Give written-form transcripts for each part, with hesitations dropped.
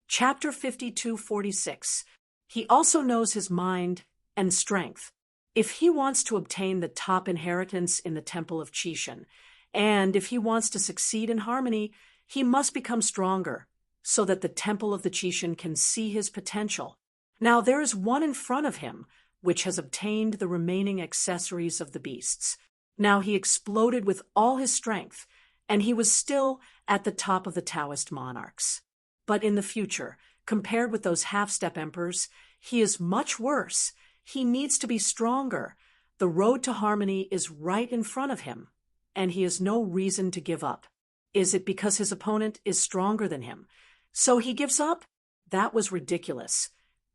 Chapter 52:46. He also knows his mind and strength. If he wants to obtain the top inheritance in the Temple of Chishan, and if he wants to succeed in harmony, he must become stronger, so that the Temple of the Chishan can see his potential. Now there is one in front of him, which has obtained the remaining accessories of the beasts. Now he exploded with all his strength, and he was still at the top of the Taoist monarchs. But in the future, compared with those half-step emperors, he is much worse. He needs to be stronger. The road to harmony is right in front of him, and he has no reason to give up. Is it because his opponent is stronger than him? So he gives up? That was ridiculous.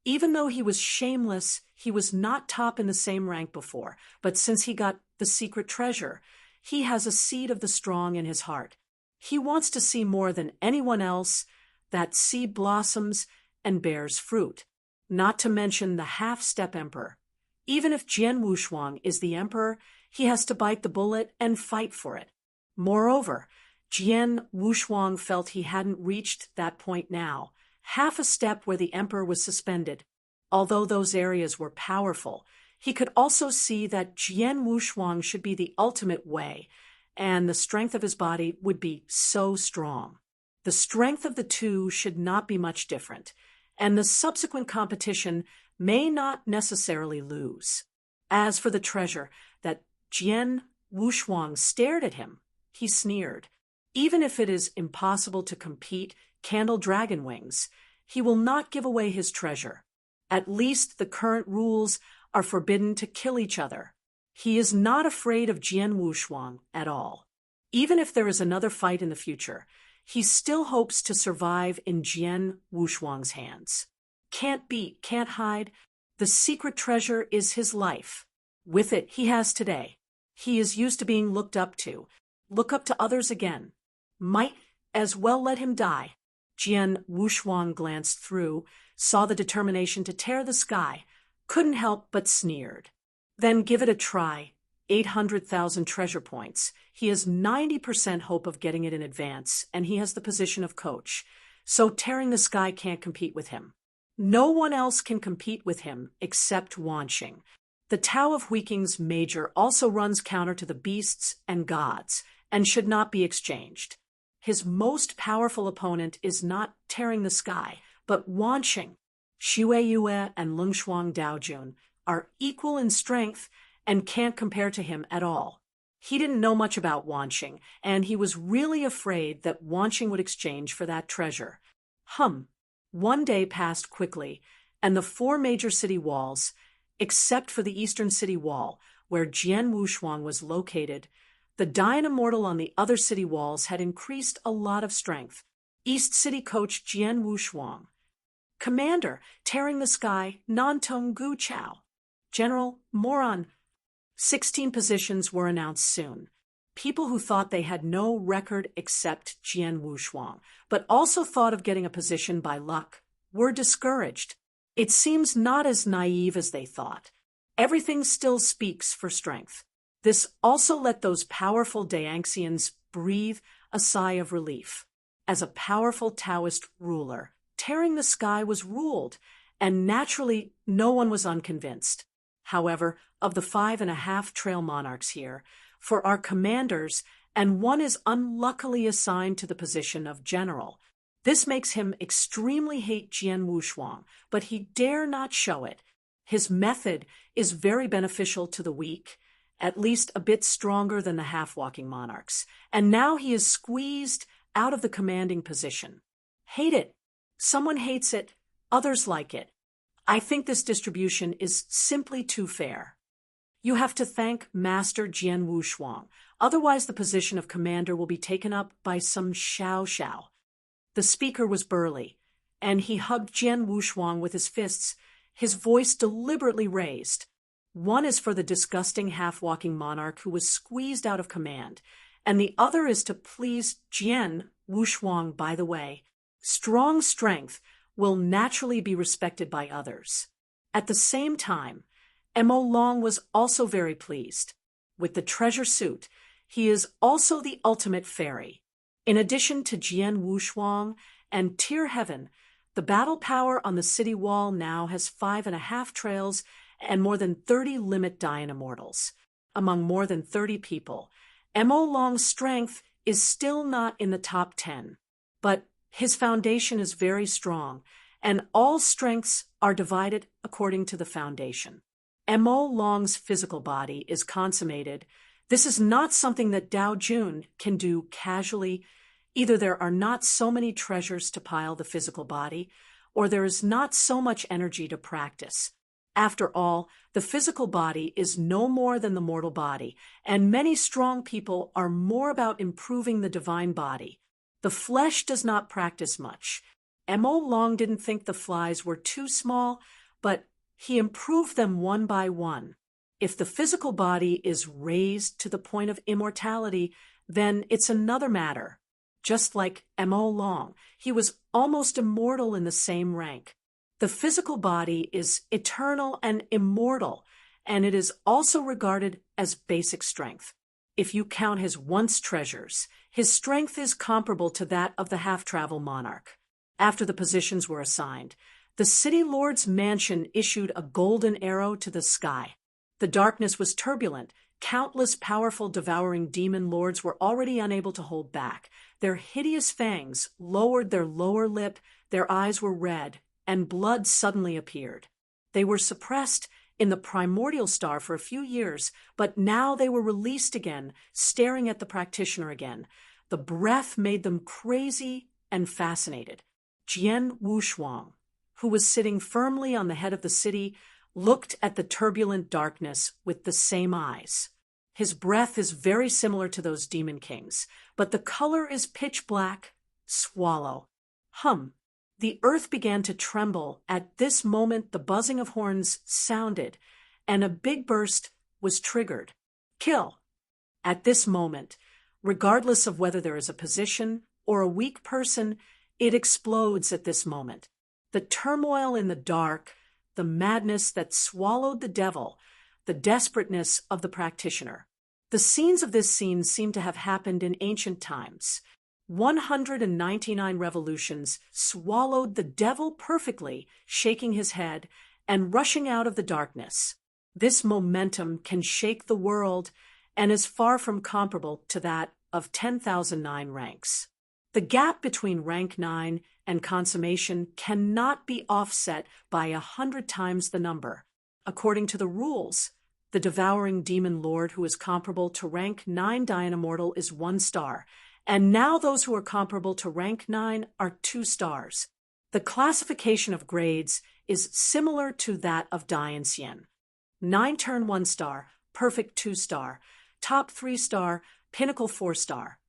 Even though he was shameless, he was not top in the same rank before, but since he got the secret treasure, he has a seed of the strong in his heart. He wants to see more than anyone else that seed blossoms and bears fruit, not to mention the half-step emperor. Even if Jian Wushuang is the emperor, he has to bite the bullet and fight for it. Moreover, Jian Wushuang felt he hadn't reached that point now, half a step where the emperor was suspended. Although those areas were powerful, he could also see that Jian Wushuang should be the ultimate way, and the strength of his body would be so strong. The strength of the two should not be much different, and the subsequent competition may not necessarily lose. As for the treasure that Jian Wushuang stared at him, he sneered. Even if it is impossible to compete Candle Dragon Wings, he will not give away his treasure. At least the current rules are forbidden to kill each other. He is not afraid of Jian Wushuang at all. Even if there is another fight in the future, he still hopes to survive in Jian Wushuang's hands. Can't beat, can't hide. The secret treasure is his life. With it, he has today. He is used to being looked up to. Look up to others again. Might as well let him die. Jian Wushuang glanced through, saw the determination to tear the sky, couldn't help but sneered. Then give it a try. 800,000 treasure points. He has 90% hope of getting it in advance, and he has the position of coach. So tearing the sky can't compete with him. No one else can compete with him except Wanqing. The Tao of Huiking's major also runs counter to the beasts and gods, and should not be exchanged. His most powerful opponent is not tearing the sky, but Wanqing. Xue Yue and Lungshuang Daojun are equal in strength and can't compare to him at all. He didn't know much about Wanqing, and he was really afraid that Wanqing would exchange for that treasure. One day passed quickly, and the 4 major city walls, except for the eastern city wall, where Jian Wushuang was located, the Dayan Immortal on the other city walls had increased a lot of strength. East City Coach Jian Wushuang. Commander, tearing the sky, Nantong Gu Chao. General, moron. 16 positions were announced soon. People who thought they had no record except Jian Wushuang, but also thought of getting a position by luck, were discouraged. It seems not as naive as they thought. Everything still speaks for strength. This also let those powerful Daangxians breathe a sigh of relief. As a powerful Taoist ruler, tearing the sky was ruled, and naturally no one was unconvinced. However, of the 5.5 trail monarchs here, for our commanders, and one is unluckily assigned to the position of general. This makes him extremely hate Jian Wushuang, but he dare not show it. His method is very beneficial to the weak, at least a bit stronger than the half-walking monarchs, and now he is squeezed out of the commanding position. Hate it. Someone hates it, others like it. I think this distribution is simply too fair. You have to thank Master Jian Wushuang, otherwise the position of commander will be taken up by some Xiao. The speaker was burly, and he hugged Jian Wushuang with his fists, his voice deliberately raised. One is for the disgusting half-walking monarch who was squeezed out of command, and the other is to please Jian Wushuang, by the way. Strong strength will naturally be respected by others. At the same time, Mo Long was also very pleased. With the treasure suit, he is also the ultimate fairy. In addition to Jian Wushuang and Tier Heaven, The battle power on the city wall now has 5.5 trails and more than 30 limit Dian immortals. Among more than 30 people, Mo Long's strength is still not in the top 10. But his foundation is very strong, and all strengths are divided according to the foundation. Mo Long's physical body is consummated. This is not something that Dao Jun can do casually. Either there are not so many treasures to pile the physical body, or there is not so much energy to practice. After all, the physical body is no more than the mortal body, and many strong people are more about improving the divine body. The flesh does not practice much. Mo Long didn't think the flies were too small, but he improved them one by one. If the physical body is raised to the point of immortality, then it's another matter. Just like Mo Long, he was almost immortal in the same rank. The physical body is eternal and immortal, and it is also regarded as basic strength. If you count his once treasures, his strength is comparable to that of the half-travel monarch. After the positions were assigned, the city lord's mansion issued a golden arrow to the sky. The darkness was turbulent. Countless powerful devouring demon lords were already unable to hold back. Their hideous fangs lowered their lower lip, their eyes were red, and blood suddenly appeared. They were suppressed in the primordial star for a few years, but now they were released again, staring at the practitioner again. The breath made them crazy and fascinated. Jian Wushuang, who was sitting firmly on the head of the city, looked at the turbulent darkness with the same eyes. His breath is very similar to those demon kings, but the color is pitch black. Swallow. The earth began to tremble. At this moment, the buzzing of horns sounded, and a big burst was triggered. Kill. At this moment, regardless of whether there is a position or a weak person, it explodes at this moment. The turmoil in the dark, the madness that swallowed the devil, the desperateness of the practitioner. The scenes of this scene seem to have happened in ancient times. 199 revolutions swallowed the devil perfectly, shaking his head and rushing out of the darkness. This momentum can shake the world and is far from comparable to that of 10,009 ranks. The gap between rank 9 and consummation cannot be offset by 100 times the number. According to the rules, the devouring demon lord who is comparable to rank 9 Dian Immortal is 1 star, and now those who are comparable to rank 9 are 2 stars. The classification of grades is similar to that of Dian Xian. 9 turn 1 star, perfect 2 star, top 3 star, pinnacle 4 star,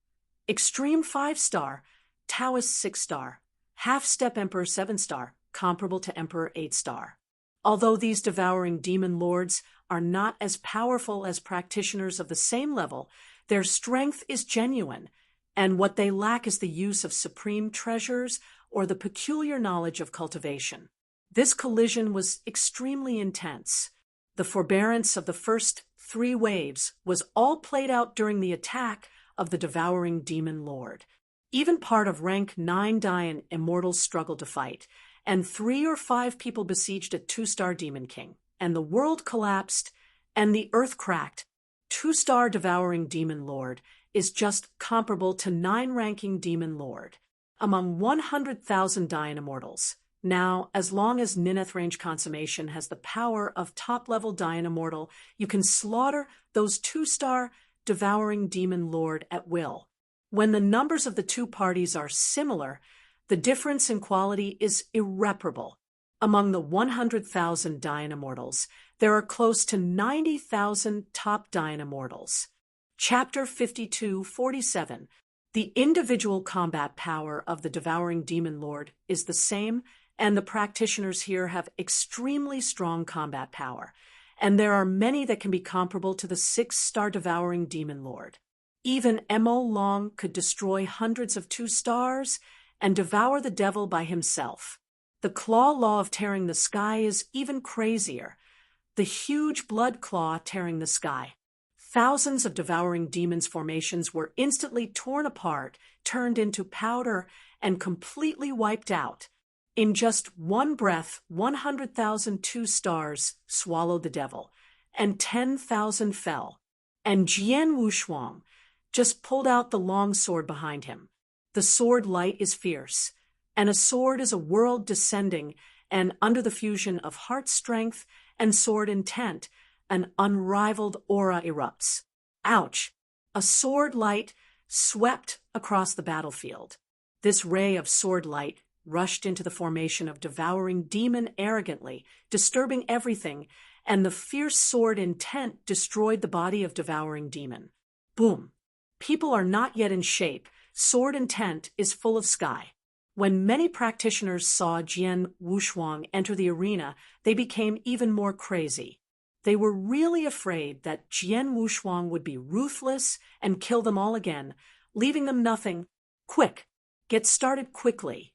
extreme 5 star, Taoist 6 star, half-step emperor 7 star, comparable to emperor 8 star. Although these devouring demon lords are not as powerful as practitioners of the same level, their strength is genuine, and what they lack is the use of supreme treasures or the peculiar knowledge of cultivation. This collision was extremely intense. The forbearance of the first 3 waves was all played out during the attack of the devouring demon lord. Even part of rank 9 Dian Immortals struggled to fight, and 3 or 5 people besieged a 2-star demon king, and the world collapsed, and the earth cracked. 2-star devouring demon lord is just comparable to 9-ranking demon lord. Among 100,000 Dian Immortals, now, as long as Nineth range consummation has the power of top-level Dian Immortal, you can slaughter those 2-star devouring demon lord at will. When the numbers of the 2 parties are similar, the difference in quality is irreparable. Among the 100,000 Dian Immortals, there are close to 90,000 top Dian Immortals. Chapter 52-47. The individual combat power of the devouring demon lord is the same, and the practitioners here have extremely strong combat power, and there are many that can be comparable to the 6-star devouring demon lord. Even Mo Long could destroy hundreds of 2 stars and devour the devil by himself. The claw law of tearing the sky is even crazier. The huge blood claw tearing the sky. Thousands of devouring demons' formations were instantly torn apart, turned into powder, and completely wiped out. In just one breath, 100,000 two-stars swallowed the devil, and 10,000 fell. And Jian Wushuang just pulled out the long sword behind him. The sword light is fierce, and a sword is a world descending, and under the fusion of heart strength and sword intent, an unrivaled aura erupts. Ouch! A sword light swept across the battlefield. This ray of sword light rushed into the formation of devouring demon arrogantly, disturbing everything, and the fierce sword intent destroyed the body of devouring demon. Boom! People are not yet in shape. Sword intent is full of sky. When many practitioners saw Jian Wushuang enter the arena, they became even more crazy. They were really afraid that Jian Wushuang would be ruthless and kill them all again, leaving them nothing. Quick! Get started quickly.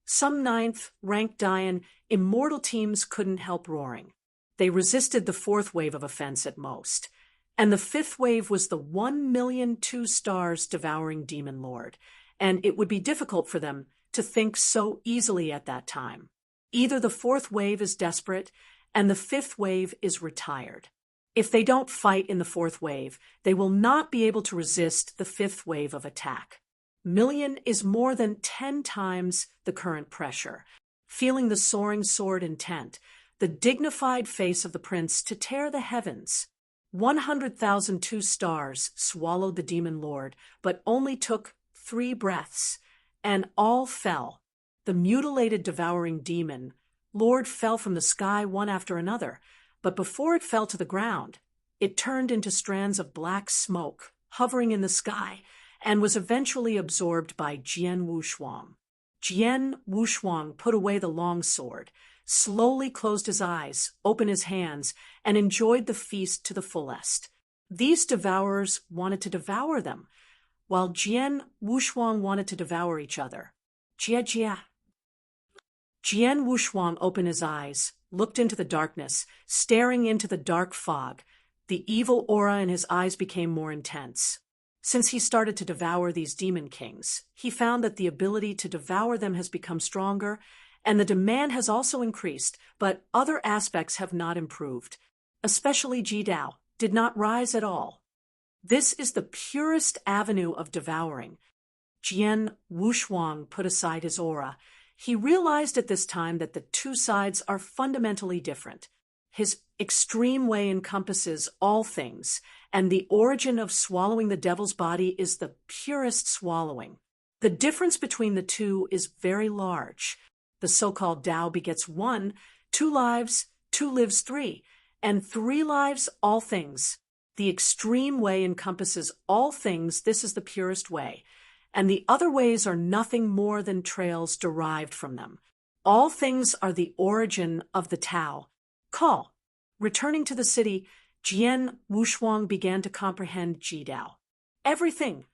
Some ninth-ranked Dian immortal teams couldn't help roaring. They resisted the fourth wave of offense at most. And the fifth wave was the 1,000,000 two-stars devouring demon lord, and it would be difficult for them to think so easily at that time. Either the fourth wave is desperate, and the fifth wave is retired. If they don't fight in the fourth wave, they will not be able to resist the fifth wave of attack. Million is more than 10 times the current pressure. Feeling the soaring sword intent, the dignified face of the prince to tear the heavens. 100,000 two-stars swallowed the demon lord, but only took 3 breaths, and all fell. The mutilated devouring demon lord fell from the sky one after another, but before it fell to the ground, it turned into strands of black smoke hovering in the sky, and was eventually absorbed by Jian Wushuang. Jian Wushuang put away the long sword, slowly closed his eyes, opened his hands, and enjoyed the feast to the fullest. These devourers wanted to devour them, while Jian Wushuang wanted to devour each other. Jia. Jian Wushuang opened his eyes, looked into the darkness, staring into the dark fog. The evil aura in his eyes became more intense. Since he started to devour these demon kings, he found that the ability to devour them has become stronger, and the demand has also increased, but other aspects have not improved. Especially Jidao did not rise at all. This is the purest avenue of devouring. Jian Wushuang put aside his aura. He realized at this time that the two sides are fundamentally different. His extreme way encompasses all things, and the origin of swallowing the devil's body is the purest swallowing. The difference between the two is very large. The so-called Tao begets 1, 2 lives, 2 lives 3, and 3 lives, all things. The extreme way encompasses all things. This is the purest way, and the other ways are nothing more than trails derived from them. All things are the origin of the Tao. Call. Returning to the city, Jian Wushuang began to comprehend Jidao. Everything.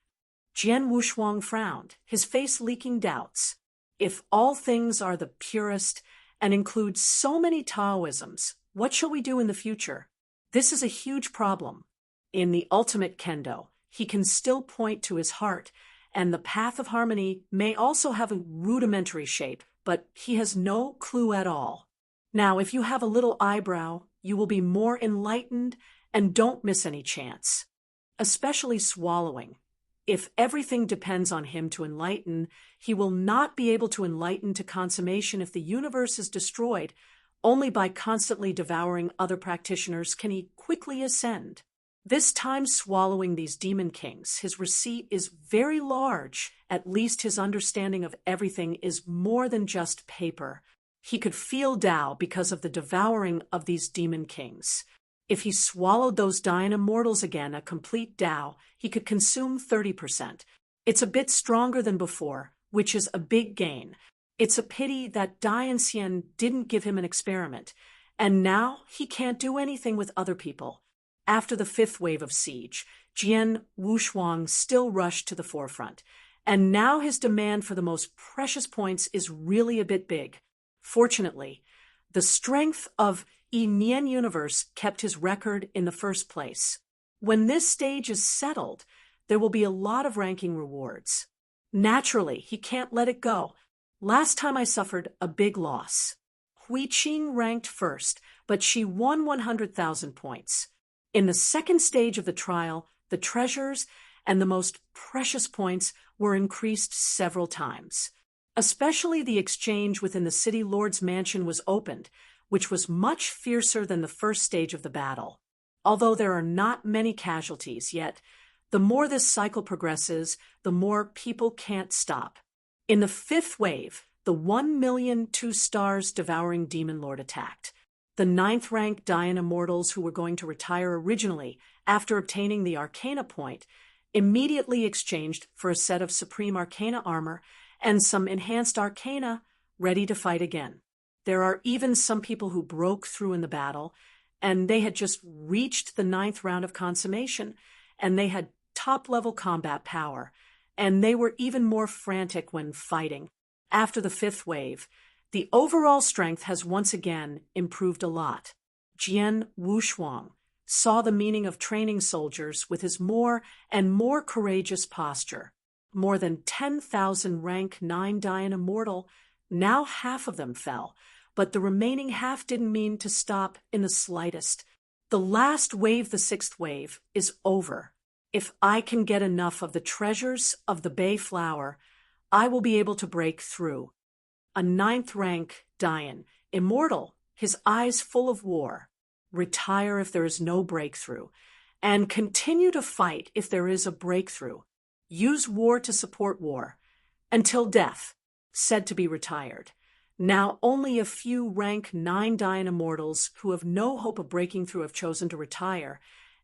Jian Wushuang frowned, his face leaking doubts. If all things are the purest and include so many Taoisms, what shall we do in the future? This is a huge problem. In the ultimate kendo, he can still point to his heart, and the path of harmony may also have a rudimentary shape, but he has no clue at all. Now, if you have a little eyebrow, you will be more enlightened, and don't miss any chance. Especially swallowing. If everything depends on him to enlighten, he will not be able to enlighten to consummation if the universe is destroyed. Only by constantly devouring other practitioners can he quickly ascend. This time swallowing these demon kings, his receipt is very large. At least his understanding of everything is more than just paper. He could feel Tao because of the devouring of these demon kings. If he swallowed those Dian immortals again, a complete Tao, he could consume 30%. It's a bit stronger than before, which is a big gain. It's a pity that Dian Xian didn't give him an experiment, and now he can't do anything with other people. After the 5th wave of siege, Jian Wushuang still rushed to the forefront, and now his demand for the most precious points is really a bit big. Fortunately, the strength of Nian Universe kept his record in the first place. When this stage is settled, there will be a lot of ranking rewards. Naturally, he can't let it go. Last time I suffered a big loss. Hui Qing ranked first, but she won 100,000 points. In the second stage of the trial, the treasures and the most precious points were increased several times. Especially the exchange within the city lord's mansion was opened, which was much fiercer than the first stage of the battle. Although there are not many casualties yet, the more this cycle progresses, the more people can't stop. In the fifth wave, the 1,000,000 2-stars devouring demon lord attacked. The 9th rank Dayan immortals who were going to retire originally after obtaining the Arcana point immediately exchanged for a set of Supreme Arcana armor and some enhanced Arcana ready to fight again. There are even some people who broke through in the battle, and they had just reached the 9th round of consummation, and they had top-level combat power, and they were even more frantic when fighting. After the 5th wave, the overall strength has once again improved a lot. Jian Wushuang saw the meaning of training soldiers with his more and more courageous posture. More than 10,000 rank 9 Dayan immortal, now half of them fell, but the remaining half didn't mean to stop in the slightest. The last wave, the 6th wave, is over. If I can get enough of the treasures of the Bay Flower, I will be able to break through. A 9th rank Dayan, immortal, his eyes full of war. Retire if there is no breakthrough, and continue to fight if there is a breakthrough. Use war to support war, until death, said to be retired. Now only a few rank 9 Dayan immortals who have no hope of breaking through have chosen to retire,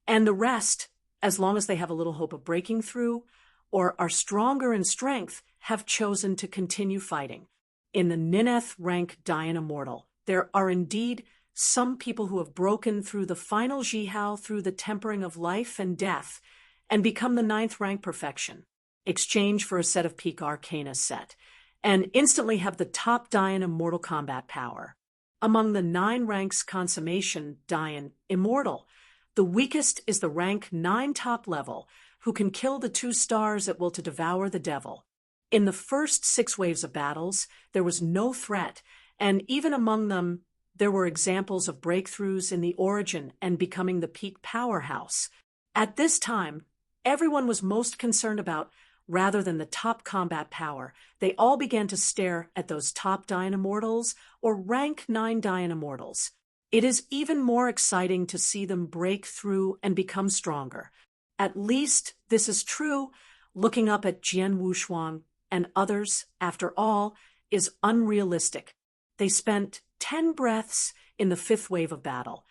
and the rest, as long as they have a little hope of breaking through or are stronger in strength, have chosen to continue fighting. In the Nineth rank Dayan immortal, there are indeed some people who have broken through the final Jihao through the tempering of life and death and become the 9th rank perfection, exchange for a set of peak Arcana set, and instantly have the top Dayan immortal combat power. Among the 9 ranks consummation Dayan immortal, the weakest is the rank 9 top level, who can kill the 2 stars at will to devour the devil. In the first 6 waves of battles, there was no threat, and even among them, there were examples of breakthroughs in the origin and becoming the peak powerhouse. At this time, everyone was most concerned about, rather than the top combat power, they all began to stare at those top Dayan immortals or rank 9 Dayan immortals. It is even more exciting to see them break through and become stronger. At least this is true, looking up at Jian Wushuang and others, after all, is unrealistic. They spent 10 breaths in the 5th wave of battle,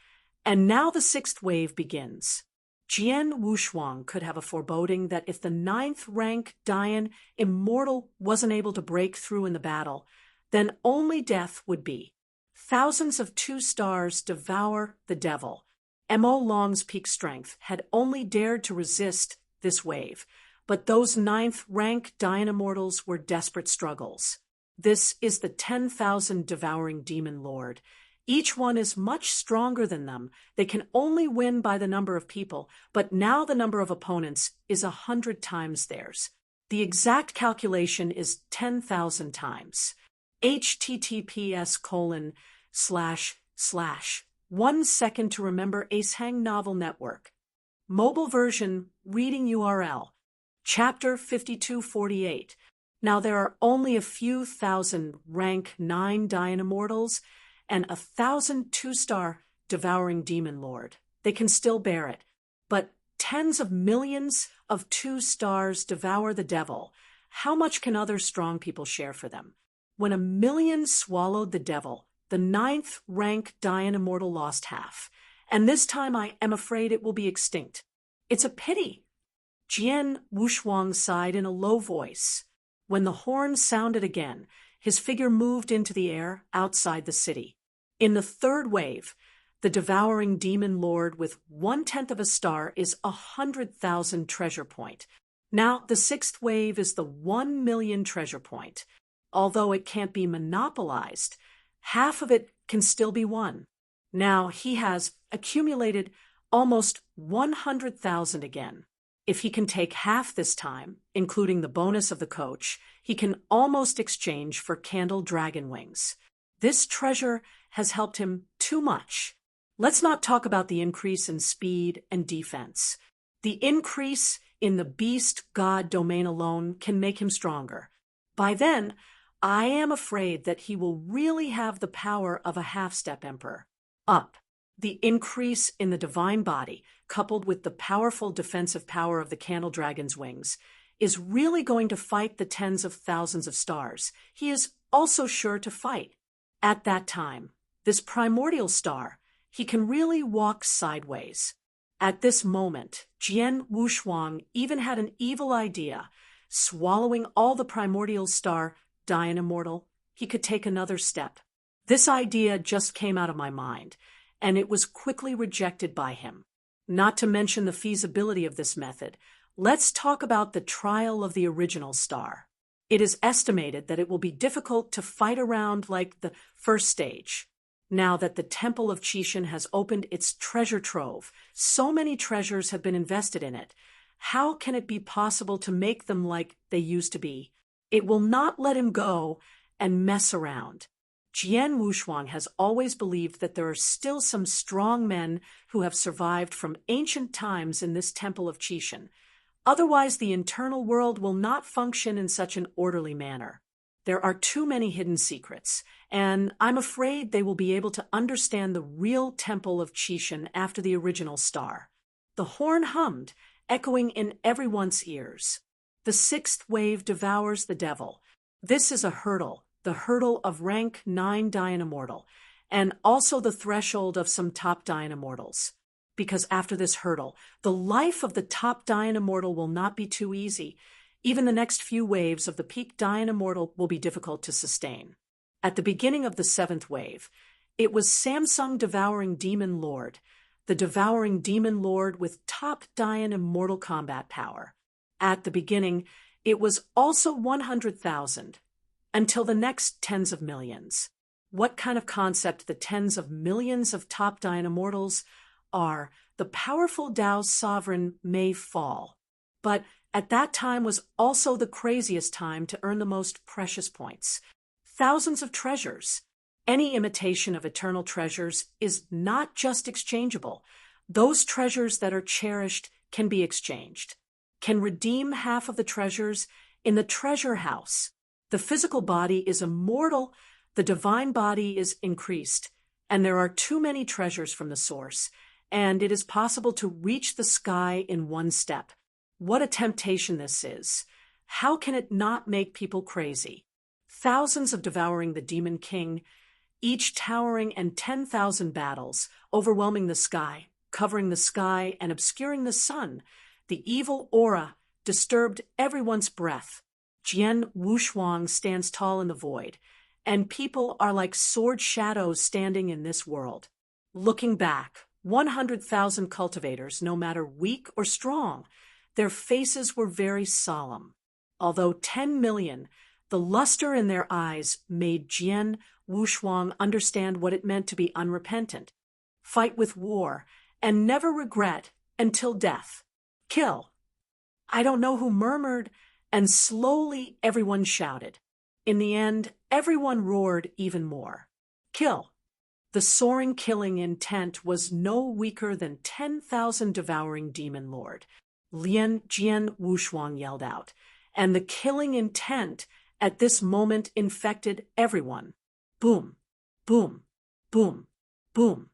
and now the 6th wave begins. Jian Wushuang could have a foreboding that if the 9th rank Dayan immortal wasn't able to break through in the battle, then only death would be. Thousands of 2 stars devour the devil. Mo Long's peak strength had only dared to resist this wave, but those 9th rank Dayan immortals were desperate struggles. This is the 10,000 devouring demon lord. Each one is much stronger than them. They can only win by the number of people, but now the number of opponents is 100 times theirs. The exact calculation is 10,000 times. https://1 second to remember Acehang Novel Network. Mobile version, reading URL. Chapter 5248. Now there are only a few thousand rank 9 Dayan immortals and 1,000 2-star devouring demon lord. They can still bear it. But tens of millions of 2 stars devour the devil. How much can other strong people share for them? When 1,000,000 swallowed the devil, the 9th rank Dayan immortal lost half. And this time I am afraid it will be extinct. It's a pity. Jian Wushuang sighed in a low voice. When the horn sounded again, his figure moved into the air outside the city. In the 3rd wave, the devouring demon lord with 1/10 of a star is 100,000 treasure point. Now, the 6th wave is the 1,000,000 treasure point. Although it can't be monopolized, half of it can still be won. Now he has accumulated almost 100,000 again. If he can take half this time, including the bonus of the coach, he can almost exchange for candle dragon wings. This treasure has helped him too much. Let's not talk about the increase in speed and defense. The increase in the beast god domain alone can make him stronger. By then, I am afraid that he will really have the power of a half-step emperor. Up. The increase in the divine body, coupled with the powerful defensive power of the candle dragon's wings, is really going to fight the tens of thousands of stars. He is also sure to fight. At that time, this primordial star, he can really walk sideways. At this moment, Jian Wushuang even had an evil idea. Swallowing all the primordial star, Dian Immortal, he could take another step. This idea just came out of my mind, and it was quickly rejected by him. Not to mention the feasibility of this method, let's talk about the trial of the original star. It is estimated that it will be difficult to fight around like the first stage. Now that the Temple of Qixin has opened its treasure trove, so many treasures have been invested in it. How can it be possible to make them like they used to be? It will not let him go and mess around. Jian Wushuang has always believed that there are still some strong men who have survived from ancient times in this Temple of Qixin. Otherwise, the internal world will not function in such an orderly manner. There are too many hidden secrets, and I'm afraid they will be able to understand the real Temple of Qixin after the original star. The horn hummed, echoing in everyone's ears. The sixth wave devours the devil. This is a hurdle, the hurdle of rank 9 Dian Immortal, and also the threshold of some top Dian Immortals. Because after this hurdle, the life of the top Dian Immortal will not be too easy. Even the next few waves of the peak Dian Immortal will be difficult to sustain. At the beginning of the seventh wave, it was Samsung Devouring Demon Lord, the Devouring Demon Lord with top Dian Immortal combat power. At the beginning, it was also 100,000, until the next tens of millions. What kind of concept the tens of millions of top Dian Immortals are? The powerful Tao's sovereign may fall. But at that time was also the craziest time to earn the most precious points. Thousands of treasures. Any imitation of eternal treasures is not just exchangeable. Those treasures that are cherished can be exchanged. Can redeem half of the treasures in the treasure house. The physical body is immortal, the divine body is increased, and there are too many treasures from the source, and it is possible to reach the sky in one step. What a temptation this is. How can it not make people crazy? Thousands of devouring the Demon King, each towering, and 10,000 battles, overwhelming the sky, covering the sky and obscuring the sun. The evil aura disturbed everyone's breath. Jian Wushuang stands tall in the void, and people are like sword shadows standing in this world. Looking back, 100,000 cultivators, no matter weak or strong, their faces were very solemn. Although 10 million, the luster in their eyes made Jian Wushuang understand what it meant to be unrepentant, fight with war, and never regret until death. Kill. I don't know who murmured, and slowly everyone shouted. In the end, everyone roared even more. Kill. The soaring killing intent was no weaker than 10,000 devouring demon lord. Jian Wushuang yelled out, and the killing intent at this moment infected everyone. Boom, boom, boom, boom.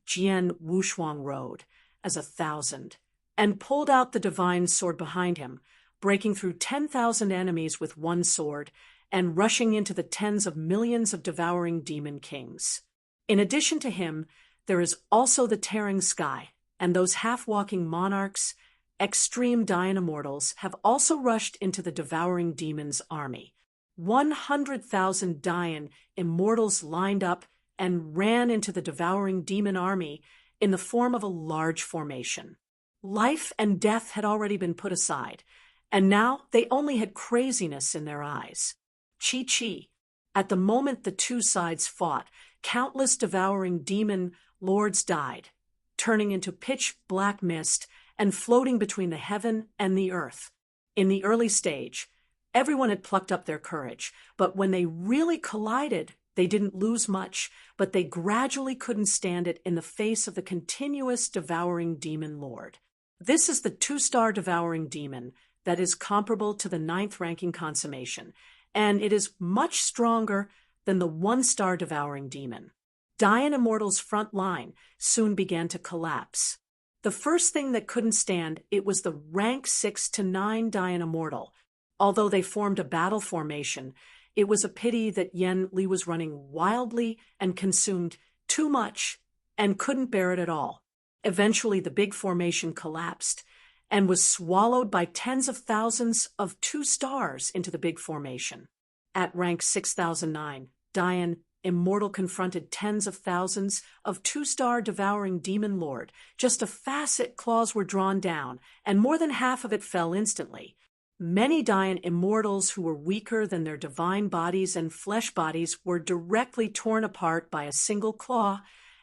Jian Wushuang rode as 1,000 and pulled out the divine sword behind him, breaking through 10,000 enemies with one sword and rushing into the tens of millions of devouring demon kings. In addition to him, there is also the tearing sky, and those half-walking monarchs, extreme Dian Immortals, have also rushed into the devouring demons' army. 100,000 Dian Immortals lined up and ran into the devouring demon army in the form of a large formation. Life and death had already been put aside, and now they only had craziness in their eyes. Chi. At the moment the two sides fought, countless devouring demon lords died, turning into pitch-black mist and floating between the heaven and the earth. In the early stage, everyone had plucked up their courage, but when they really collided, they didn't lose much, but they gradually couldn't stand it in the face of the continuous devouring demon lord. This is the 2-star devouring demon that is comparable to the 9th ranking consummation, and it is much stronger than the 1-star devouring demon. Dian Immortal's front line soon began to collapse. The first thing that couldn't stand it was the rank 6 to 9 Dian Immortal. Although they formed a battle formation, it was a pity that Yen Li was running wildly and consumed too much and couldn't bear it at all. Eventually, the big formation collapsed and was swallowed by tens of thousands of 2 stars into the big formation. At rank 6009, Dian Immortal confronted tens of thousands of 2-star devouring demon lord. Just a facet claws were drawn down, and more than half of it fell instantly. Many Dian Immortals who were weaker than their divine bodies and flesh bodies were directly torn apart by a single claw,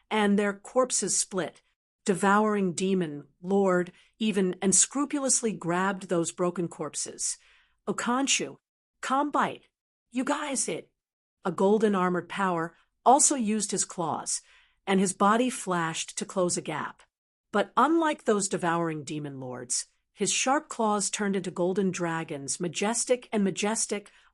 and their corpses split. Devouring demon lord even unscrupulously grabbed those broken corpses. Okanshu, calm bite. You guys it. A golden armored power also used his claws, and his body flashed to close a gap. But unlike those devouring demon lords, his sharp claws turned into golden dragons, majestic,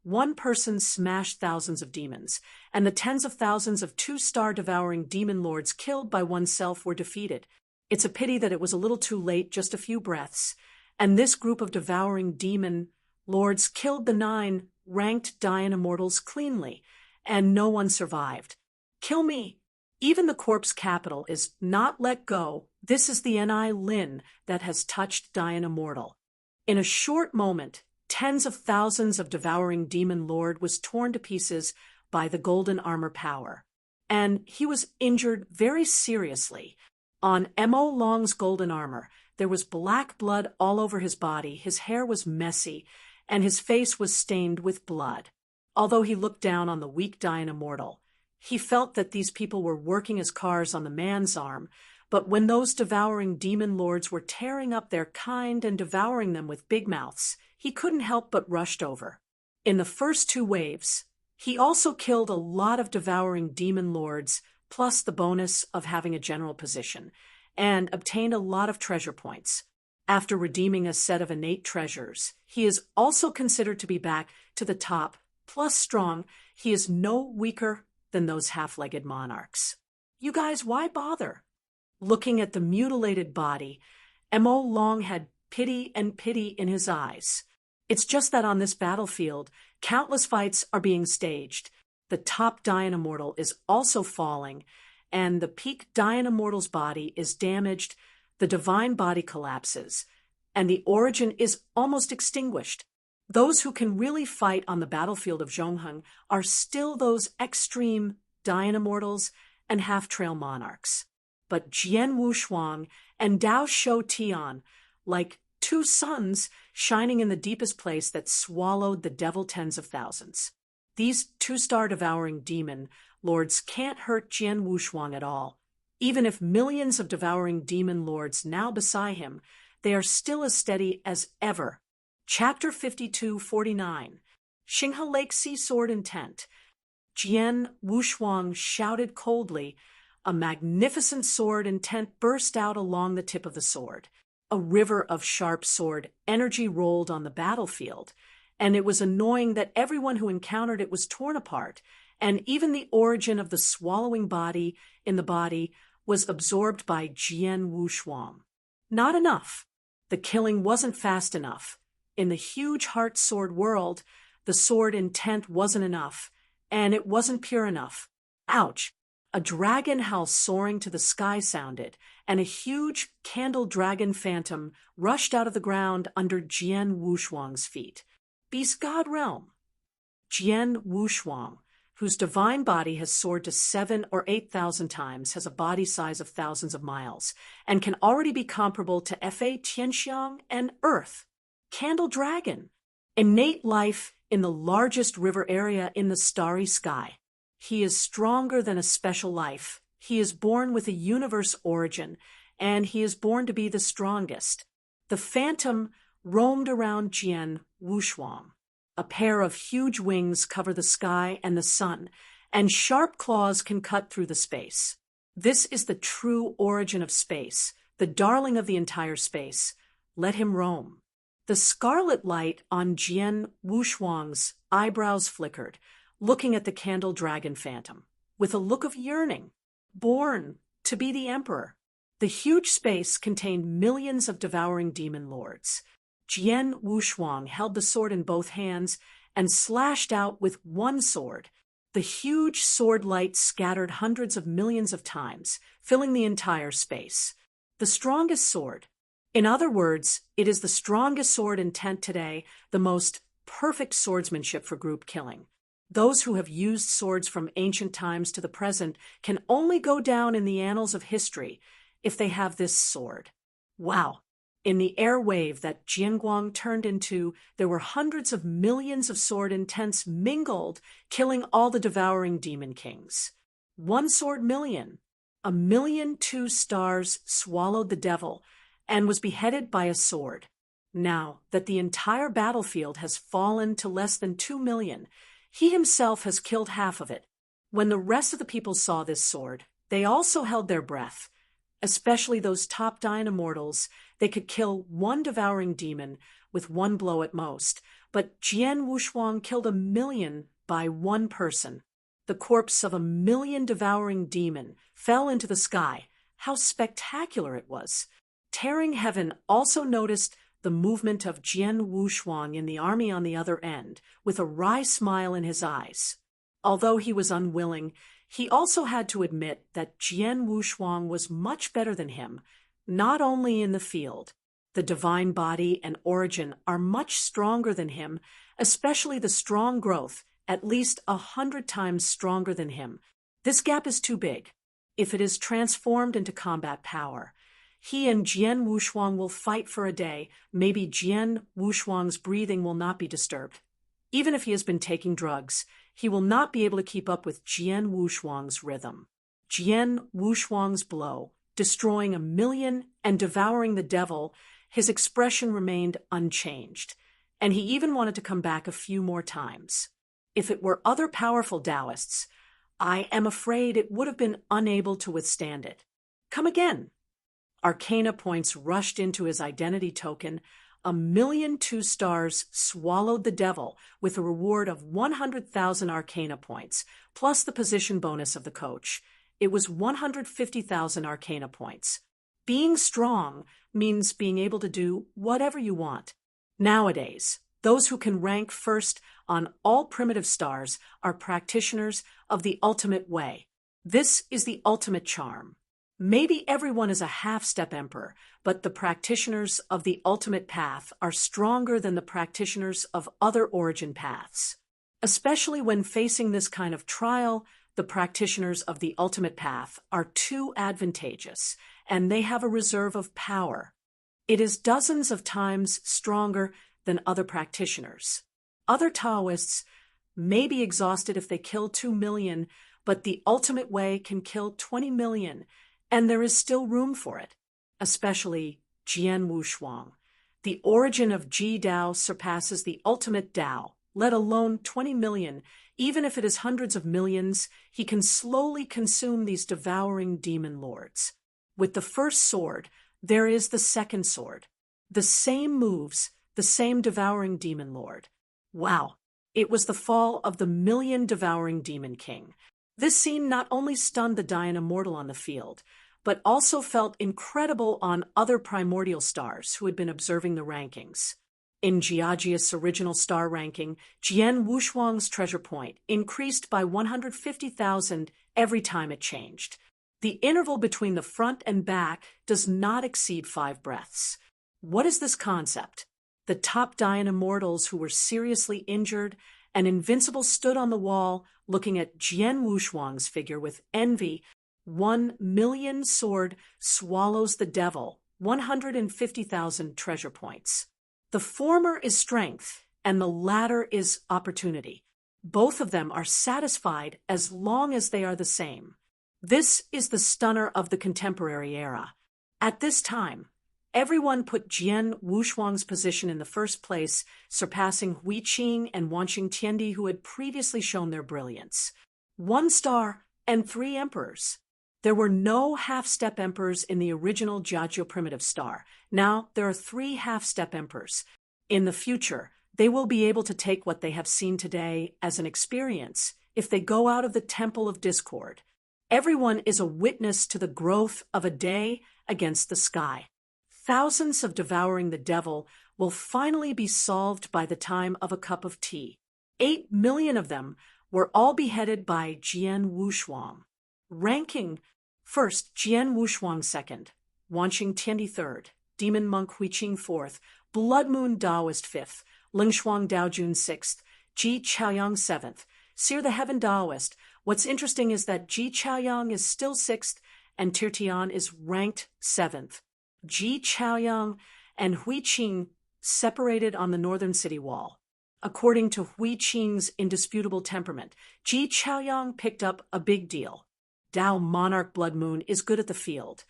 one person smashed thousands of demons, and the tens of thousands of 2-star devouring demon lords killed by oneself were defeated. It's a pity that it was a little too late, just a few breaths, and this group of devouring demon lords killed the 9 ranked Dian Immortals cleanly, and no one survived. Kill me! Even the corpse capital is not let go. This is the Ni Lin that has touched Dian Immortal. In a short moment, tens of thousands of devouring demon lord was torn to pieces by the golden armor power, and he was injured very seriously. On Mo Long's golden armor, there was black blood all over his body, his hair was messy, and his face was stained with blood. Although he looked down on the weak Dian Immortal, he felt that these people were working as cars on the man's arm, but when those devouring demon lords were tearing up their kind and devouring them with big mouths, he couldn't help but rushed over. In the first 2 waves, he also killed a lot of devouring demon lords, plus the bonus of having a general position, and obtained a lot of treasure points. After redeeming a set of innate treasures, he is also considered to be back to the top, plus strong. He is no weaker than those half-legged monarchs. You guys, why bother? Looking at the mutilated body, Mo Long had pity in his eyes. It's just that on this battlefield, countless fights are being staged. The top Dian Immortal is also falling, and the peak Dian Immortal's body is damaged, the divine body collapses, and the origin is almost extinguished. Those who can really fight on the battlefield of Zhongheng are still those extreme Dian Immortals and half-trail monarchs. But Jian Wushuang and Dao Shou Tian, like 2 suns shining in the deepest place that swallowed the devil tens of thousands. These 2-star devouring demon lords can't hurt Jian Wushuang at all. Even if millions of devouring demon lords now beside him, they are still as steady as ever. Chapter 52-49, Xinghe Lake Sea Sword Intent. Jian Wushuang shouted coldly. A magnificent sword intent burst out along the tip of the sword. A river of sharp sword energy rolled on the battlefield, and it was annoying that everyone who encountered it was torn apart, and even the origin of the swallowing body in the body was absorbed by Jian Wushuang. Not enough. The killing wasn't fast enough. In the huge heart sword world, the sword intent wasn't enough, and it wasn't pure enough. Ouch! A dragon howl soaring to the sky sounded, and a huge candle dragon phantom rushed out of the ground under Jian Wushuang's feet. Beast God Realm. Jian Wushuang, whose divine body has soared to 7,000 or 8,000 times, has a body size of thousands of miles, and can already be comparable to Fa Tianxiang and Earth. Candle Dragon. Innate life in the largest river area in the starry sky. He is stronger than a special life. He is born with a universe origin, and he is born to be the strongest. The phantom roamed around Jian Wushuang. A pair of huge wings cover the sky and the sun, and sharp claws can cut through the space. This is the true origin of space, the darling of the entire space. Let him roam. The scarlet light on Jian Wushuang's eyebrows flickered, looking at the candle dragon phantom, with a look of yearning. Born to be the emperor. The huge space contained millions of devouring demon lords. Jian Wushuang held the sword in both hands and slashed out with one sword. The huge sword light scattered hundreds of millions of times, filling the entire space. The strongest sword. In other words, it is the strongest sword in Tent today, the most perfect swordsmanship for group killing. Those who have used swords from ancient times to the present can only go down in the annals of history if they have this sword. Wow! In the air wave that Jianguang turned into, there were hundreds of millions of sword intents mingled, killing all the devouring demon kings. One sword million. 1,000,000 2 stars swallowed the devil and was beheaded by a sword. Now that the entire battlefield has fallen to less than 2 million, he himself has killed half of it. When the rest of the people saw this sword, they also held their breath. Especially those top Dynamortals, they could kill one devouring demon with one blow at most, but Jian Wushuang killed 1,000,000 by one person. The corpse of 1,000,000 devouring demon fell into the sky. How spectacular it was! Tearing Heaven also noticed the movement of Jian Wushuang in the army on the other end, with a wry smile in his eyes. Although he was unwilling, he also had to admit that Jian Wushuang was much better than him, not only in the field. The divine body and origin are much stronger than him, especially the strong growth, at least 100 times stronger than him. This gap is too big. If it is transformed into combat power, he and Jian Wushuang will fight for a day. Maybe Jian Wushuang's breathing will not be disturbed. Even if he has been taking drugs, he will not be able to keep up with Jian Wushuang's rhythm. Jian Wushuang's blow, destroying 1,000,000 and devouring the devil, his expression remained unchanged, and he even wanted to come back a few more times. If it were other powerful Taoists, I am afraid it would have been unable to withstand it. Come again. Arcana points rushed into his identity token. 1,000,000 2 stars swallowed the devil with a reward of 100,000 Arcana points, plus the position bonus of the coach. It was 150,000 Arcana points. Being strong means being able to do whatever you want. Nowadays, those who can rank first on all primitive stars are practitioners of the ultimate way. This is the ultimate charm. Maybe everyone is a half-step emperor, but the practitioners of the ultimate path are stronger than the practitioners of other origin paths. Especially when facing this kind of trial, the practitioners of the ultimate path are too advantageous, and they have a reserve of power. It is dozens of times stronger than other practitioners. Other Taoists may be exhausted if they kill 2 million, but the ultimate way can kill 20 million, and there is still room for it, especially Jian Wushuang. The origin of Ji Dao surpasses the ultimate Dao, let alone 20 million. Even if it is hundreds of millions, he can slowly consume these devouring demon lords. With the first sword, there is the second sword. The same moves, the same devouring demon lord. Wow, it was the fall of the 1,000,000 devouring demon king. This scene not only stunned the Diana mortal on the field, but also felt incredible on other primordial stars who had been observing the rankings. In Jiajia's original star ranking, Jian Wushuang's treasure point increased by 150,000 every time it changed. The interval between the front and back does not exceed 5 breaths. What is this concept? The top Diana mortals who were seriously injured and invincible stood on the wall looking at Jian Wushuang's figure with envy. 1,000,000 sword swallows the devil, 150,000 treasure points. The former is strength, and the latter is opportunity. Both of them are satisfied as long as they are the same. This is the stunner of the contemporary era. At this time, Everyone put Jian Wushuang's position in the first place, surpassing Hui Qing and Wanqing Tiandi, who had previously shown their brilliance. 1 star and 3 emperors. There were no half-step emperors in the original Jiajiu primitive star. Now there are 3 half-step emperors. In the future, they will be able to take what they have seen today as an experience if they go out of the Temple of Discord. Everyone is a witness to the growth of a day against the sky. Thousands of devouring the devil will finally be solved by the time of a cup of tea. 8 million of them were all beheaded by Jian Wushuang. Ranking: first, Jian Wushuang second, Wanqing Tiandi third, Demon Monk Huiqing fourth, Blood Moon Daoist fifth, Lingshuang Daojun sixth, Ji Chaoyang seventh, Seer the Heaven Daoist. What's interesting is that Ji Chaoyang is still sixth and Tirtian is ranked seventh. Ji Chaoyang and Hui Qing separated on the northern city wall. According to Hui Qing's indisputable temperament, Ji Chaoyang picked up a big deal. Dao Monarch Blood Moon is good at the field,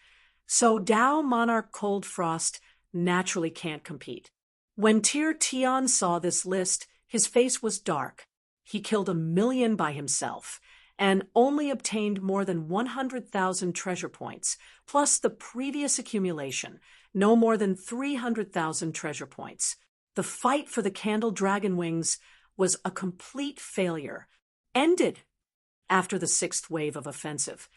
so Dao Monarch Cold Frost naturally can't compete. When Tirtian saw this list, his face was dark. He killed 1 million by himself and only obtained more than 100,000 treasure points, plus the previous accumulation, no more than 300,000 treasure points. The fight for the Candle Dragon Wings was a complete failure, ended after the 6th wave of offensive.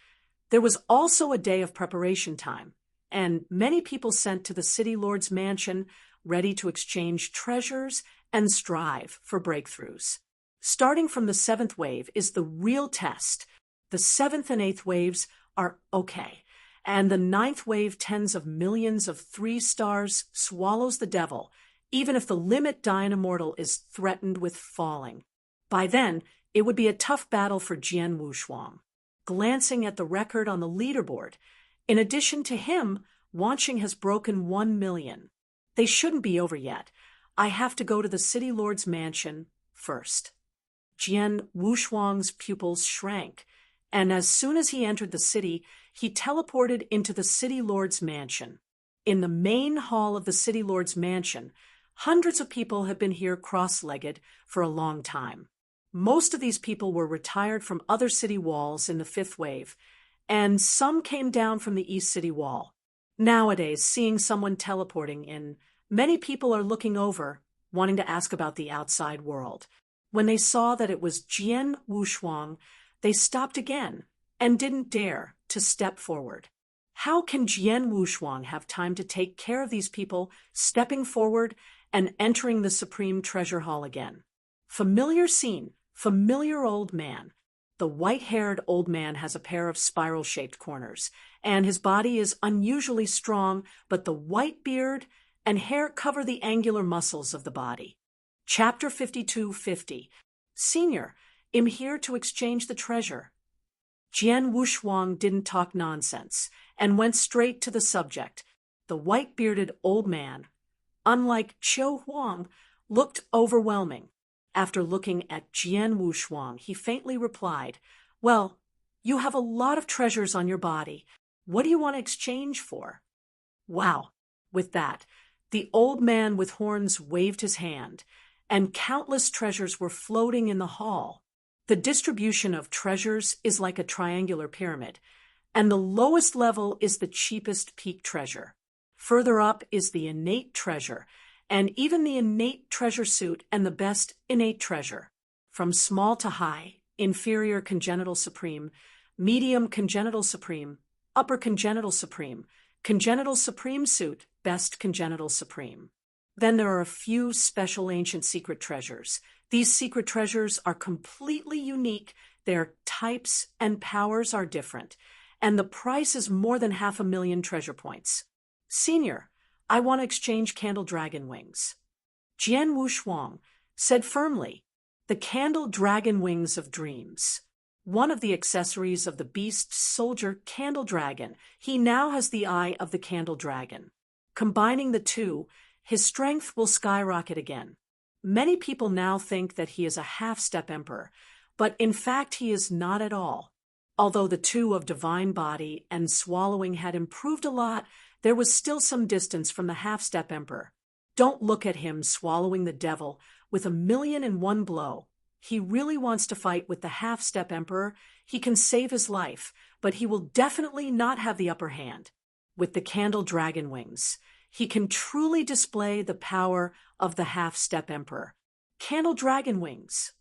There was also a day of preparation time, and many people sent to the City Lord's mansion ready to exchange treasures and strive for breakthroughs. Starting from the 7th wave is the real test. The 7th and 8th waves are okay, and the 9th wave, tens of millions of 3 stars, swallows the devil, even if the limit Immortal is threatened with falling. By then, it would be a tough battle for Jian Wushuang. Glancing at the record on the leaderboard, in addition to him, Wanqing has broken 1 million. They shouldn't be over yet. I have to go to the City Lord's mansion first. Jian Wushuang's pupils shrank, and as soon as he entered the city, he teleported into the City Lord's mansion. In the main hall of the City Lord's mansion, hundreds of people have been here cross-legged for a long time. Most of these people were retired from other city walls in the 5th wave, and some came down from the East City Wall. Nowadays, seeing someone teleporting in, many people are looking over, wanting to ask about the outside world. When they saw that it was Jian Wushuang, they stopped again and didn't dare to step forward. How can Jian Wushuang have time to take care of these people stepping forward and entering the Supreme Treasure Hall again? Familiar scene, familiar old man. The white-haired old man has a pair of spiral-shaped corners, and his body is unusually strong, but the white beard and hair cover the angular muscles of the body. Chapter 5250. Senior, I'm here to exchange the treasure. Jian Wushuang didn't talk nonsense and went straight to the subject. The white-bearded old man, unlike Qiu Huang, looked overwhelming. After looking at Jian Wushuang, he faintly replied, "Well, you have a lot of treasures on your body. What do you want to exchange for?" Wow. With that, the old man with horns waved his hand, and countless treasures were floating in the hall. The distribution of treasures is like a triangular pyramid, and the lowest level is the cheapest peak treasure. Further up is the innate treasure, and even the innate treasure suit and the best innate treasure. From small to high, inferior congenital supreme, medium congenital supreme, upper congenital supreme suit, best congenital supreme. Then there are a few special ancient secret treasures. These secret treasures are completely unique, their types and powers are different, and the price is more than 500,000 treasure points. Senior, I want to exchange Candle Dragon Wings. Jian Wushuang said firmly, the Candle Dragon Wings of Dreams. One of the accessories of the beast soldier Candle Dragon, he now has the eye of the Candle Dragon. Combining the two, his strength will skyrocket again. Many people now think that he is a half-step emperor, but in fact he is not at all. Although the two of divine body and swallowing had improved a lot, There was still some distance from the half-step emperor. Don't look at him swallowing the devil with 1,000,000 in one blow. He really wants to fight with the half-step emperor. He can save his life, but he will definitely not have the upper hand. With the candle dragon wings, he can truly display the power of the half-step emperor. Candle dragon wings.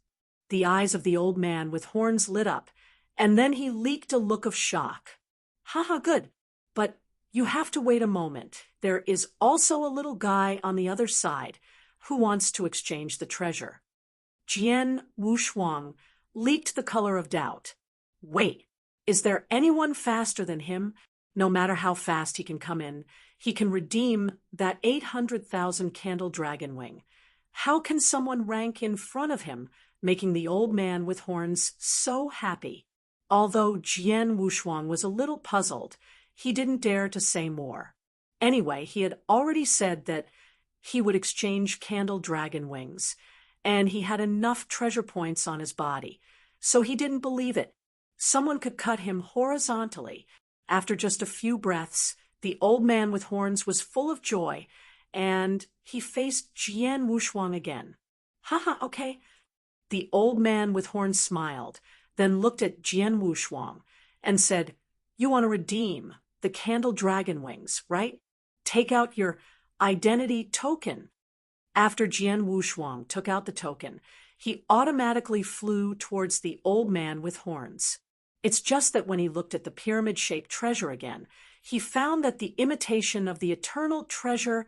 The eyes of the old man with horns lit up, and then he leaked a look of shock. Haha, good. But you have to wait a moment. There is also a little guy on the other side who wants to exchange the treasure. Jian Wushuang leaked the color of doubt. Wait, is there anyone faster than him? No matter how fast he can come in, he can redeem that 800,000 candle dragon wing. How can someone rank in front of him, making the old man with horns so happy? Although Jian Wushuang was a little puzzled, he didn't dare to say more. Anyway, he had already said that he would exchange candle dragon wings, and he had enough treasure points on his body, so he didn't believe it. Someone could cut him horizontally. After just a few breaths, the old man with horns was full of joy, and he faced Jian Wushuang again. Haha, okay. The old man with horns smiled, then looked at Jian Wushuang and said, "You want to redeem the candle dragon wings, right? Take out your identity token." After Jian Wushuang took out the token, he automatically flew towards the old man with horns. It's just that when he looked at the pyramid-shaped treasure again, he found that the imitation of the eternal treasure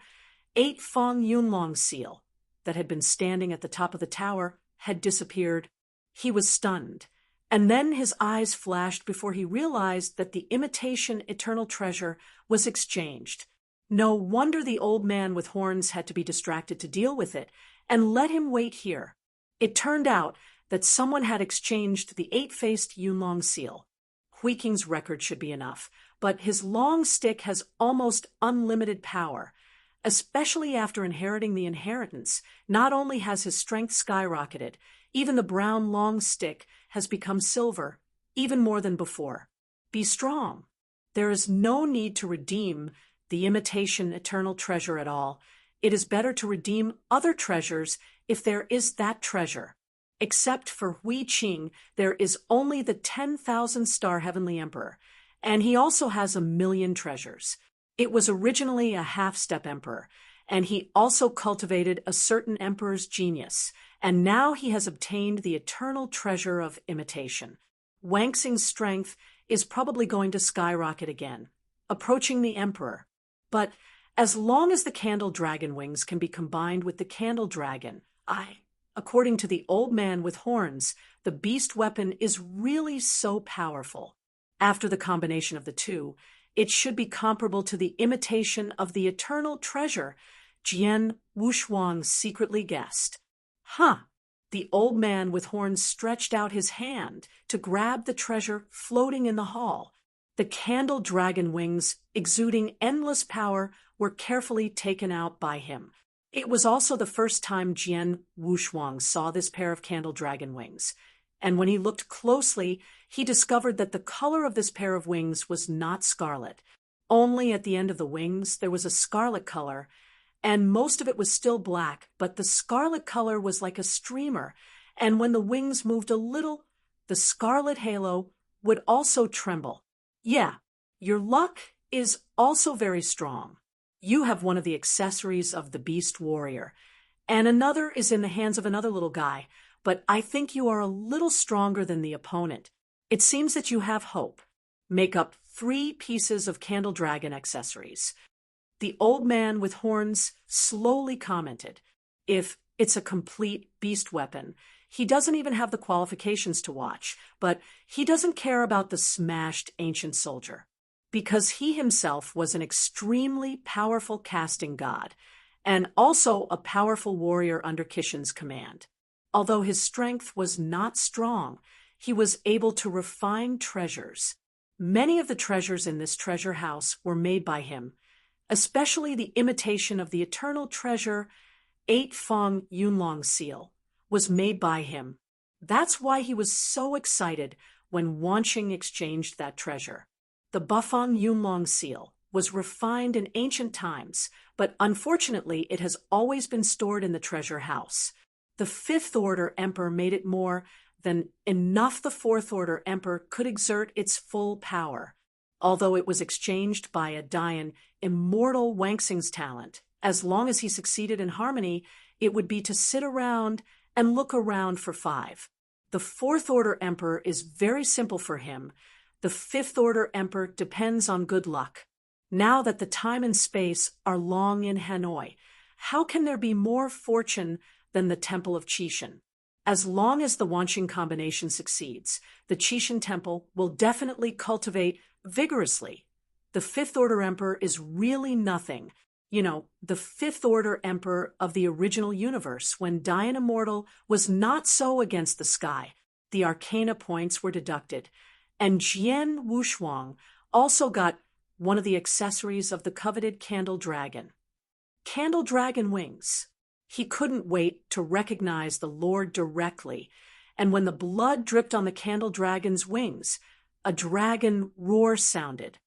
8 Feng Yunlong seal that had been standing at the top of the tower had disappeared. He was stunned, and then his eyes flashed before he realized that the imitation eternal treasure was exchanged. No wonder the old man with horns had to be distracted to deal with it, and let him wait here. It turned out that someone had exchanged the 8-faced Yunlong seal. Hui Qing's record should be enough, but his long stick has almost unlimited power. Especially after inheriting the inheritance, not only has his strength skyrocketed, even the brown long stick has become silver, even more than before. Be strong. There is no need to redeem the imitation eternal treasure at all. It is better to redeem other treasures if there is that treasure. Except for Hui Qing, there is only the 10,000-star Heavenly Emperor, and he also has 1,000,000 treasures. It was originally a half-step emperor, and he also cultivated a certain emperor's genius, and now he has obtained the eternal treasure of imitation. Wang Xing's strength is probably going to skyrocket again, approaching the emperor. But as long as the candle dragon wings can be combined with the candle dragon, according to the old man with horns, the beast weapon is really so powerful. After the combination of the two, it should be comparable to the imitation of the eternal treasure, Jian Wushuang secretly guessed. The old man with horns stretched out his hand to grab the treasure floating in the hall. The candle dragon wings, exuding endless power, were carefully taken out by him. It was also the first time Jian Wushuang saw this pair of candle dragon wings, and when he looked closely, he discovered that the color of this pair of wings was not scarlet. Only at the end of the wings there was a scarlet color, and most of it was still black, but the scarlet color was like a streamer, and when the wings moved a little, the scarlet halo would also tremble. Yeah, your luck is also very strong. You have one of the accessories of the Beast Warrior, and another is in the hands of another little guy, but I think you are a little stronger than the opponent. It seems that you have hope. Make up 3 pieces of Candle Dragon accessories. The old man with horns slowly commented, if it's a complete beast weapon, he doesn't even have the qualifications to watch, but he doesn't care about the smashed ancient soldier, because he himself was an extremely powerful casting god, and also a powerful warrior under Kishin's command. Although his strength was not strong, he was able to refine treasures. Many of the treasures in this treasure house were made by him, especially the imitation of the eternal treasure 8 Feng Yunlong seal was made by him. That's why he was so excited when Wanqing exchanged that treasure. The Bufang Yunlong seal was refined in ancient times, but unfortunately it has always been stored in the treasure house. The Fifth Order Emperor made it more than enough the Fourth Order Emperor could exert its full power. Although it was exchanged by a Dian immortal Wangxing's talent, as long as he succeeded in harmony, it would be to sit around and look around for 5. The Fourth Order Emperor is very simple for him. The Fifth Order Emperor depends on good luck. Now that the time and space are long in Hanoi, how can there be more fortune than the Temple of Qixin? As long as the Wanqing combination succeeds, the Qixin Temple will definitely cultivate vigorously. The Fifth Order Emperor is really nothing. The Fifth Order Emperor of the original universe, when Dian Immortal was not so against the sky. The Arcana points were deducted, and Jian Wushuang also got one of the accessories of the coveted Candle Dragon. Candle Dragon wings. He couldn't wait to recognize the Lord directly, and when the blood dripped on the Candle Dragon's wings, a dragon roar sounded.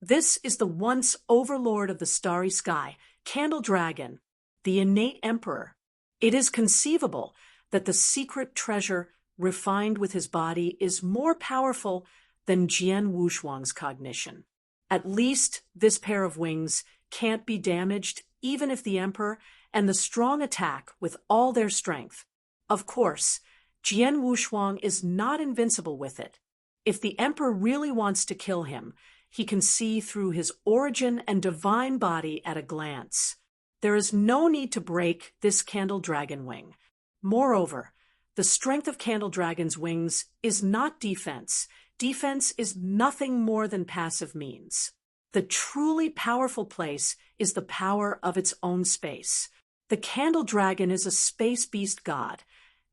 This is the once overlord of the starry sky, Candle Dragon, the innate emperor. It is conceivable that the secret treasure refined with his body is more powerful than Jian Wushuang's cognition. At least this pair of wings can't be damaged even if the emperor and the strong attack with all their strength. Of course, Jian Wushuang is not invincible with it. If the emperor really wants to kill him, he can see through his origin and divine body at a glance. There is no need to break this Candle Dragon wing. Moreover, the strength of Candle Dragon's wings is not defense. Defense is nothing more than passive means. The truly powerful place is the power of its own space. The Candle Dragon is a space beast god,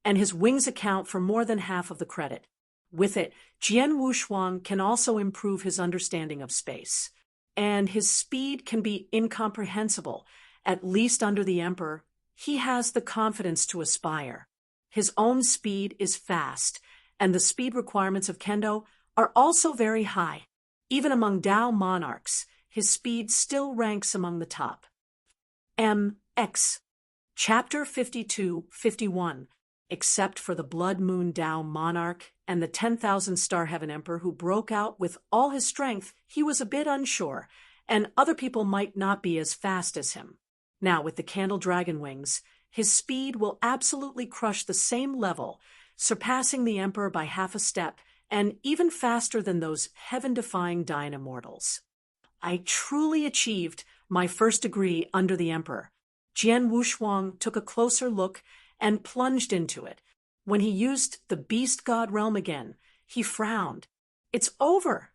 and his wings account for more than half of the credit. With it, Jian Wushuang can also improve his understanding of space, and his speed can be incomprehensible. At least under the emperor, he has the confidence to aspire. His own speed is fast, and the speed requirements of Kendo are also very high. Even among Tao monarchs, his speed still ranks among the top. MX Chapter 52-51. Except for the Blood Moon Tao monarch and the 10,000 Star Heaven Emperor who broke out with all his strength, he was a bit unsure, and other people might not be as fast as him. Now, with the Candle Dragon wings, his speed will absolutely crush the same level, surpassing the Emperor by half a step, and even faster than those heaven-defying Dian Immortals. I truly achieved my first degree under the Emperor. Jian Wushuang took a closer look and plunged into it. When he used the Beast God realm again, he frowned. It's over.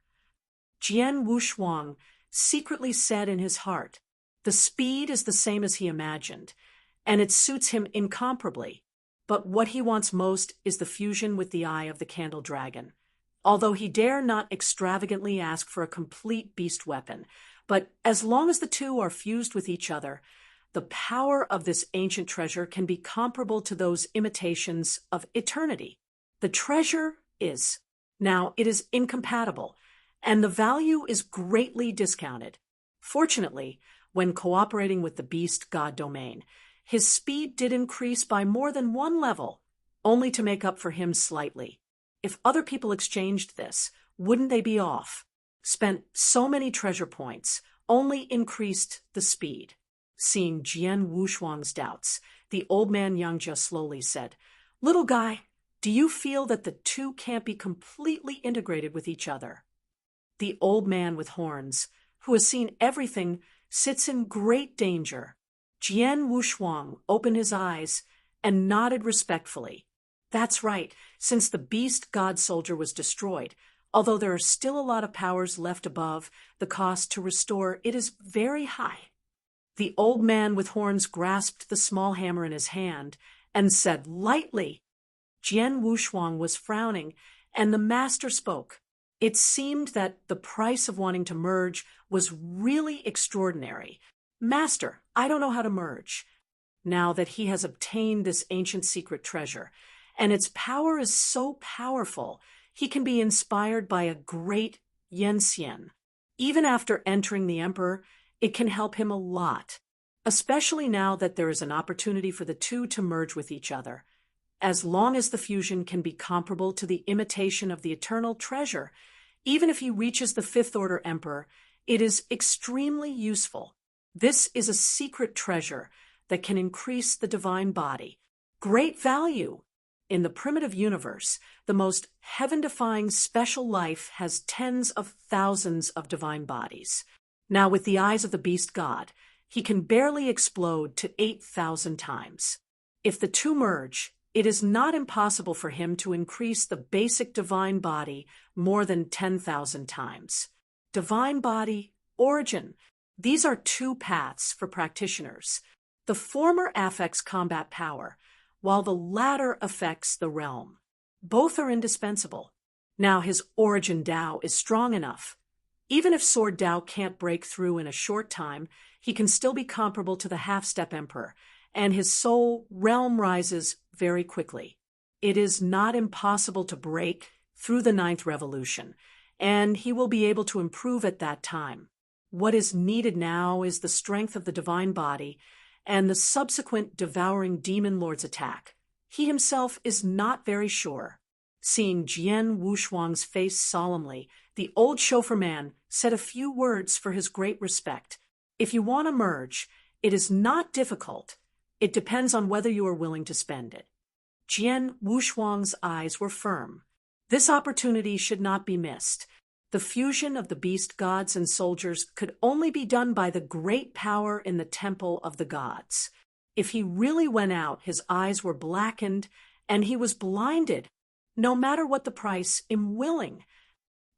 Jian Wushuang secretly said in his heart, the speed is the same as he imagined, and it suits him incomparably. But what he wants most is the fusion with the eye of the Candle Dragon. Although he dare not extravagantly ask for a complete beast weapon, but as long as the two are fused with each other, the power of this ancient treasure can be comparable to those imitations of eternity. The treasure is. Now, it is incompatible, and the value is greatly discounted. Fortunately, when cooperating with the Beast God domain, his speed did increase by more than one level, only to make up for him slightly. If other people exchanged this, wouldn't they be off? Spent so many treasure points, only increased the speed. Seeing Jian Wushuang's doubts, the old man Yangjia slowly said, Little guy, do you feel that the two can't be completely integrated with each other? The old man with horns, who has seen everything, sits in great danger. Jian Wushuang opened his eyes and nodded respectfully. That's right, since the Beast God Soldier was destroyed, although there are still a lot of powers left above, the cost to restore it is very high. The old man with horns grasped the small hammer in his hand and said lightly. Jian Wushuang was frowning, and the master spoke. It seemed that the price of wanting to merge was really extraordinary. Master, I don't know how to merge. Now that he has obtained this ancient secret treasure, and its power is so powerful, he can be inspired by a great Yenxian. Even after entering the emperor, it can help him a lot, especially now that there is an opportunity for the two to merge with each other. As long as the fusion can be comparable to the imitation of the eternal treasure, even if he reaches the fifth order emperor, it is extremely useful. This is a secret treasure that can increase the divine body. Great value! In the primitive universe, the most heaven-defying special life has tens of thousands of divine bodies. Now, with the eyes of the beast god, he can barely explode to 8,000 times. If the two merge, it is not impossible for him to increase the basic divine body more than 10,000 times. Divine body, origin. These are two paths for practitioners. The former affects combat power, while the latter affects the realm. Both are indispensable. Now his origin Tao is strong enough. Even if Sword Tao can't break through in a short time, he can still be comparable to the half-step emperor, and his soul realm rises very quickly. It is not impossible to break through the ninth revolution, and he will be able to improve at that time. What is needed now is the strength of the divine body and the subsequent devouring demon lord's attack. He himself is not very sure. Seeing Jian Wushuang's face solemnly, the old chauffeur man said a few words for his great respect. If you want to merge, it is not difficult. It depends on whether you are willing to spend it. Jian Wushuang's eyes were firm. This opportunity should not be missed. The fusion of the beast gods and soldiers could only be done by the great power in the temple of the gods. If he really went out, his eyes were blackened, and he was blinded. No matter what the price, I'm willing.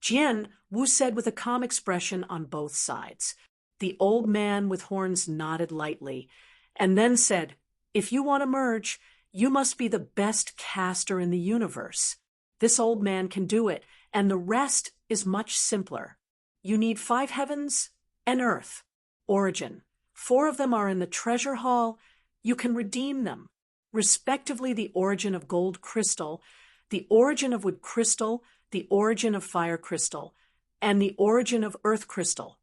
Jian Wu said with a calm expression on both sides. The old man with horns nodded lightly, and then said, "If you want to merge, you must be the best caster in the universe. This old man can do it, and the rest is much simpler. You need 5 heavens and earth. Origin. 4 of them are in the treasure hall. You can redeem them, respectively the origin of gold crystal, the origin of wood crystal, the origin of fire crystal, and the origin of earth crystal."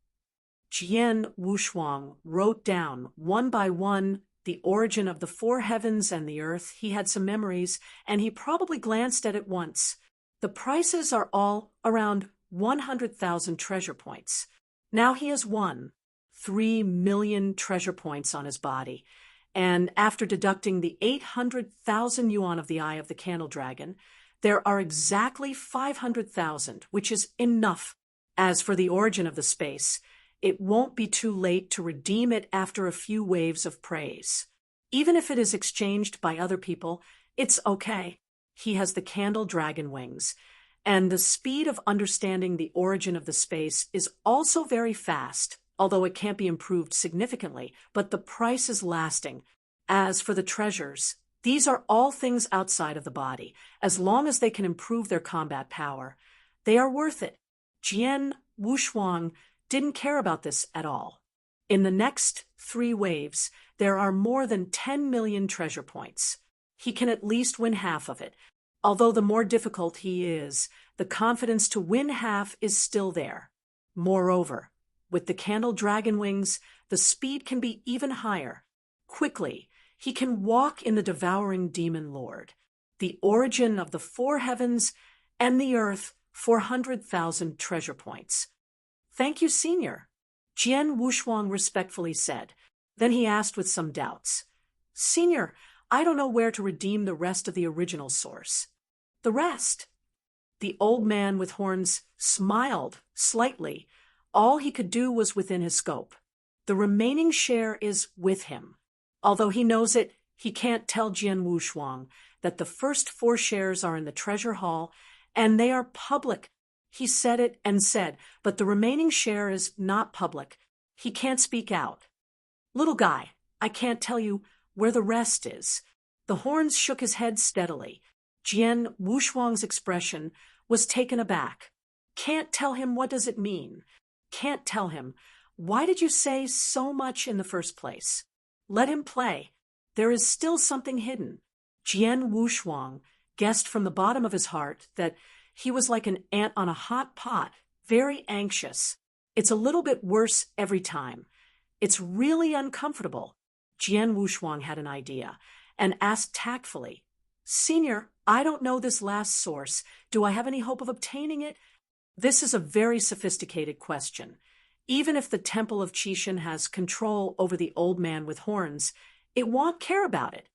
Jian Wushuang wrote down, one by one, the origin of the 4 heavens and the earth. He had some memories, and he probably glanced at it once. The prices are all around 100,000 treasure points. Now he has won 3 million treasure points on his body, and after deducting the 800,000 yuan of the Eye of the Candle Dragon, there are exactly 500,000, which is enough. As for the origin of the space, it won't be too late to redeem it after a few waves of praise. Even if it is exchanged by other people, it's okay. He has the candle dragon wings, and the speed of understanding the origin of the space is also very fast, although it can't be improved significantly, but the price is lasting. As for the treasures, these are all things outside of the body. As long as they can improve their combat power, they are worth it. Jian Wushuang didn't care about this at all. In the next 3 waves, there are more than 10 million treasure points. He can at least win half of it. Although the more difficult he is, the confidence to win half is still there. Moreover, with the candle dragon wings, the speed can be even higher. Quickly, he can walk in the devouring demon lord. The origin of the 4 heavens and the earth, 400,000 treasure points. "Thank you, Senior," Jian Wushuang respectfully said. Then he asked with some doubts, "Senior, I don't know where to redeem the rest of the original source." "The rest?" The old man with horns smiled slightly. All he could do was within his scope. The remaining share is with him. Although he knows it, he can't tell Jian Wushuang that the first 4 shares are in the treasure hall, and they are public. He said it and said, but the remaining share is not public. He can't speak out. "Little guy, I can't tell you where the rest is." The horns shook his head steadily. Jian Wushuang's expression was taken aback. "Can't tell him, what does it mean?" "Can't tell him. Why did you say so much in the first place?" "Let him play. There is still something hidden." Jian Wushuang guessed from the bottom of his heart that he was like an ant on a hot pot, very anxious. It's a little bit worse every time. It's really uncomfortable. Jian Wushuang had an idea and asked tactfully, Senior, I don't know this last source. Do I have any hope of obtaining it? This is a very sophisticated question. Even if the Temple of Qixin has control over the old man with horns, it won't care about it.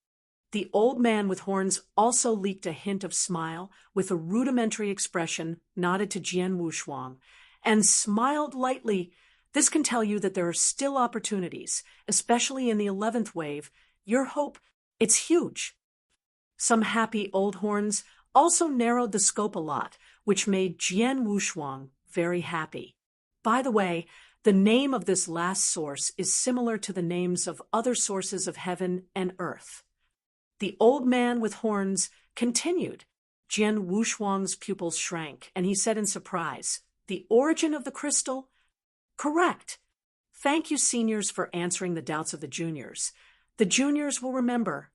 The old man with horns also leaked a hint of smile with a rudimentary expression, nodded to Jian Wushuang, and smiled lightly. This can tell you that there are still opportunities, especially in the 11th wave. Your hope, it's huge. Some happy old horns also narrowed the scope a lot, which made Jian Wushuang very happy. By the way, the name of this last source is similar to the names of other sources of heaven and earth. The old man with horns continued. Jian Wushuang's pupils shrank, and he said in surprise, The origin of the crystal? Correct. Thank you, seniors, for answering the doubts of the juniors. The juniors will remember.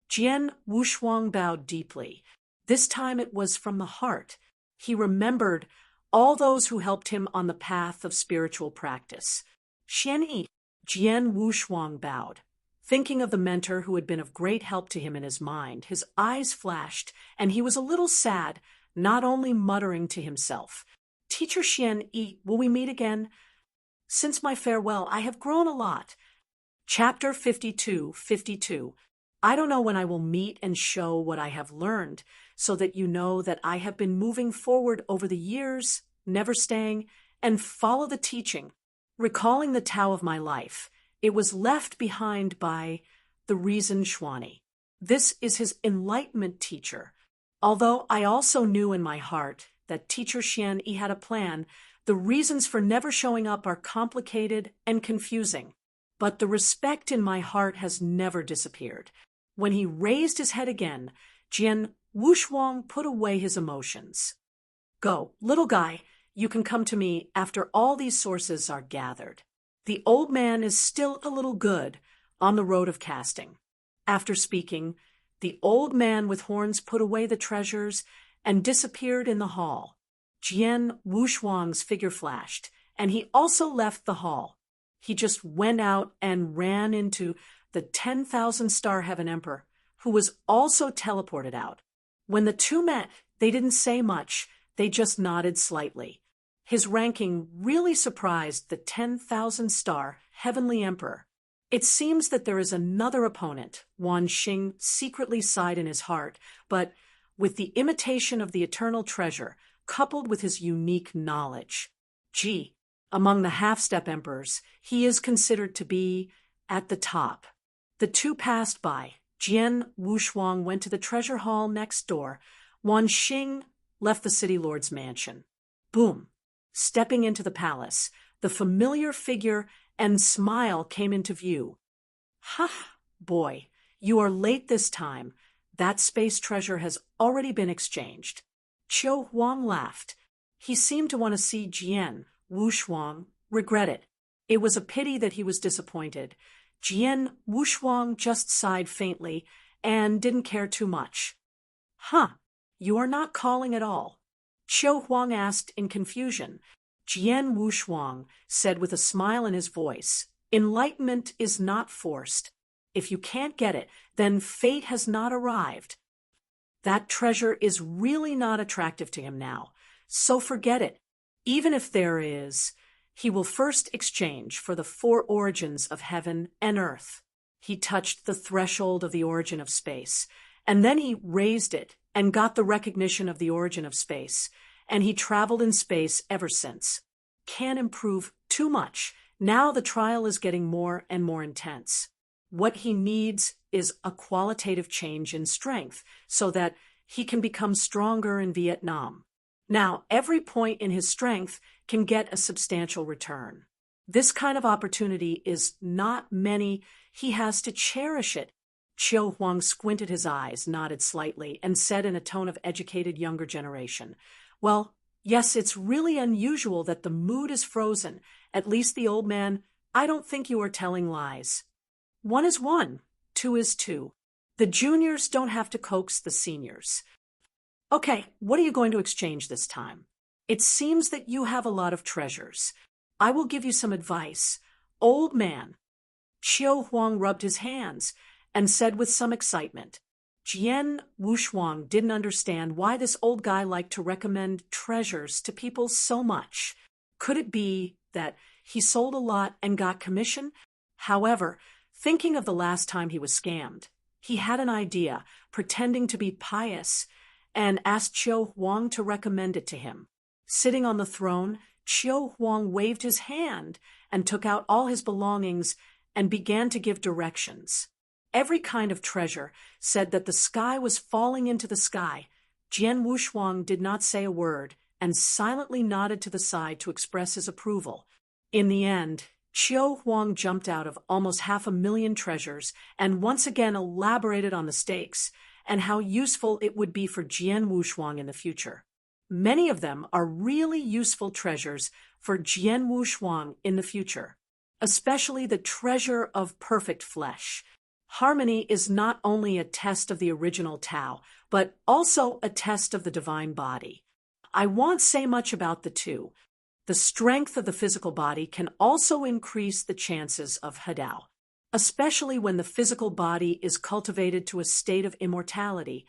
Jian Wushuang bowed deeply. This time it was from the heart. He remembered all those who helped him on the path of spiritual practice. Xianyi, Jian Wushuang bowed. Thinking of the mentor who had been of great help to him in his mind, his eyes flashed, and he was a little sad, not only muttering to himself, Teacher Xianyi, will we meet again? Since my farewell, I have grown a lot. Chapter 52. I don't know when I will meet and show what I have learned, so that you know that I have been moving forward over the years, never staying, and follow the teaching, recalling the Tao of my life. It was left behind by the reason Xuani. This is his enlightenment teacher. Although I also knew in my heart that Teacher Xianyi had a plan, the reasons for never showing up are complicated and confusing. But the respect in my heart has never disappeared. When he raised his head again, Jian Wushuang put away his emotions. Go, little guy, you can come to me after all these sources are gathered. The old man is still a little good on the road of casting. After speaking, the old man with horns put away the treasures and disappeared in the hall. Jian Wushuang's figure flashed, and he also left the hall. He just went out and ran into the 10,000 Star Heaven Emperor, who was also teleported out. When the two met, they didn't say much, they just nodded slightly. His ranking really surprised the 10,000 Star Heavenly Emperor. It seems that there is another opponent, Wan Xing secretly sighed in his heart, but with the imitation of the eternal treasure, coupled with his unique knowledge. Gee, among the half-step emperors, he is considered to be at the top. The two passed by. Jian Wushuang went to the treasure hall next door. Wan Xing left the city lord's mansion. Boom! Stepping into the palace, the familiar figure and smile came into view. Ha! Boy, you are late this time. That space treasure has already been exchanged. Qiu Huang laughed. He seemed to want to see Jian Wushuang regret it. It was a pity that he was disappointed. Jian Wushuang just sighed faintly and didn't care too much. Huh, you are not calling at all. Qiu Huang asked in confusion. Jian Wushuang said with a smile in his voice, Enlightenment is not forced. If you can't get it, then fate has not arrived. That treasure is really not attractive to him now, so forget it. Even if there is, he will first exchange for the 4 origins of heaven and earth. He touched the threshold of the origin of space, and then he raised it and got the recognition of the origin of space, and he traveled in space ever since. Can't improve too much. Now the trial is getting more and more intense. What he needs is a qualitative change in strength so that he can become stronger in Vietnam. Now, every point in his strength can get a substantial return. This kind of opportunity is not many. He has to cherish it. Qiu Huang squinted his eyes, nodded slightly, and said in a tone of educated younger generation, Well, yes, it's really unusual that the mood is frozen. At least the old man, I don't think you are telling lies. 1 is 1, 2 is 2. The juniors don't have to coax the seniors. Okay, what are you going to exchange this time? It seems that you have a lot of treasures. I will give you some advice. Old man. Qiu Huang rubbed his hands and said with some excitement. Jian Wushuang didn't understand why this old guy liked to recommend treasures to people so much. Could it be that he sold a lot and got commission? However, thinking of the last time he was scammed, he had an idea, pretending to be pious, and asked Qiu Huang to recommend it to him. Sitting on the throne, Qiu Huang waved his hand and took out all his belongings and began to give directions. Every kind of treasure said that the sky was falling into the sky. Jian Wushuang did not say a word and silently nodded to the side to express his approval. In the end, Qiu Huang jumped out of almost 500,000 treasures and once again elaborated on the stakes and how useful it would be for Jian Wushuang in the future. Many of them are really useful treasures for Jian Wushuang in the future, especially the treasure of perfect flesh. Harmony is not only a test of the original Tao, but also a test of the divine body. I won't say much about the two. The strength of the physical body can also increase the chances of Hadao, especially when the physical body is cultivated to a state of immortality.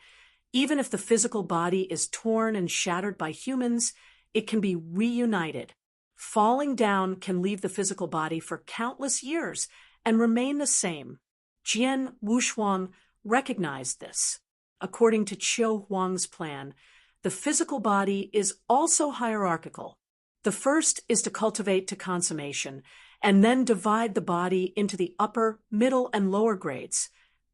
Even if the physical body is torn and shattered by humans, it can be reunited. Falling down can leave the physical body for countless years and remain the same. Jian Wushuang recognized this. According to Qiu Huang's plan, the physical body is also hierarchical. The first is to cultivate to consummation, and then divide the body into the upper, middle, and lower grades,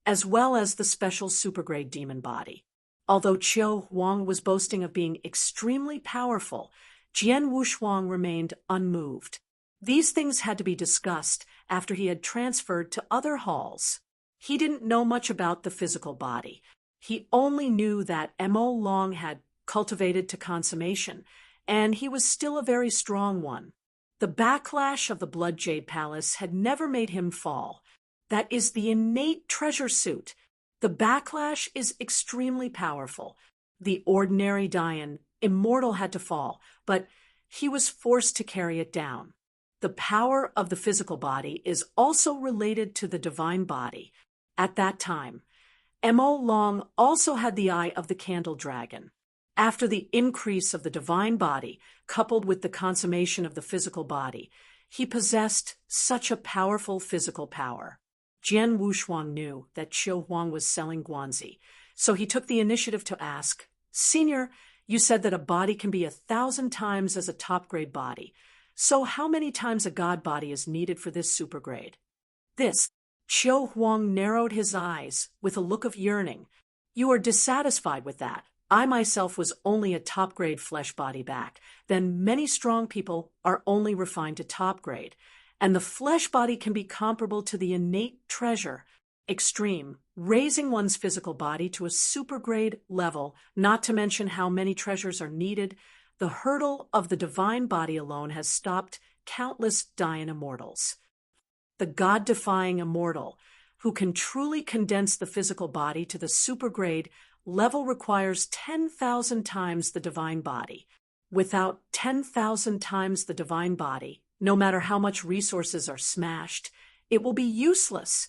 as well as the special supergrade demon body. Although Qiu Huang was boasting of being extremely powerful, Jian Wushuang remained unmoved. These things had to be discussed after he had transferred to other halls. He didn't know much about the physical body. He only knew that Mo Long had cultivated to consummation, and he was still a very strong one. The backlash of the Blood Jade Palace had never made him fall. That is the innate treasure suit. The backlash is extremely powerful. The ordinary Dayan, immortal, had to fall, but he was forced to carry it down. The power of the physical body is also related to the divine body. At that time, Mo Long also had the eye of the candle dragon. After the increase of the divine body, coupled with the consummation of the physical body, he possessed such a powerful physical power. Jian Wushuang knew that Qiu Huang was selling Guanzi, so he took the initiative to ask, "Senior, you said that a body can be 1,000 times as a top-grade body. So how many times a god body is needed for this supergrade?" Qiu Huang narrowed his eyes with a look of yearning. "You are dissatisfied with that. I myself was only a top-grade flesh body back. Then many strong people are only refined to top-grade. And the flesh body can be comparable to the innate treasure, extreme, raising one's physical body to a supergrade level, not to mention how many treasures are needed. The hurdle of the divine body alone has stopped countless Dayan immortals. The god-defying immortal, who can truly condense the physical body to the supergrade level, requires 10,000 times the divine body. Without 10,000 times the divine body, no matter how much resources are smashed, it will be useless.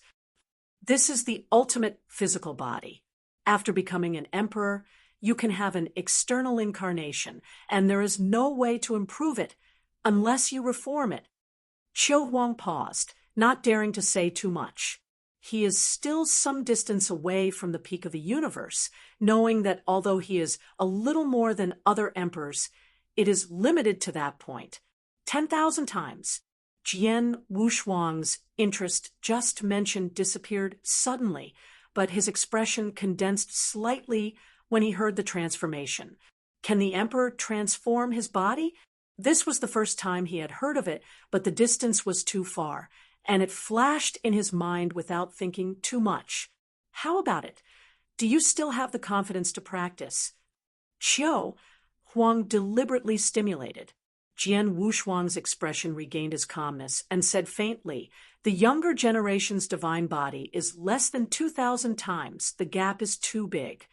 This is the ultimate physical body. After becoming an emperor, you can have an external incarnation, and there is no way to improve it unless you reform it." Qiu Huang paused, not daring to say too much. He is still some distance away from the peak of the universe, knowing that although he is a little more than other emperors, it is limited to that point. 10,000 times. Jian Wushuang's interest just mentioned disappeared suddenly, but his expression condensed slightly when he heard the transformation. Can the emperor transform his body? This was the first time he had heard of it, but the distance was too far, and it flashed in his mind without thinking too much. "How about it? Do you still have the confidence to practice?" Qiu Huang deliberately stimulated. Jian Wushuang's expression regained his calmness and said faintly, "The younger generation's divine body is less than 2,000 times. The gap is too big."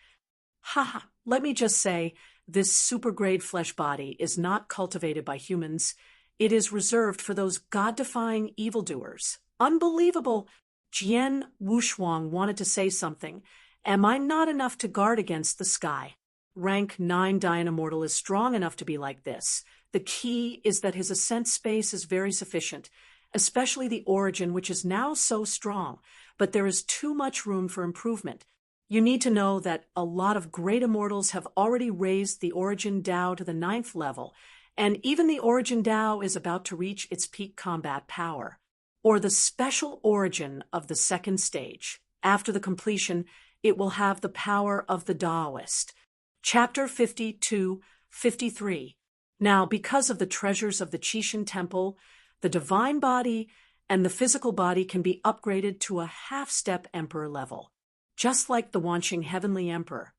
"Ha! Let me just say, this supergrade flesh body is not cultivated by humans. It is reserved for those God-defying evildoers. Unbelievable! Jian Wushuang wanted to say something. Am I not enough to guard against the sky? Rank 9 Dayan Immortal is strong enough to be like this. The key is that his ascent space is very sufficient, especially the origin, which is now so strong, but there is too much room for improvement. You need to know that a lot of great immortals have already raised the origin Dao to the 9th level, and even the origin Dao is about to reach its peak combat power, or the special origin of the 2nd stage. After the completion, it will have the power of the Daoist. Chapter 52-53. Now, because of the treasures of the Qixin Temple, the divine body and the physical body can be upgraded to a half-step emperor level, just like the Wanqing Heavenly Emperor.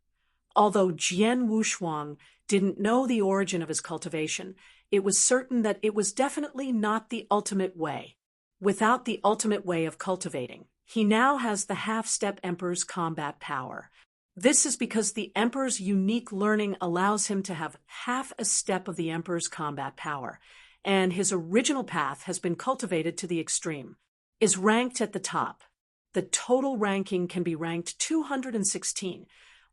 Although Jian Wushuang didn't know the origin of his cultivation, it was certain that it was definitely not the ultimate way. Without the ultimate way of cultivating, he now has the half-step emperor's combat power. This is because the emperor's unique learning allows him to have half a step of the emperor's combat power, and his original path has been cultivated to the extreme, is ranked at the top. The total ranking can be ranked 216.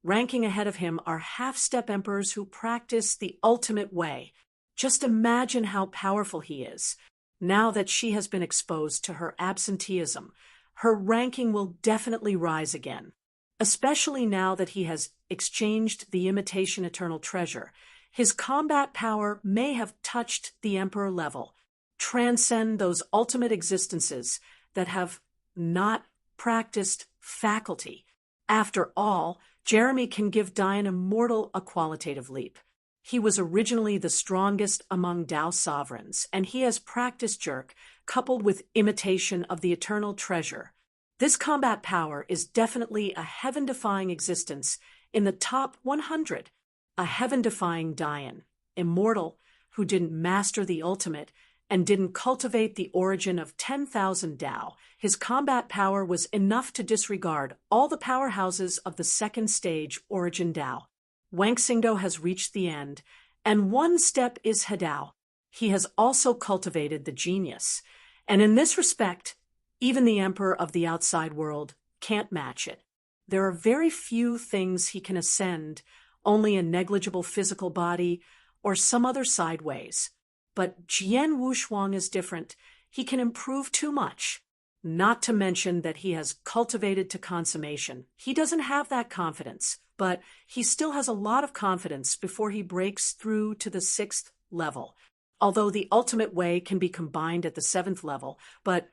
Ranking ahead of him are half-step emperors who practice the ultimate way. Just imagine how powerful he is. Now that she has been exposed to her absenteeism, her ranking will definitely rise again. Especially now that he has exchanged the imitation eternal treasure, his combat power may have touched the emperor level, transcend those ultimate existences that have not practiced faculty. After all, Jeremy can give Dayan Immortal a qualitative leap. He was originally the strongest among Dao sovereigns, and he has practiced jerk, coupled with imitation of the eternal treasure. This combat power is definitely a heaven-defying existence in the top 100, a heaven-defying Dayan, immortal, who didn't master the ultimate and didn't cultivate the origin of 10,000 Dao. His combat power was enough to disregard all the powerhouses of the 2nd stage origin Dao. Wang Xingdou has reached the end, and one step is Hedao. He has also cultivated the genius, and in this respect, even the emperor of the outside world can't match it. There are very few things he can ascend, only a negligible physical body or some other sideways. But Jian Wushuang is different. He can improve too much. Not to mention that he has cultivated to consummation. He doesn't have that confidence, but he still has a lot of confidence before he breaks through to the 6th level. Although the ultimate way can be combined at the 7th level, but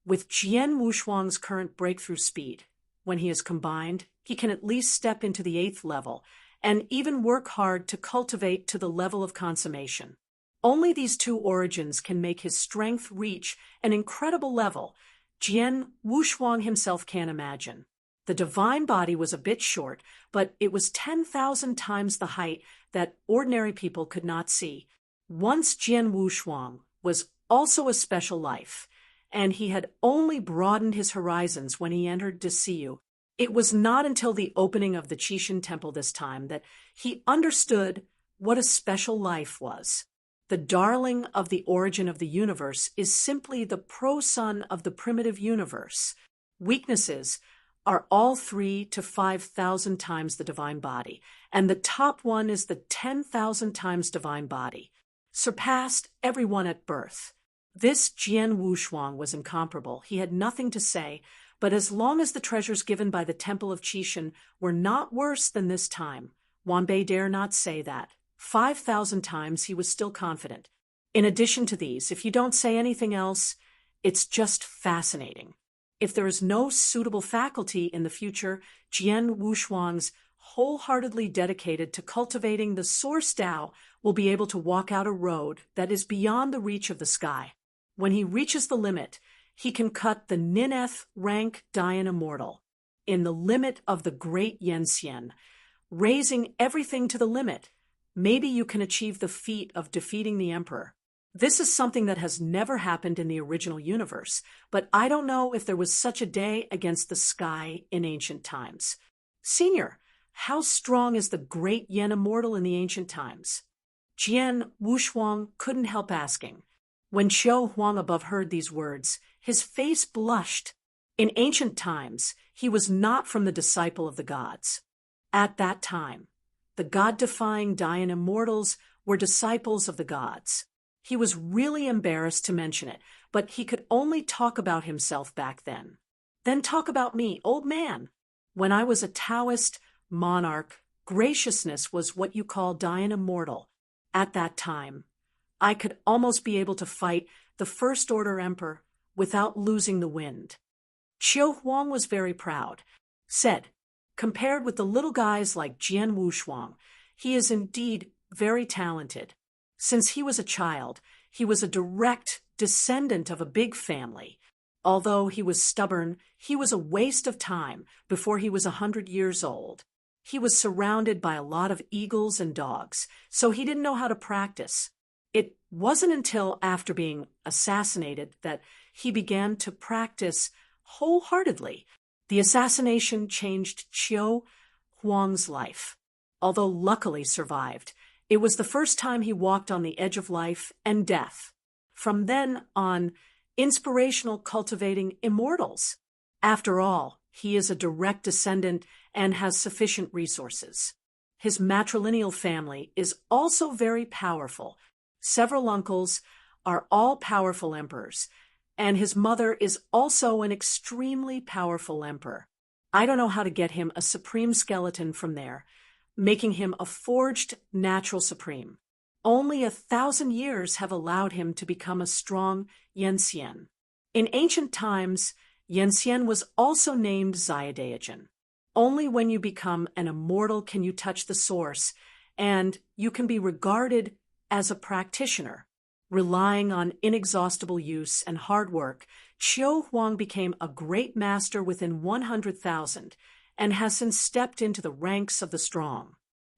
with Jian Wushuang's current breakthrough speed, when he is combined, he can at least step into the 8th level and even work hard to cultivate to the level of consummation. Only these two origins can make his strength reach an incredible level Jian Wushuang himself can't imagine. The divine body was a bit short, but it was 10,000 times the height that ordinary people could not see. Once Jian Wushuang was also a special life, and he had only broadened his horizons when he entered Desiyu. It was not until the opening of the Qixin Temple this time that he understood what a special life was. The darling of the origin of the universe is simply the pro-son of the primitive universe. Weaknesses are all 3 to 5,000 times the divine body, and the top one is the 10,000 times divine body, surpassed everyone at birth. This Jian Wushuang was incomparable. He had nothing to say, but as long as the treasures given by the Temple of Qixin were not worse than this time, Wanbei dare not say that. 5,000 times he was still confident. In addition to these, if you don't say anything else, it's just fascinating. If there is no suitable faculty in the future, Jian Wushuang's wholeheartedly dedicated to cultivating the source Tao will be able to walk out a road that is beyond the reach of the sky. When he reaches the limit, he can cut the Nineth rank Dayan Immortal in the limit of the great Yenxian, raising everything to the limit. Maybe you can achieve the feat of defeating the Emperor. This is something that has never happened in the original universe, but I don't know if there was such a day against the sky in ancient times. Senior, how strong is the great Yen Immortal in the ancient times? Jian Wushuang couldn't help asking. When Qiu Huang above heard these words, his face blushed. In ancient times, he was not from the disciple of the gods. At that time, the god-defying Dayan immortals were disciples of the gods. He was really embarrassed to mention it, but he could only talk about himself back then. Then talk about me, old man. When I was a Taoist monarch, graciousness was what you call Dayan immortal. At that time, I could almost be able to fight the First Order Emperor without losing the wind. Qiu Huang was very proud, said, compared with the little guys like Jian Wushuang, he is indeed very talented. Since he was a child, he was a direct descendant of a big family. Although he was stubborn, he was a waste of time before he was 100 years old. He was surrounded by a lot of eagles and dogs, so he didn't know how to practice. It wasn't until after being assassinated that he began to practice wholeheartedly. The assassination changed Qiu Huang's life. Although luckily survived, it was the first time he walked on the edge of life and death. From then on, inspirational cultivating immortals. After all, he is a direct descendant and has sufficient resources. His matrilineal family is also very powerful. Several uncles are all powerful emperors, and his mother is also an extremely powerful emperor. I don't know how to get him a supreme skeleton from there, making him a forged natural supreme. Only 1,000 years have allowed him to become a strong Yanxian. In ancient times, Yanxian was also named Xiaodaijin. Only when you become an immortal can you touch the source, and you can be regarded as a practitioner. Relying on inexhaustible use and hard work, Qiu Huang became a great master within 100,000 and has since stepped into the ranks of the strong.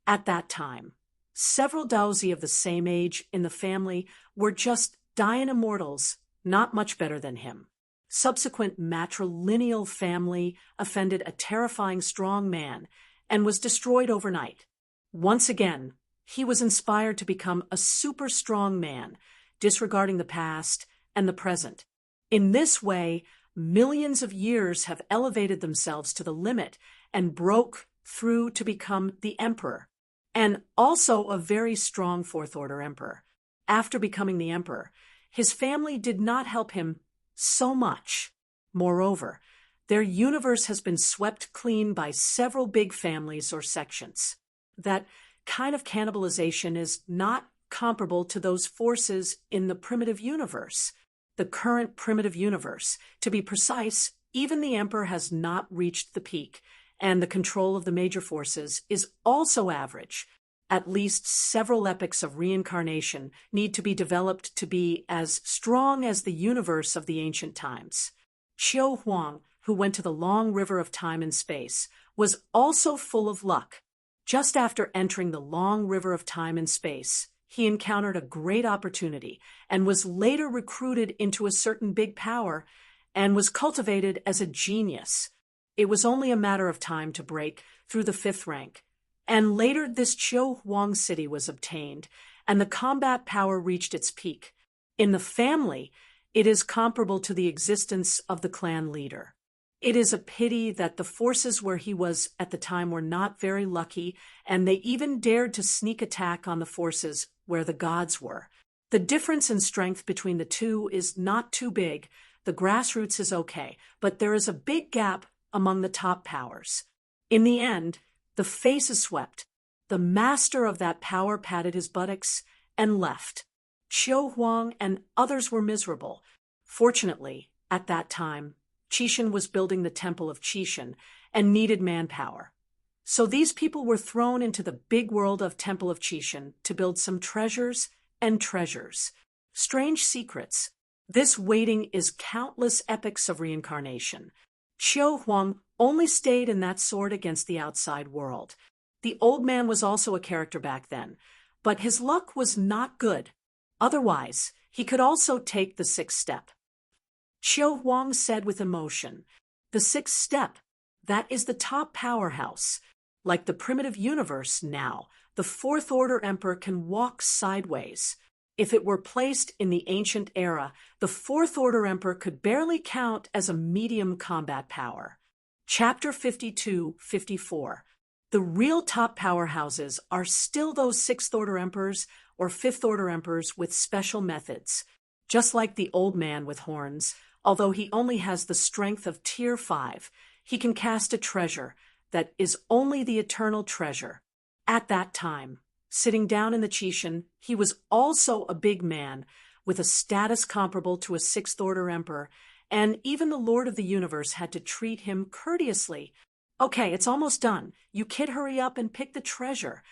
At that time, several Daozi of the same age in the family were just Dayan immortals, not much better than him. Subsequent matrilineal family offended a terrifying strong man and was destroyed overnight. Once again, he was inspired to become a super strong man, disregarding the past and the present. In this way, millions of years have elevated themselves to the limit and broke through to become the emperor, and also a very strong Fourth Order emperor. After becoming the emperor, his family did not help him so much. Moreover, their universe has been swept clean by several big families or sections. That kind of cannibalization is not comparable to those forces in the primitive universe. The current primitive universe, to be precise, even the emperor has not reached the peak, and the control of the major forces is also average. At least several epochs of reincarnation need to be developed to be as strong as the universe of the ancient times. Qiu Huang, who went to the long river of time and space, was also full of luck. Just after entering the long river of time and space, he encountered a great opportunity and was later recruited into a certain big power and was cultivated as a genius. It was only a matter of time to break through the 5th rank. And later this Qiu Huang city was obtained, and the combat power reached its peak. In the family, it is comparable to the existence of the clan leader. It is a pity that the forces where he was at the time were not very lucky, and they even dared to sneak attack on the forces where the gods were. The difference in strength between the two is not too big. The grassroots is okay, but there is a big gap among the top powers. In the end, the face is swept. The master of that power patted his buttocks and left. Qiu Huang and others were miserable. Fortunately, at that time, Qishan was building the temple of Qishan and needed manpower. So these people were thrown into the big world of Temple of Qishan to build some treasures and treasures. Strange secrets. This waiting is countless epochs of reincarnation. Qiu Huang only stayed in that sword against the outside world. The old man was also a character back then, but his luck was not good. Otherwise, he could also take the 6th step. Qiu Huang said with emotion, "The 6th step, that is the top powerhouse. Like the primitive universe now, the Fourth Order Emperor can walk sideways. If it were placed in the ancient era, the Fourth Order Emperor could barely count as a medium combat power. Chapter 52-54. The real top powerhouses are still those Sixth Order Emperors or Fifth Order Emperors with special methods. Just like the old man with horns, although he only has the strength of Tier 5, he can cast a treasure that is only the eternal treasure. At that time, sitting down in the Chishan, he was also a big man, with a status comparable to a Sixth Order Emperor, and even the Lord of the Universe had to treat him courteously. Okay, it's almost done. You kid, hurry up and pick the treasure.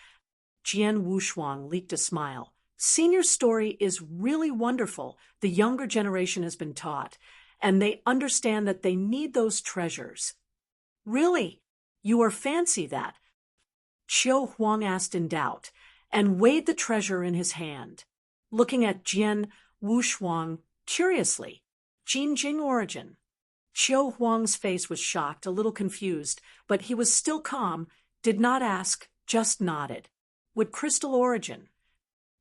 Jian Wushuang leaked a smile. Senior's story is really wonderful. The younger generation has been taught, and they understand that they need those treasures. Really? You are fancy that? Qiu Huang asked in doubt, and weighed the treasure in his hand, looking at Jian Wushuang curiously. Jinjing origin. Qiu Huang's face was shocked, a little confused, but he was still calm, did not ask, just nodded. With crystal origin.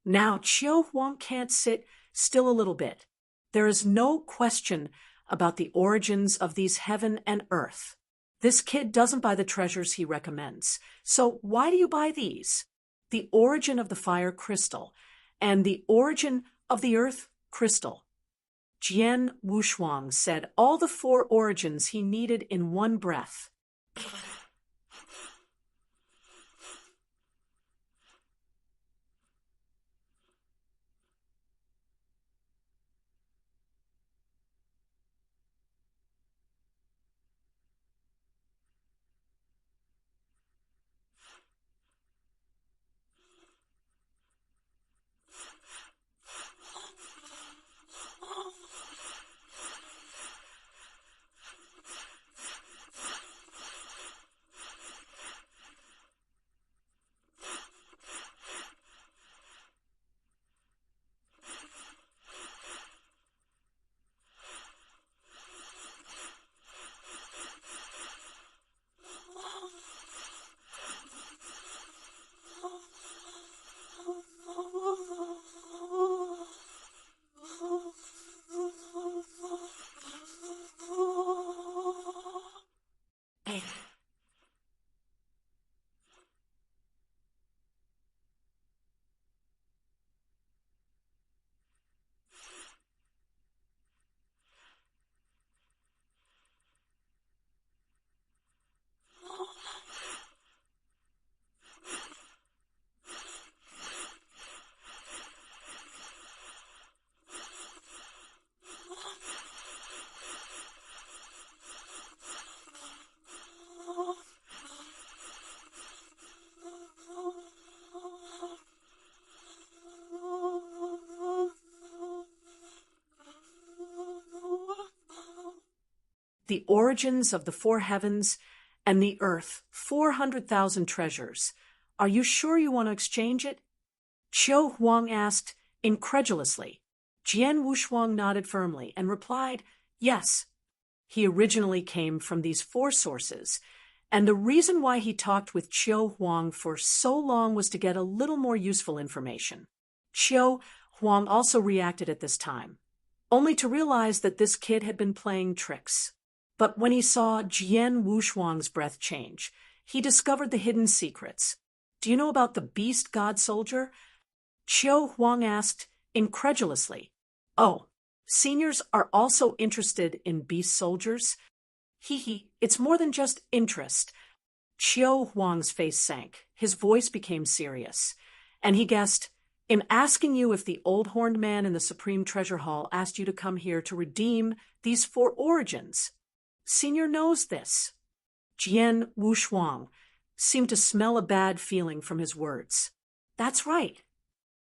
Now Qiu Huang can't sit still a little bit. There is no question about the origins of these heaven and earth. This kid doesn't buy the treasures he recommends. So why do you buy these? The origin of the fire crystal and the origin of the earth crystal. Jian Wushuang said all the 4 origins he needed in one breath. The origins of the 4 heavens and the earth, 400,000 treasures. Are you sure you want to exchange it? Qiu Huang asked incredulously. Jian Wushuang nodded firmly and replied, yes. He originally came from these 4 sources, and the reason why he talked with Qiu Huang for so long was to get a little more useful information. Qiu Huang also reacted at this time, only to realize that this kid had been playing tricks. But when he saw Jian Wushuang's breath change, he discovered the hidden secrets. Do you know about the beast god soldier? Qiu Huang asked incredulously. Oh, seniors are also interested in beast soldiers? Hee, it's more than just interest. Qiu Huang's face sank. His voice became serious, and he guessed, I'm asking you if the old horned man in the Supreme Treasure Hall asked you to come here to redeem these 4 origins. Senior knows this. Jian Wushuang seemed to smell a bad feeling from his words. That's right.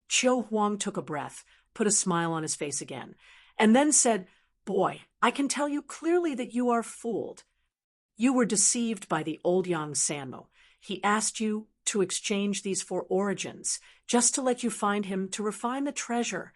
Qiu Huang took a breath, put a smile on his face again, and then said, boy, I can tell you clearly that you are fooled. You were deceived by the old Yang Sanmo. He asked you to exchange these 4 origins, just to let you find him to refine the treasure.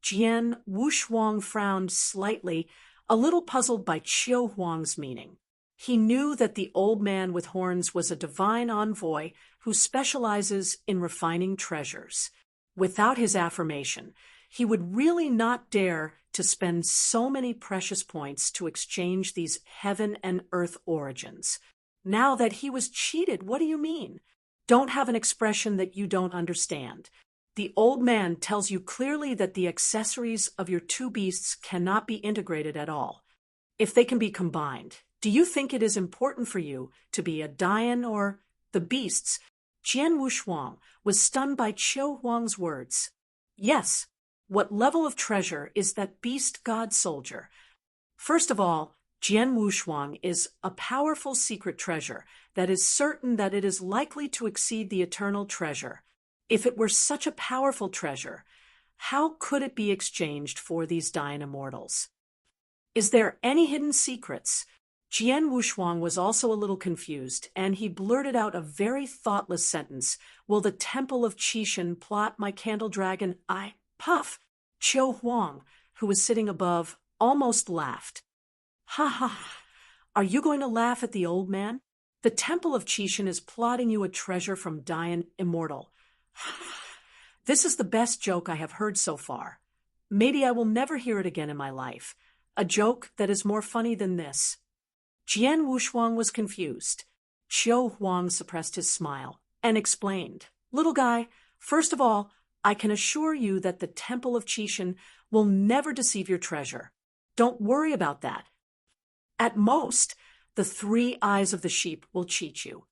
Jian Wushuang frowned slightly, a little puzzled by Qiu Huang's meaning. He knew that the old man with horns was a divine envoy who specializes in refining treasures. Without his affirmation, he would really not dare to spend so many precious points to exchange these heaven and earth origins. Now that he was cheated, what do you mean? Don't have an expression that you don't understand. The old man tells you clearly that the accessories of your two beasts cannot be integrated at all. If they can be combined, do you think it is important for you to be a Dian or the beasts? Jian Wushuang was stunned by Qiu Huang's words. Yes. What level of treasure is that beast god soldier? First of all, Jian Wushuang is a powerful secret treasure that is certain that it is likely to exceed the eternal treasure. If it were such a powerful treasure, how could it be exchanged for these Dian immortals? Is there any hidden secrets? Jian Wushuang was also a little confused, and he blurted out a very thoughtless sentence. Will the temple of Qishan plot my candle dragon? Puff! Qiu Huang, who was sitting above, almost laughed. Ha ha! Are you going to laugh at the old man? The temple of Qishan is plotting you a treasure from Dian immortal. This is the best joke I have heard so far. Maybe I will never hear it again in my life. A joke that is more funny than this. Jian Wushuang was confused. Qiu Huang suppressed his smile and explained. Little guy, first of all, I can assure you that the temple of Qishan will never deceive your treasure. Don't worry about that. At most, the 3 eyes of the sheep will cheat you.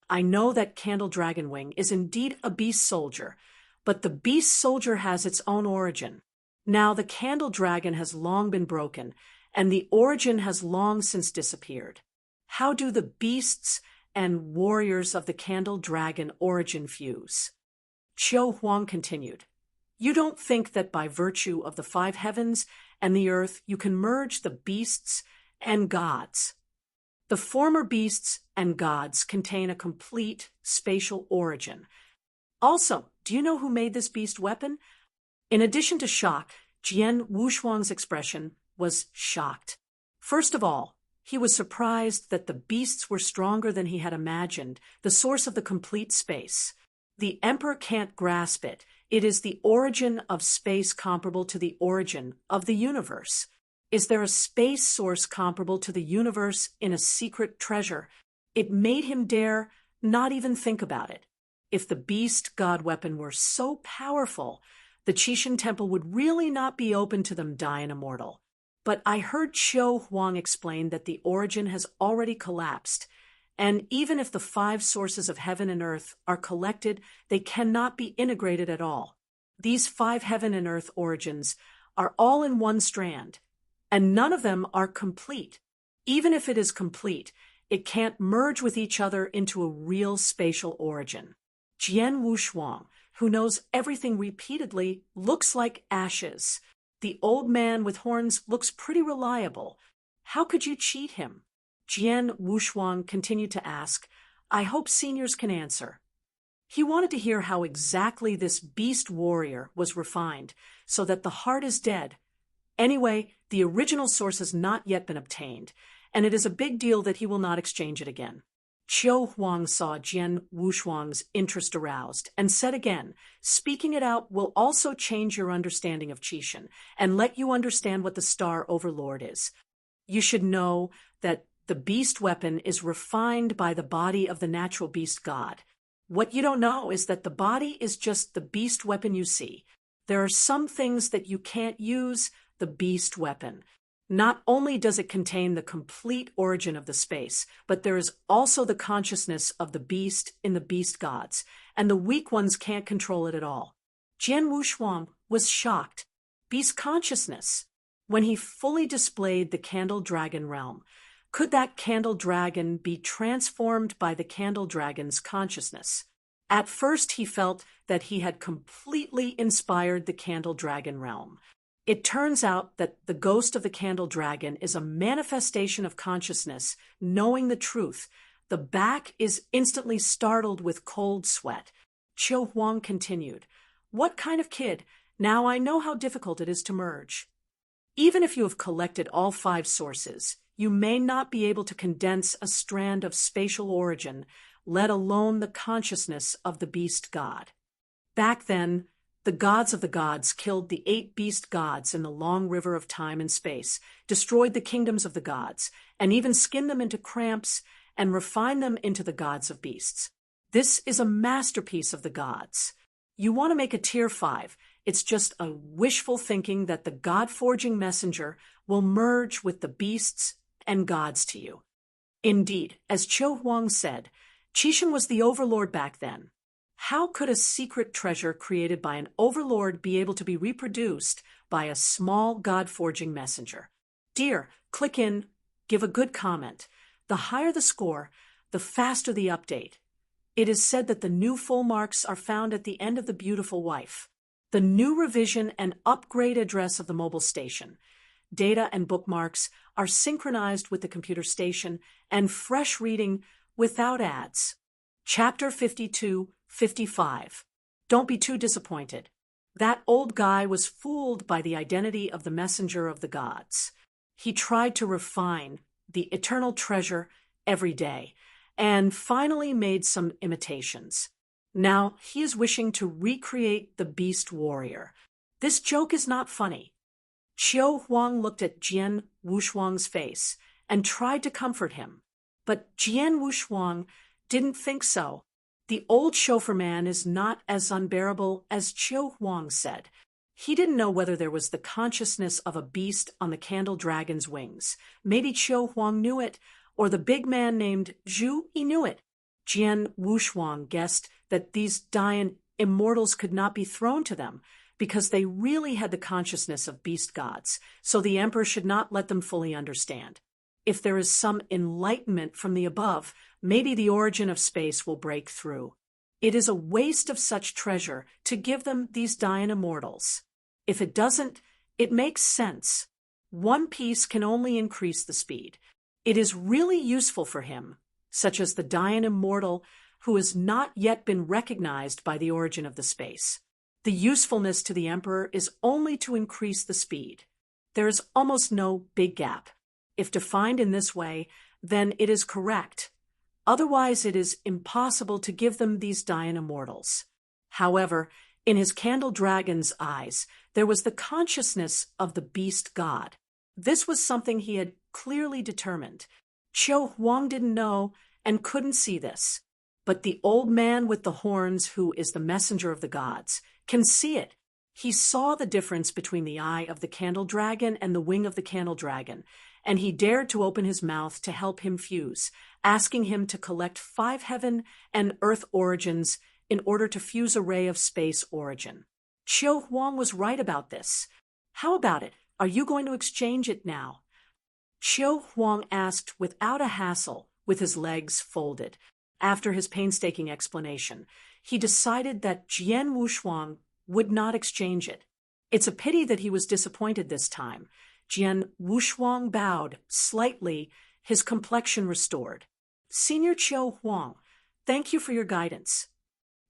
I know that Candle Dragon Wing is indeed a beast soldier, but the beast soldier has its own origin. Now the Candle Dragon has long been broken, and the origin has long since disappeared. How do the beasts and warriors of the Candle Dragon origin fuse? Qiu Huang continued. You don't think that by virtue of the 5 heavens and the earth you can merge the beasts and gods. The former beasts and gods contain a complete spatial origin. Also, do you know who made this beast weapon? In addition to shock, Jian Wushuang's expression was shocked. First of all, he was surprised that the beasts were stronger than he had imagined, the source of the complete space. The emperor can't grasp it. It is the origin of space comparable to the origin of the universe. Is there a space source comparable to the universe in a secret treasure? It made him dare not even think about it. If the beast god weapon were so powerful, the Qishan temple would really not be open to them dying immortal. But I heard Qiu Huang explain that the origin has already collapsed, and even if the 5 sources of heaven and earth are collected, they cannot be integrated at all. These 5 heaven and earth origins are all in one strand, and none of them are complete. Even if it is complete, it can't merge with each other into a real spatial origin. Jian Wushuang, who knows everything repeatedly, looks like ashes. The old man with horns looks pretty reliable. How could you cheat him? Jian Wushuang continued to ask. I hope seniors can answer. He wanted to hear how exactly this beast warrior was refined, so that the heart is dead. Anyway, the original source has not yet been obtained, and it is a big deal that he will not exchange it again. Qiu Huang saw Jian Wushuang's interest aroused and said again, speaking it out will also change your understanding of Qishan and let you understand what the Star Overlord is. You should know that the beast weapon is refined by the body of the natural beast god. What you don't know is that the body is just the beast weapon you see. There are some things that you can't use the beast weapon. Not only does it contain the complete origin of the space, but there is also the consciousness of the beast in the beast gods, and the weak ones can't control it at all. Jian Wushuang was shocked. Beast consciousness. When he fully displayed the Candle Dragon realm, could that Candle Dragon be transformed by the Candle Dragon's consciousness? At first he felt that he had completely inspired the Candle Dragon realm. It turns out that the ghost of the Candle Dragon is a manifestation of consciousness, knowing the truth. The back is instantly startled with cold sweat. Qiu Huang continued, What kind of kid? Now I know how difficult it is to merge. Even if you have collected all 5 sources, you may not be able to condense a strand of spatial origin, let alone the consciousness of the beast god. Back then, The gods of the gods killed the 8 beast gods in the long river of time and space, destroyed the kingdoms of the gods, and even skinned them into cramps and refined them into the gods of beasts. This is a masterpiece of the gods. You want to make a tier 5. It's just a wishful thinking that the God-forging messenger will merge with the beasts and gods to you. Indeed, as Cho Huang said, Qixing was the overlord back then. How could a secret treasure created by an overlord be able to be reproduced by a small God-forging messenger? Dear, click in, give a good comment. The higher the score, the faster the update. It is said that the new full marks are found at the end of The Beautiful Wife. The new revision and upgrade address of the mobile station. Data and bookmarks are synchronized with the computer station and fresh reading without ads. Chapter 52-55. Don't be too disappointed. That old guy was fooled by the identity of the messenger of the gods. He tried to refine the eternal treasure every day, and finally made some imitations. Now he is wishing to recreate the beast warrior. This joke is not funny. Qiu Huang looked at Jian Wushuang's face and tried to comfort him. But Jian Wushuang didn't think so. The old chauffeur man is not as unbearable as Qiu Huang said. He didn't know whether there was the consciousness of a beast on the candle dragon's wings. Maybe Qiu Huang knew it, or the big man named Zhu Yi knew it. Jian Wushuang guessed that these Dian immortals could not be thrown to them, because they really had the consciousness of beast gods, so the emperor should not let them fully understand. If there is some enlightenment from the above, maybe the origin of space will break through. It is a waste of such treasure to give them these Dian immortals. If it doesn't, it makes sense. One piece can only increase the speed. It is really useful for him, such as the Dian immortal who has not yet been recognized by the origin of the space. The usefulness to the emperor is only to increase the speed. There is almost no big gap. If defined in this way, then it is correct. Otherwise, it is impossible to give them these Dian immortals. However, in his candle dragon's eyes, there was the consciousness of the beast god. This was something he had clearly determined. Qiu Huang didn't know and couldn't see this. But the old man with the horns, who is the messenger of the gods, can see it. He saw the difference between the eye of the candle dragon and the wing of the candle dragon, and he dared to open his mouth to help him fuse, asking him to collect 5 heaven and earth origins in order to fuse a ray of space origin. Qiu Huang was right about this. How about it? Are you going to exchange it now? Qiu Huang asked without a hassle, with his legs folded. After his painstaking explanation, he decided that Jian Wushuang would not exchange it. It's a pity that he was disappointed this time. Jian Wushuang bowed slightly, his complexion restored. Senior Qiu Huang, thank you for your guidance.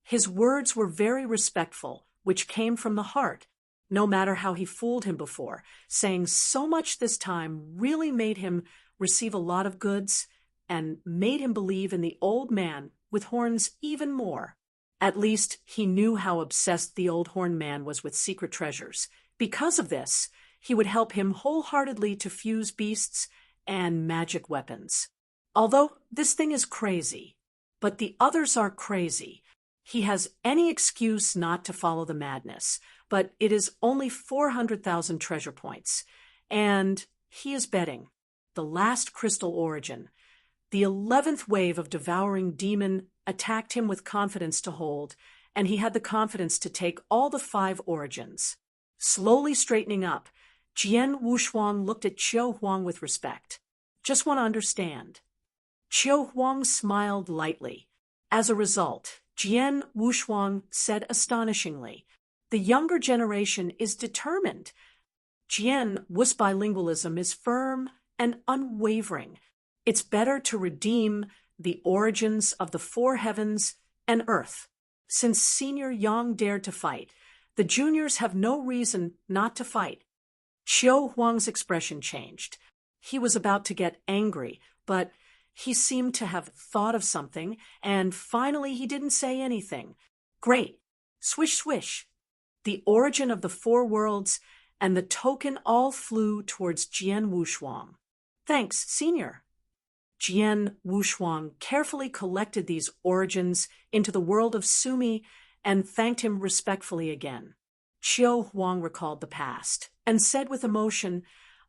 His words were very respectful, which came from the heart. No matter how he fooled him before, saying so much this time really made him receive a lot of goods and made him believe in the old man with horns even more. At least he knew how obsessed the old horn man was with secret treasures. Because of this, he would help him wholeheartedly to fuse beasts and magic weapons. Although this thing is crazy, but the others are crazy. He has any excuse not to follow the madness, but it is only 400,000 treasure points. And he is betting the last crystal origin. The 11th wave of devouring demon attacked him with confidence to hold, and he had the confidence to take all the 5 origins. Slowly straightening up, Jian Wushuang looked at Qiu Huang with respect. Just want to understand. Qiu Huang smiled lightly. As a result, Jian Wushuang said astonishingly, the younger generation is determined. Jian Wu's bilingualism is firm and unwavering. It's better to redeem the origins of the 4 heavens and earth. Since Senior Yang dared to fight, the juniors have no reason not to fight. Qiu Huang's expression changed. He was about to get angry, but he seemed to have thought of something, and finally he didn't say anything. Great. Swish, swish. the origin of the four worlds, and the token all flew towards Jian Wushuang. Thanks, Senior. Jian Wushuang carefully collected these origins into the world of Sumi and thanked him respectfully again. Qiu Huang recalled the past and said with emotion,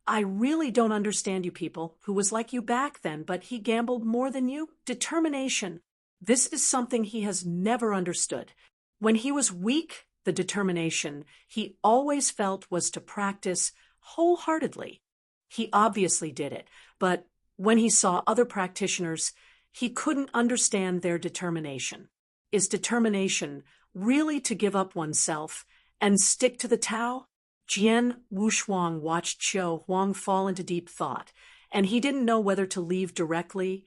I really don't understand you people who was like you back then, but he gambled more than you. Determination. This is something he has never understood. When he was weak, the determination he always felt was to practice wholeheartedly. He obviously did it, but when he saw other practitioners, he couldn't understand their determination. Is determination really to give up oneself and stick to the Tao? Jian Wushuang watched Qiu Huang fall into deep thought, and he didn't know whether to leave directly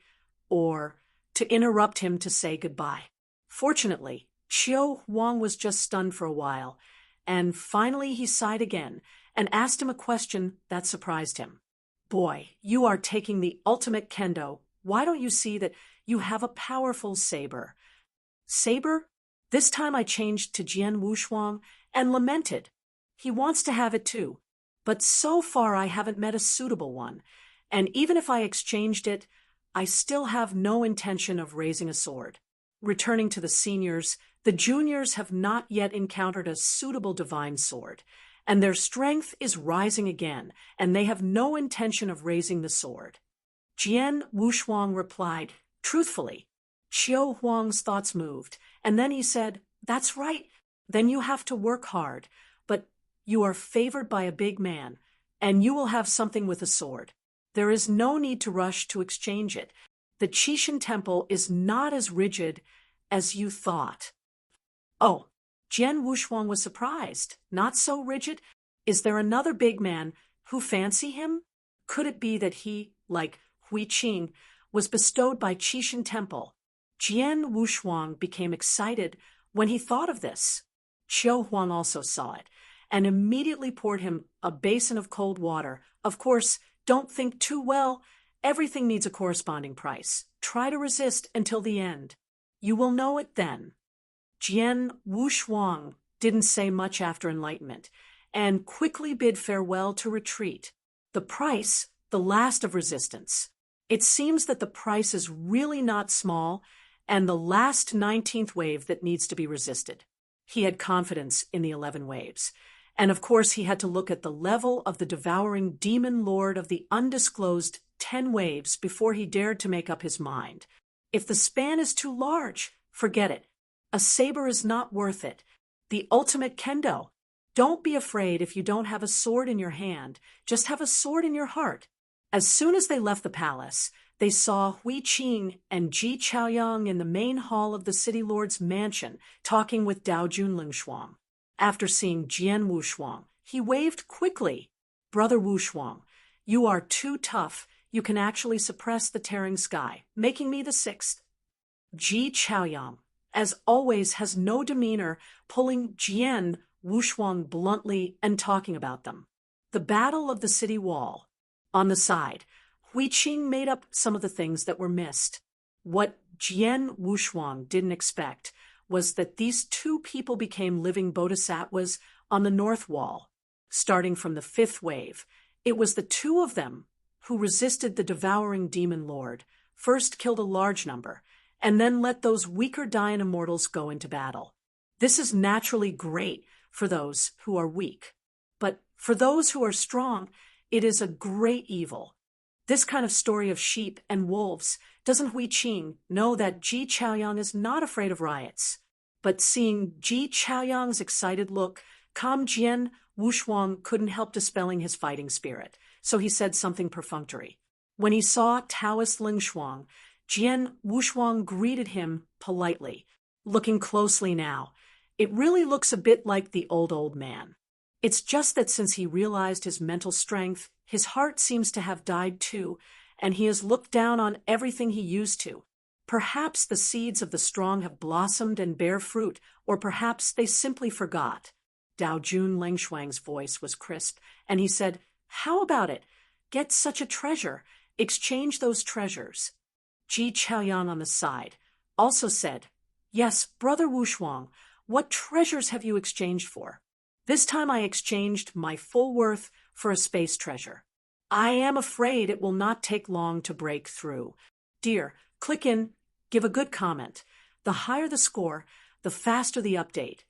or to interrupt him to say goodbye. Fortunately, Qiu Huang was just stunned for a while, and finally he sighed again and asked him a question that surprised him. Boy, you are taking the ultimate kendo. Why don't you see that you have a powerful saber? Saber? This time I changed to Jian Wushuang and lamented. He wants to have it too, but so far I haven't met a suitable one, and even if I exchanged it, I still have no intention of raising a sword. Returning to the seniors, the juniors have not yet encountered a suitable divine sword, and their strength is rising again, and they have no intention of raising the sword. Jian Wushuang replied, truthfully. Qiu Huang's thoughts moved, and then he said, That's right, then you have to work hard, but you are favored by a big man, and you will have something with a sword. There is no need to rush to exchange it. The Qishan temple is not as rigid as you thought. Oh, Jian Wushuang was surprised. Not so rigid? Is there another big man who fancy him? Could it be that he, like Hui Qing, was bestowed by Qishan temple? Jian Wushuang became excited when he thought of this. Qiu Huang also saw it, and immediately poured him a basin of cold water. Of course, don't think too well. Everything needs a corresponding price. Try to resist until the end. You will know it then. Jian Wushuang didn't say much after enlightenment, and quickly bid farewell to retreat. The price, the last of resistance. It seems that the price is really not small, and the last 19th wave that needs to be resisted. He had confidence in the 11 waves. And of course he had to look at the level of the devouring demon lord of the undisclosed 10 waves before he dared to make up his mind. If the span is too large, forget it. A saber is not worth it. The ultimate kendo. Don't be afraid if you don't have a sword in your hand. Just have a sword in your heart. As soon as they left the palace, they saw Hui Qing and Ji Chaoyang in the main hall of the city lord's mansion, talking with Dao Junling Shuang. After seeing Jian Wushuang, he waved quickly. Brother Wushuang, you are too tough. You can actually suppress the tearing sky, making me the 6th. Ji Chaoyang, as always, has no demeanor, pulling Jian Wushuang bluntly and talking about them. The battle of the city wall. On the side, Hui Qing made up some of the things that were missed. What Jian Wushuang didn't expect was that these two people became living bodhisattvas on the north wall. Starting from the 5th wave, it was the two of them who resisted the devouring demon lord, first killed a large number, and then let those weaker Dayan immortals go into battle. This is naturally great for those who are weak. But for those who are strong, it is a great evil. This kind of story of sheep and wolves, doesn't Hui Qing know that Ji Chaoyang is not afraid of riots? But seeing Ji Chaoyang's excited look, calm Jian Wushuang couldn't help dispelling his fighting spirit, so he said something perfunctory. When he saw Taoist Ling Shuang, Jian Wushuang greeted him politely. Looking closely now, it really looks a bit like the old man. It's just that since he realized his mental strength, his heart seems to have died too, and he has looked down on everything he used to. Perhaps the seeds of the strong have blossomed and bear fruit, or perhaps they simply forgot. Dao Jun Lengshuang's voice was crisp, and he said, How about it? Get such a treasure. Exchange those treasures. Ji Chaoyang on the side also said, Yes, Brother Wushuang, what treasures have you exchanged for? This time I exchanged my full worth for a space treasure. I am afraid it will not take long to break through. Dear, click in, give a good comment. The higher the score, the faster the update.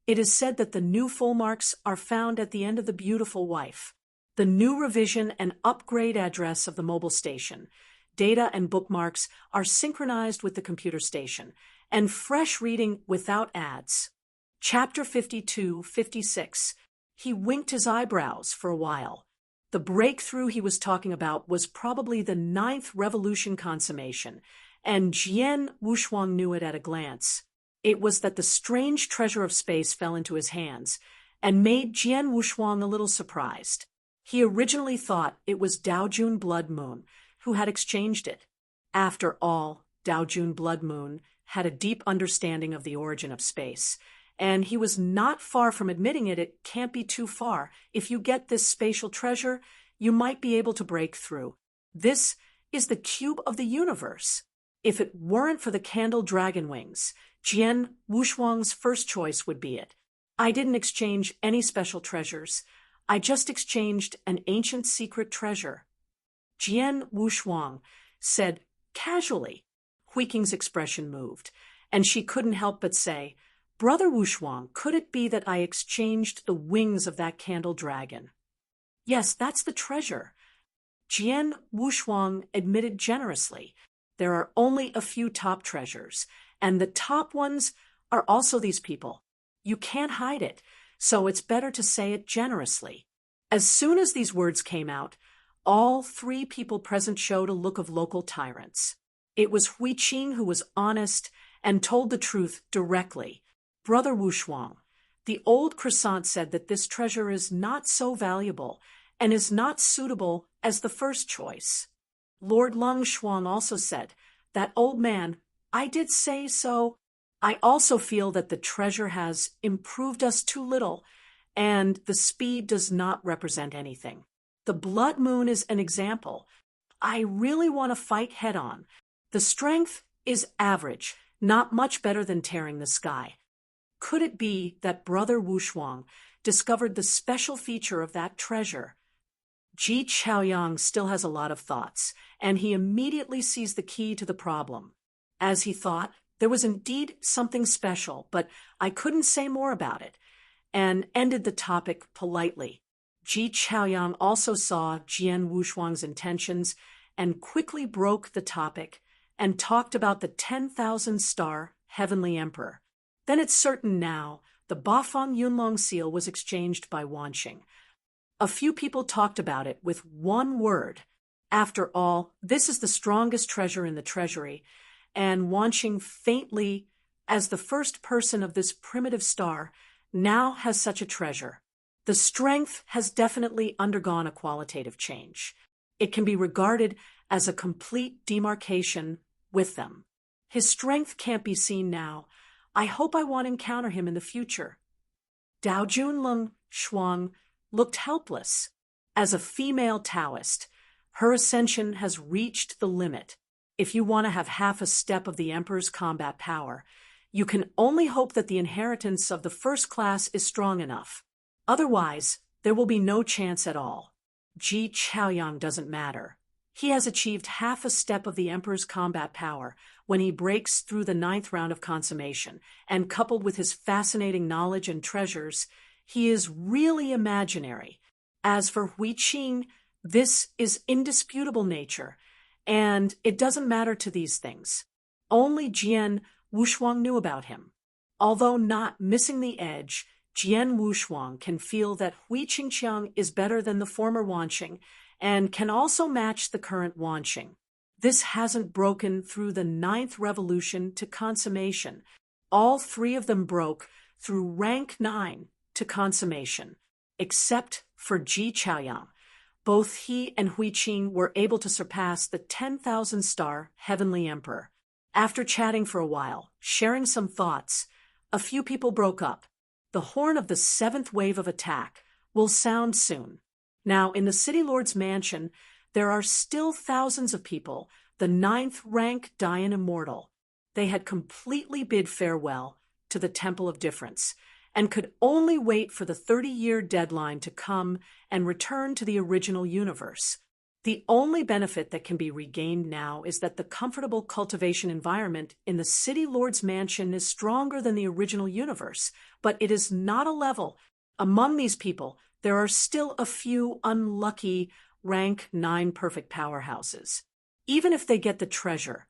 It is said that the new full marks are found at the end of the beautiful wife. The new revision and upgrade address of the mobile station. Data and bookmarks are synchronized with the computer station, and fresh reading without ads. Chapter 52-56. He winked his eyebrows for a while. The breakthrough he was talking about was probably the 9th revolution consummation, and Jian Wushuang knew it at a glance. It was that the strange treasure of space fell into his hands, and made Jian Wushuang a little surprised. He originally thought it was Daojun Blood Moon who had exchanged it. After all, Daojun Blood Moon had a deep understanding of the origin of space, and he was not far from admitting it. It can't be too far. If you get this spatial treasure, you might be able to break through. This is the cube of the universe. If it weren't for the candle dragon wings, Jian Wushuang's first choice would be it. I didn't exchange any special treasures. I just exchanged an ancient secret treasure. Jian Wushuang said casually. Hui Qing's expression moved, and she couldn't help but say, Brother Wushuang, could it be that I exchanged the wings of that candle dragon? Yes, that's the treasure. Jian Wushuang admitted generously. There are only a few top treasures, and the top ones are also these people. You can't hide it, so it's better to say it generously. As soon as these words came out, all 3 people present showed a look of local tyrants. It was Hui Qing who was honest and told the truth directly. Brother Wushuang, the old croissant said that this treasure is not so valuable and is not suitable as the first choice. Lord Lung Shuang also said, that old man, I did say so. I also feel that the treasure has improved us too little, and the speed does not represent anything. The blood moon is an example. I really want to fight head-on. The strength is average, not much better than tearing the sky. Could it be that Brother Wushuang discovered the special feature of that treasure? Ji Chaoyang still has a lot of thoughts, and he immediately sees the key to the problem. As he thought, there was indeed something special, but I couldn't say more about it, and ended the topic politely. Ji Chaoyang also saw Jian Wushuang's intentions and quickly broke the topic and talked about the 10,000-star Heavenly Emperor. Then it's certain now the Bafang Yunlong seal was exchanged by Wanqing. A few people talked about it with one word. After all, this is the strongest treasure in the treasury, and Wanqing faintly, as the first person of this primitive star, now has such a treasure. The strength has definitely undergone a qualitative change. It can be regarded as a complete demarcation with them. His strength can't be seen now. I hope I won't encounter him in the future. Daojun Lung Shuang looked helpless. As a female Taoist, her ascension has reached the limit. If you want to have half a step of the Emperor's combat power, you can only hope that the inheritance of the first class is strong enough. Otherwise, there will be no chance at all. Ji Chaoyang doesn't matter. He has achieved half a step of the Emperor's combat power when he breaks through the 9th round of consummation, and coupled with his fascinating knowledge and treasures, he is really imaginary. As for Hui Qing, this is indisputable nature, and it doesn't matter to these things. Only Jian Wushuang knew about him. Although not missing the edge, Jian Wushuang can feel that Hui Qingqiang is better than the former Wanqing, and can also match the current Wanqing. This hasn't broken through the 9th revolution to consummation. All 3 of them broke through rank 9 to consummation, except for Ji Chaoyang. Both he and Hui Qing were able to surpass the 10,000-star Heavenly Emperor. After chatting for a while, sharing some thoughts, a few people broke up. The horn of the 7th wave of attack will sound soon. Now, in the City Lord's mansion, there are still thousands of people, the 9th rank Dayan Immortal. They had completely bid farewell to the Temple of Difference, and could only wait for the 30-year deadline to come and return to the original universe. The only benefit that can be regained now is that the comfortable cultivation environment in the City Lord's mansion is stronger than the original universe, but it is not a level. Among these people, there are still a few unlucky rank 9 perfect powerhouses. Even if they get the treasure,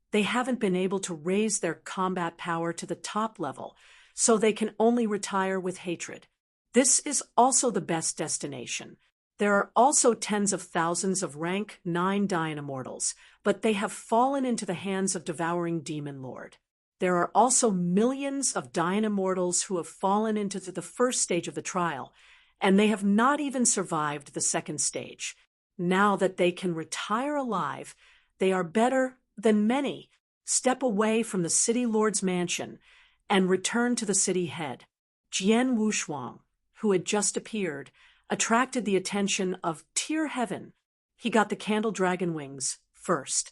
they haven't been able to raise their combat power to the top level, so they can only retire with hatred. This is also the best destination. There are also tens of thousands of rank 9 Dynamortals, but they have fallen into the hands of devouring Demon Lord. There are also millions of Dynamortals who have fallen into the first stage of the trial, and they have not even survived the second stage. Now that they can retire alive, they are better than many. Step away from the City Lord's mansion and return to the city head. Jian Wushuang, who had just appeared, attracted the attention of Tier Heaven. He got the candle dragon wings first.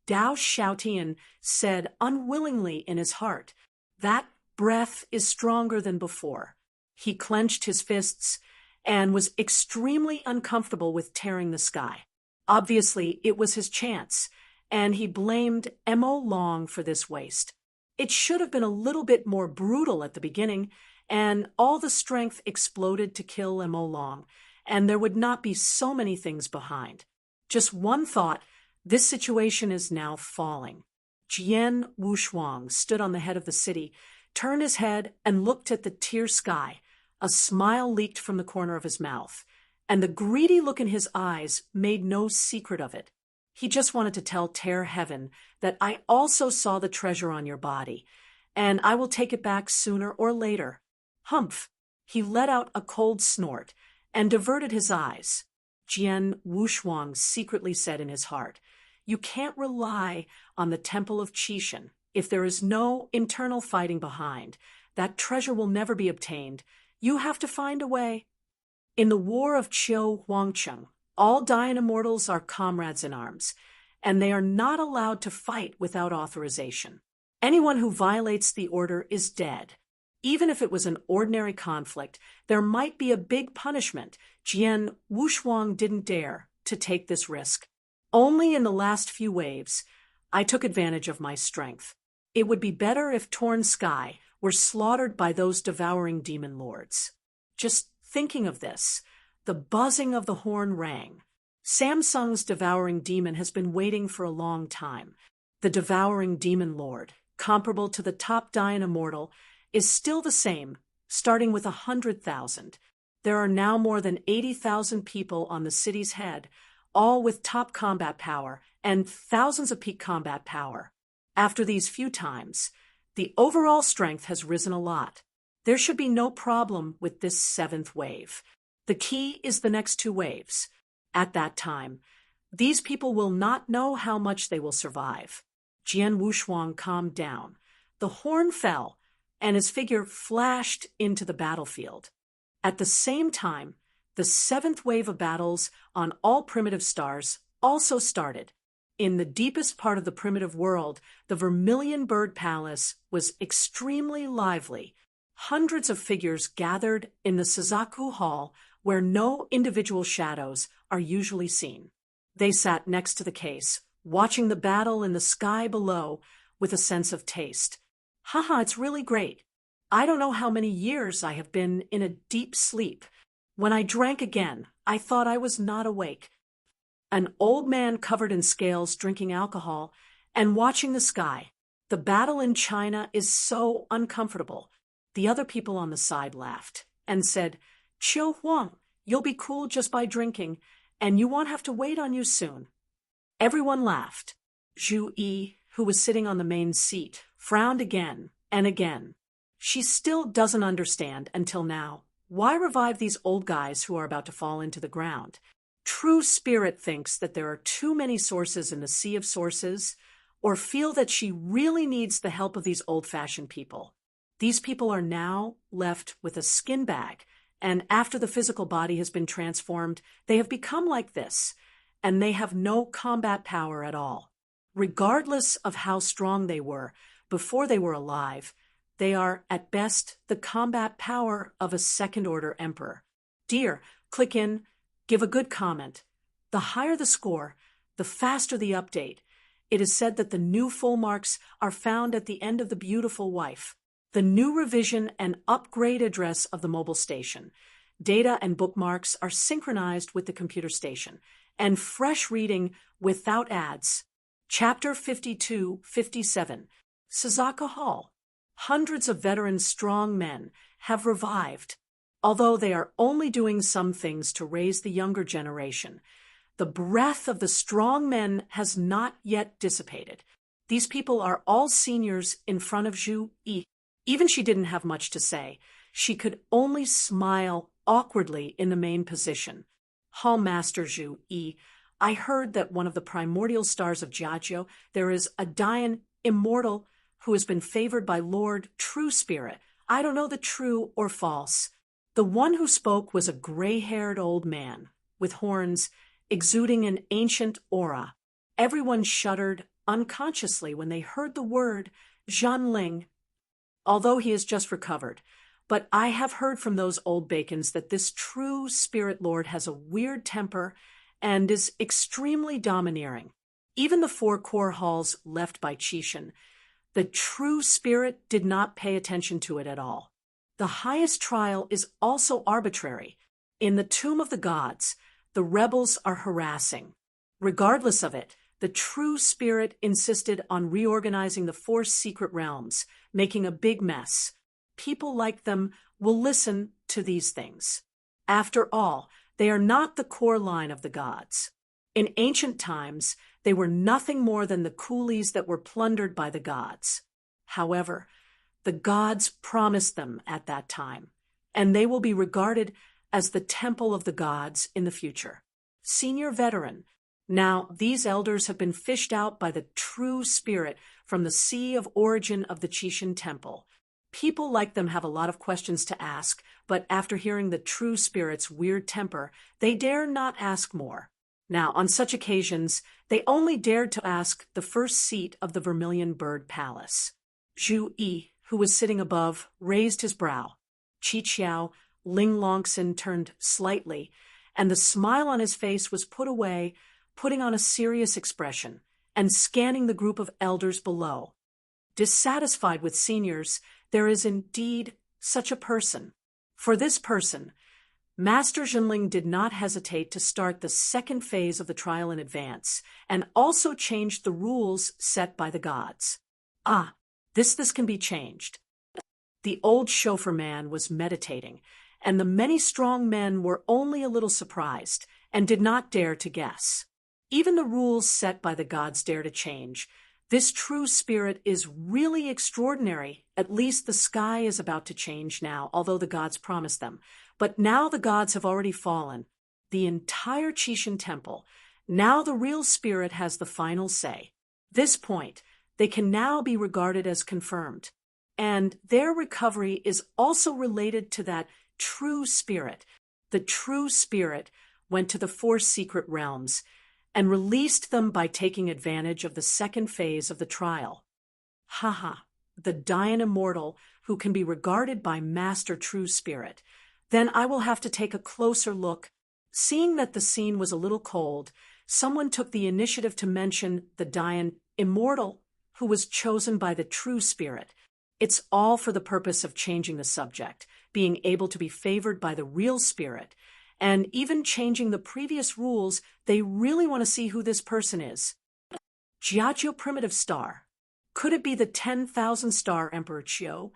Dao Xiaotian said unwillingly in his heart, "That breath is stronger than before." He clenched his fists and was extremely uncomfortable with tearing the sky. Obviously, it was his chance, and he blamed Mo Long for this waste. It should have been a little bit more brutal at the beginning, and all the strength exploded to kill Mo Long, and there would not be so many things behind. Just one thought, this situation is now falling. Jian Wushuang stood on the head of the city, turned his head, and looked at the tier sky. A smile leaked from the corner of his mouth, and the greedy look in his eyes made no secret of it. He just wanted to tell Tier Heaven that I also saw the treasure on your body, and I will take it back sooner or later. Humph! He let out a cold snort and diverted his eyes. Jian Wushuang secretly said in his heart, "You can't rely on the Temple of Qishan. If there is no internal fighting behind, that treasure will never be obtained. You have to find a way." In the War of Qiu Huangcheng, all Dynamortals are comrades in arms, and they are not allowed to fight without authorization. Anyone who violates the order is dead. Even if it was an ordinary conflict, there might be a big punishment. Jian Wushuang didn't dare to take this risk. Only in the last few waves, I took advantage of my strength. It would be better if Torn Sky were slaughtered by those devouring demon lords. Just thinking of this, the buzzing of the horn rang. Samsung's devouring demon has been waiting for a long time. The devouring demon lord, comparable to the top Dynamortal, is still the same, starting with 100,000. There are now more than 80,000 people on the city's head, all with top combat power and thousands of peak combat power. After these few times, the overall strength has risen a lot. There should be no problem with this 7th wave. The key is the next 2 waves. At that time, these people will not know how much they will survive. Jian Wushuang calmed down. The horn fell, and his figure flashed into the battlefield. At the same time, the 7th wave of battles on all primitive stars also started. In the deepest part of the primitive world, the Vermilion Bird Palace was extremely lively. Hundreds of figures gathered in the Suzaku Hall, where no individual shadows are usually seen. They sat next to the case, watching the battle in the sky below with a sense of taste. Haha, it's really great. I don't know how many years I have been in a deep sleep. When I drank again, I thought I was not awake. An old man covered in scales drinking alcohol and watching the sky. The battle in China is so uncomfortable. The other people on the side laughed and said, "Qiu Huang, you'll be cool just by drinking, and you won't have to wait on you soon." Everyone laughed. Zhu Yi, who was sitting on the main seat, frowned again and again. She still doesn't understand until now. Why revive these old guys who are about to fall into the ground? True Spirit thinks that there are too many sources in the sea of sources, or feel that she really needs the help of these old-fashioned people. These people are now left with a skin bag, and after the physical body has been transformed, they have become like this, and they have no combat power at all. Regardless of how strong they were before they were alive, They are, at best, the combat power of a second-order emperor. Dear, click in, give a good comment. The higher the score, the faster the update. It is said that the new full marks are found at the end of The Beautiful Wife, the new revision and upgrade address of the mobile station. Data and bookmarks are synchronized with the computer station, and fresh reading without ads. Chapter 52-57, Suzaka Hall. Hundreds of veteran strong men have revived. Although they are only doing some things to raise the younger generation, the breath of the strong men has not yet dissipated. These people are all seniors in front of Zhu Yi. Even she didn't have much to say. She could only smile awkwardly in the main position. Hall Master Zhu Yi, I heard that one of the primordial stars of Jiajio, there is a Dian immortal who has been favored by Lord True Spirit. I don't know the true or false. The one who spoke was a gray-haired old man with horns, exuding an ancient aura. Everyone shuddered unconsciously when they heard the word Zhanling, although he has just recovered. But I have heard from those old bacons that this true spirit lord has a weird temper and is extremely domineering. Even the 4 core halls left by Qishan, the true spirit did not pay attention to it at all. The highest trial is also arbitrary. In the Tomb of the Gods, the rebels are harassing. Regardless of it, the true spirit insisted on reorganizing the 4 secret realms, making a big mess. People like them will listen to these things. After all, they are not the core line of the gods. In ancient times, they were nothing more than the coolies that were plundered by the gods. However, the gods promised them at that time, and they will be regarded as the temple of the gods in the future. Senior veteran, now these elders have been fished out by the true spirit from the sea of origin of the Qishan temple. People like them have a lot of questions to ask, but after hearing the true spirit's weird temper, they dare not ask more. Now, on such occasions, they only dared to ask the first seat of the Vermilion Bird Palace. Zhu Yi, who was sitting above, raised his brow. Qi Qiao, Ling Longxin turned slightly, and the smile on his face was put away, putting on a serious expression, and scanning the group of elders below. Dissatisfied with seniors, there is indeed such a person. For this person, Master Zhenling did not hesitate to start the second phase of the trial in advance, and also changed the rules set by the gods. This can be changed. The old chauffeur man was meditating, and the many strong men were only a little surprised, and did not dare to guess. Even the rules set by the gods dare to change. This true spirit is really extraordinary. At least the sky is about to change now, although the gods promised them. But now the gods have already fallen. The entire Qishan temple. Now the real spirit has the final say. This point, they can now be regarded as confirmed. And their recovery is also related to that true spirit. The true spirit went to the 4 secret realms and released them by taking advantage of the second phase of the trial. The Dian Immortal, who can be regarded by Master True Spirit. Then I will have to take a closer look. Seeing that the scene was a little cold, someone took the initiative to mention the Dian Immortal, who was chosen by the True Spirit. It's all for the purpose of changing the subject, being able to be favored by the real spirit, and even changing the previous rules. They really want to see who this person is. Jiajio Primitive Star. Could it be the 10,000-star Emperor Qiu?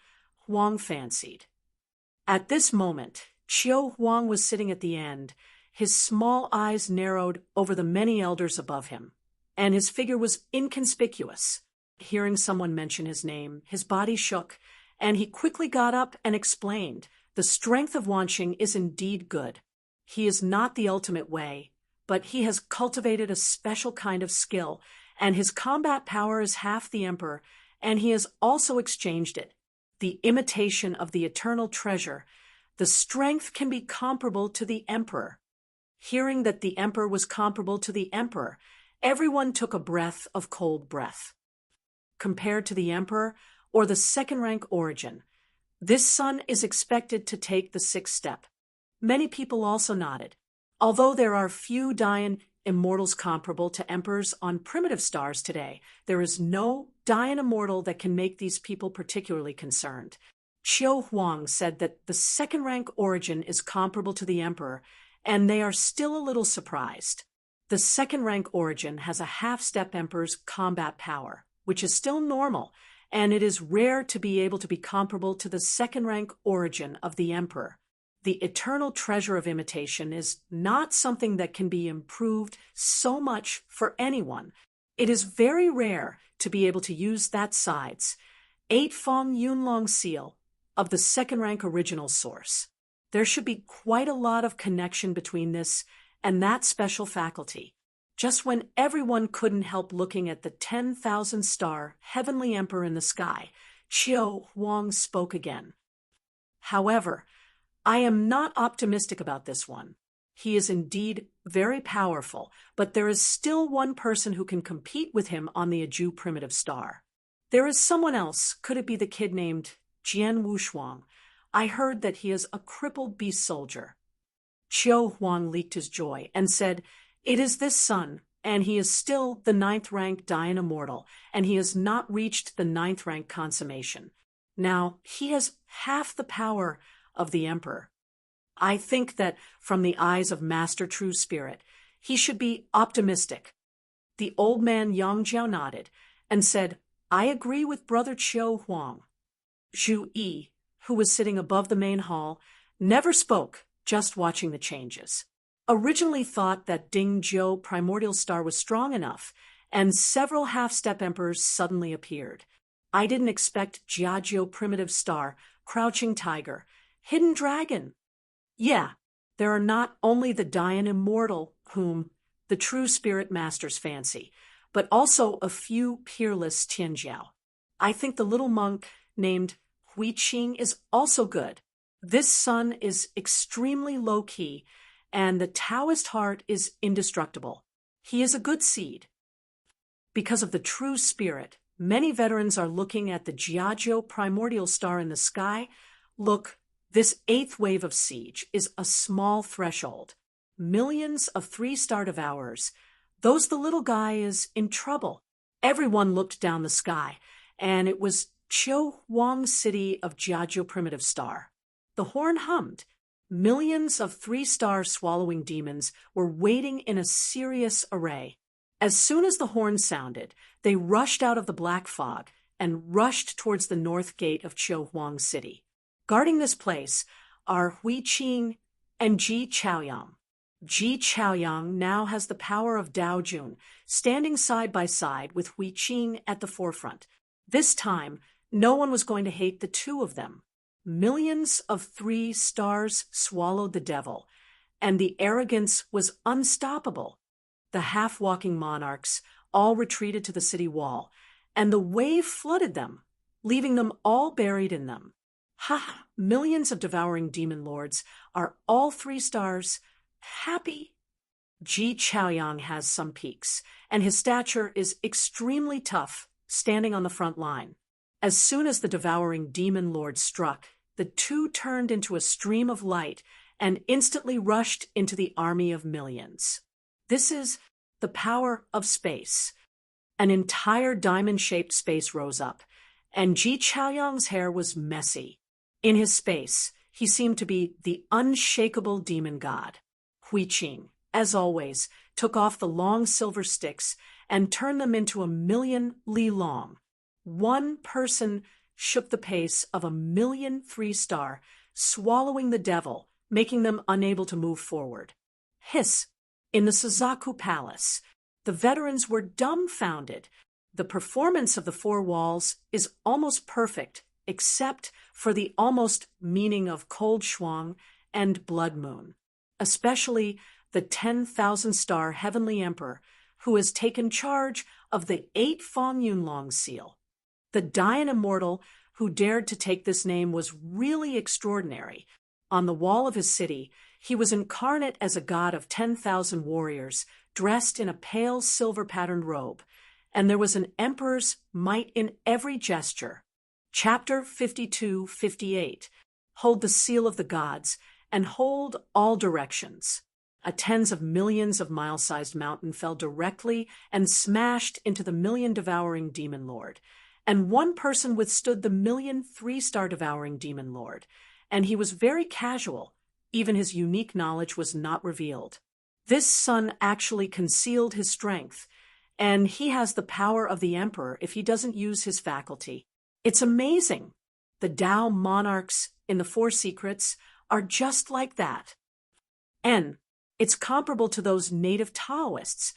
Huang fancied. At this moment, Qiu Huang was sitting at the end. His small eyes narrowed over the many elders above him, and his figure was inconspicuous. Hearing someone mention his name, his body shook, and he quickly got up and explained, the strength of Wanqing is indeed good. He is not the ultimate way, but he has cultivated a special kind of skill, and his combat power is half the emperor, and he has also exchanged it. The imitation of the eternal treasure, the strength can be comparable to the emperor. Hearing that the emperor was comparable to the emperor, everyone took a breath of cold breath. Compared to the emperor, or the second-rank origin. This son is expected to take the sixth step. Many people also nodded. Although there are few Dayan immortals comparable to emperors on primitive stars today, there is no Dayan immortal that can make these people particularly concerned. Qiu Huang said that the second-rank origin is comparable to the emperor, and they are still a little surprised. The second-rank origin has a half-step emperor's combat power, which is still normal, and it is rare to be able to be comparable to the second-rank origin of the emperor. The eternal treasure of imitation is not something that can be improved so much for anyone. It is very rare to be able to use that side's 8-Fong Yunlong seal of the second-rank original source. There should be quite a lot of connection between this and that special faculty. Just when everyone couldn't help looking at the 10,000-star heavenly emperor in the sky, Qiu Huang spoke again. However, I am not optimistic about this one. He is indeed very powerful, but there is still one person who can compete with him on the Aju primitive star. There is someone else. Could it be the kid named Jian Wushuang? I heard that he is a crippled beast soldier. Qiu Huang leaked his joy and said, "It is this son, and he is still the 9th-rank Dayan immortal, and he has not reached the 9th-rank consummation. Now, he has half the power of the emperor. I think that from the eyes of Master True Spirit, he should be optimistic." The old man Yang Jiao nodded and said, "I agree with Brother Qiu Huang." Zhu Yi, who was sitting above the main hall, never spoke, just watching the changes. Originally thought that Ding Zhou primordial star was strong enough, and several half-step emperors suddenly appeared. I didn't expect Jiajiu primitive star, crouching tiger, hidden dragon. Yeah, there are not only the Dayan immortal whom the true spirit masters fancy, but also a few peerless Tianjiao. I think the little monk named Hui Qing is also good. This son is extremely low-key, and the Taoist heart is indestructible. He is a good seed. Because of the true spirit, many veterans are looking at the Jiajiu primordial star in the sky. Look, this 8th wave of siege is a small threshold. Millions of 3-star devourers. The little guy is in trouble. Everyone looked down the sky, and it was Qiu Huang's city of Jiajiu primitive star. The horn hummed. Millions of 3-star swallowing demons were waiting in a serious array. As soon as the horn sounded, they rushed out of the black fog and rushed towards the north gate of Qiu Huang city. Guarding this place are Hui Qing and Ji Chaoyang. Ji Chaoyang now has the power of Dao Jun, standing side by side with Hui Qing at the forefront. This time, no one was going to hate the two of them. Millions of 3 stars swallowed the devil, and the arrogance was unstoppable. The half-walking monarchs all retreated to the city wall, and the wave flooded them, leaving them all buried in them. Ha! Millions of devouring demon lords are all 3 stars happy. Ji Chaoyang has some peaks, and his stature is extremely tough, standing on the front line. As soon as the devouring demon lord struck, the two turned into a stream of light and instantly rushed into the army of millions. This is the power of space. An entire diamond-shaped space rose up, and Ji Chaoyang's hair was messy. In his space, he seemed to be the unshakable demon god. Hui Qing, as always, took off the long silver sticks and turned them into 1,000,000 li long. One person shook the pace of 1,000,000 3-star, swallowing the devil, making them unable to move forward. Hiss! In the Suzaku Palace, the veterans were dumbfounded. The performance of the 4 walls is almost perfect, except for the almost meaning of Cold Shuang and Blood Moon, especially the 10,000-star Heavenly Emperor, who has taken charge of the 8-Fong Yunlong seal. The Dayan immortal who dared to take this name was really extraordinary. On the wall of his city, he was incarnate as a god of 10,000 warriors, dressed in a pale silver-patterned robe, and there was an emperor's might in every gesture. Chapter 52-58. Hold the seal of the gods, and hold all directions. A tens of millions of mile-sized mountain fell directly and smashed into the million-devouring demon lord. And one person withstood the million three-star devouring demon lord. And he was very casual. Even his unique knowledge was not revealed. This son actually concealed his strength, and he has the power of the emperor if he doesn't use his faculty. It's amazing. The Tao monarchs in the Four Secrets are just like that. And it's comparable to those native Taoists.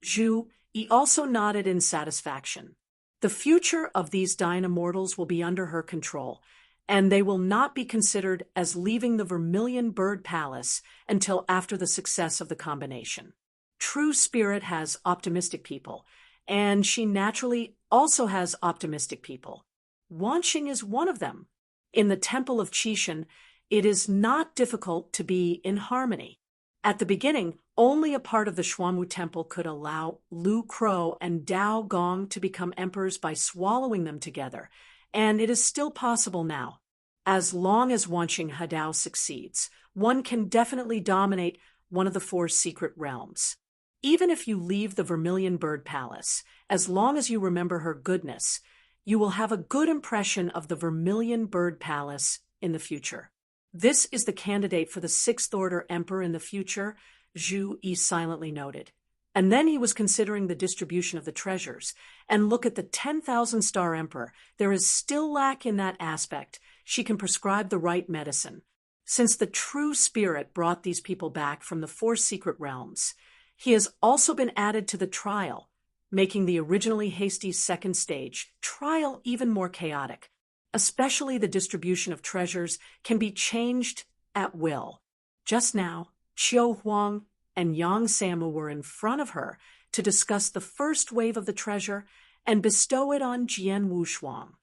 Zhu Yi also nodded in satisfaction. The future of these Dayan immortals will be under her control, and they will not be considered as leaving the Vermilion Bird Palace until after the success of the combination. True Spirit has optimistic people, and she naturally also has optimistic people. Wanxing is one of them. In the Temple of Qixin, it is not difficult to be in harmony. At the beginning, only a part of the Xuanwu Temple could allow Lu Kuo and Dao Gong to become emperors by swallowing them together, and it is still possible now. As long as Wanxing Hadao succeeds, one can definitely dominate one of the four secret realms. Even if you leave the Vermilion Bird Palace, as long as you remember her goodness, you will have a good impression of the Vermilion Bird Palace in the future. This is the candidate for the Sixth Order Emperor in the future, Zhu Yi silently noted. And then he was considering the distribution of the treasures. And look at the 10,000-star Emperor. There is still lack in that aspect. She can prescribe the right medicine. Since the True Spirit brought these people back from the four secret realms, he has also been added to the trial, making the originally hasty second stage trial even more chaotic. Especially the distribution of treasures can be changed at will. Just now, Qiu Huang and Yang Samu were in front of her to discuss the first wave of the treasure and bestow it on Jian Wushuang.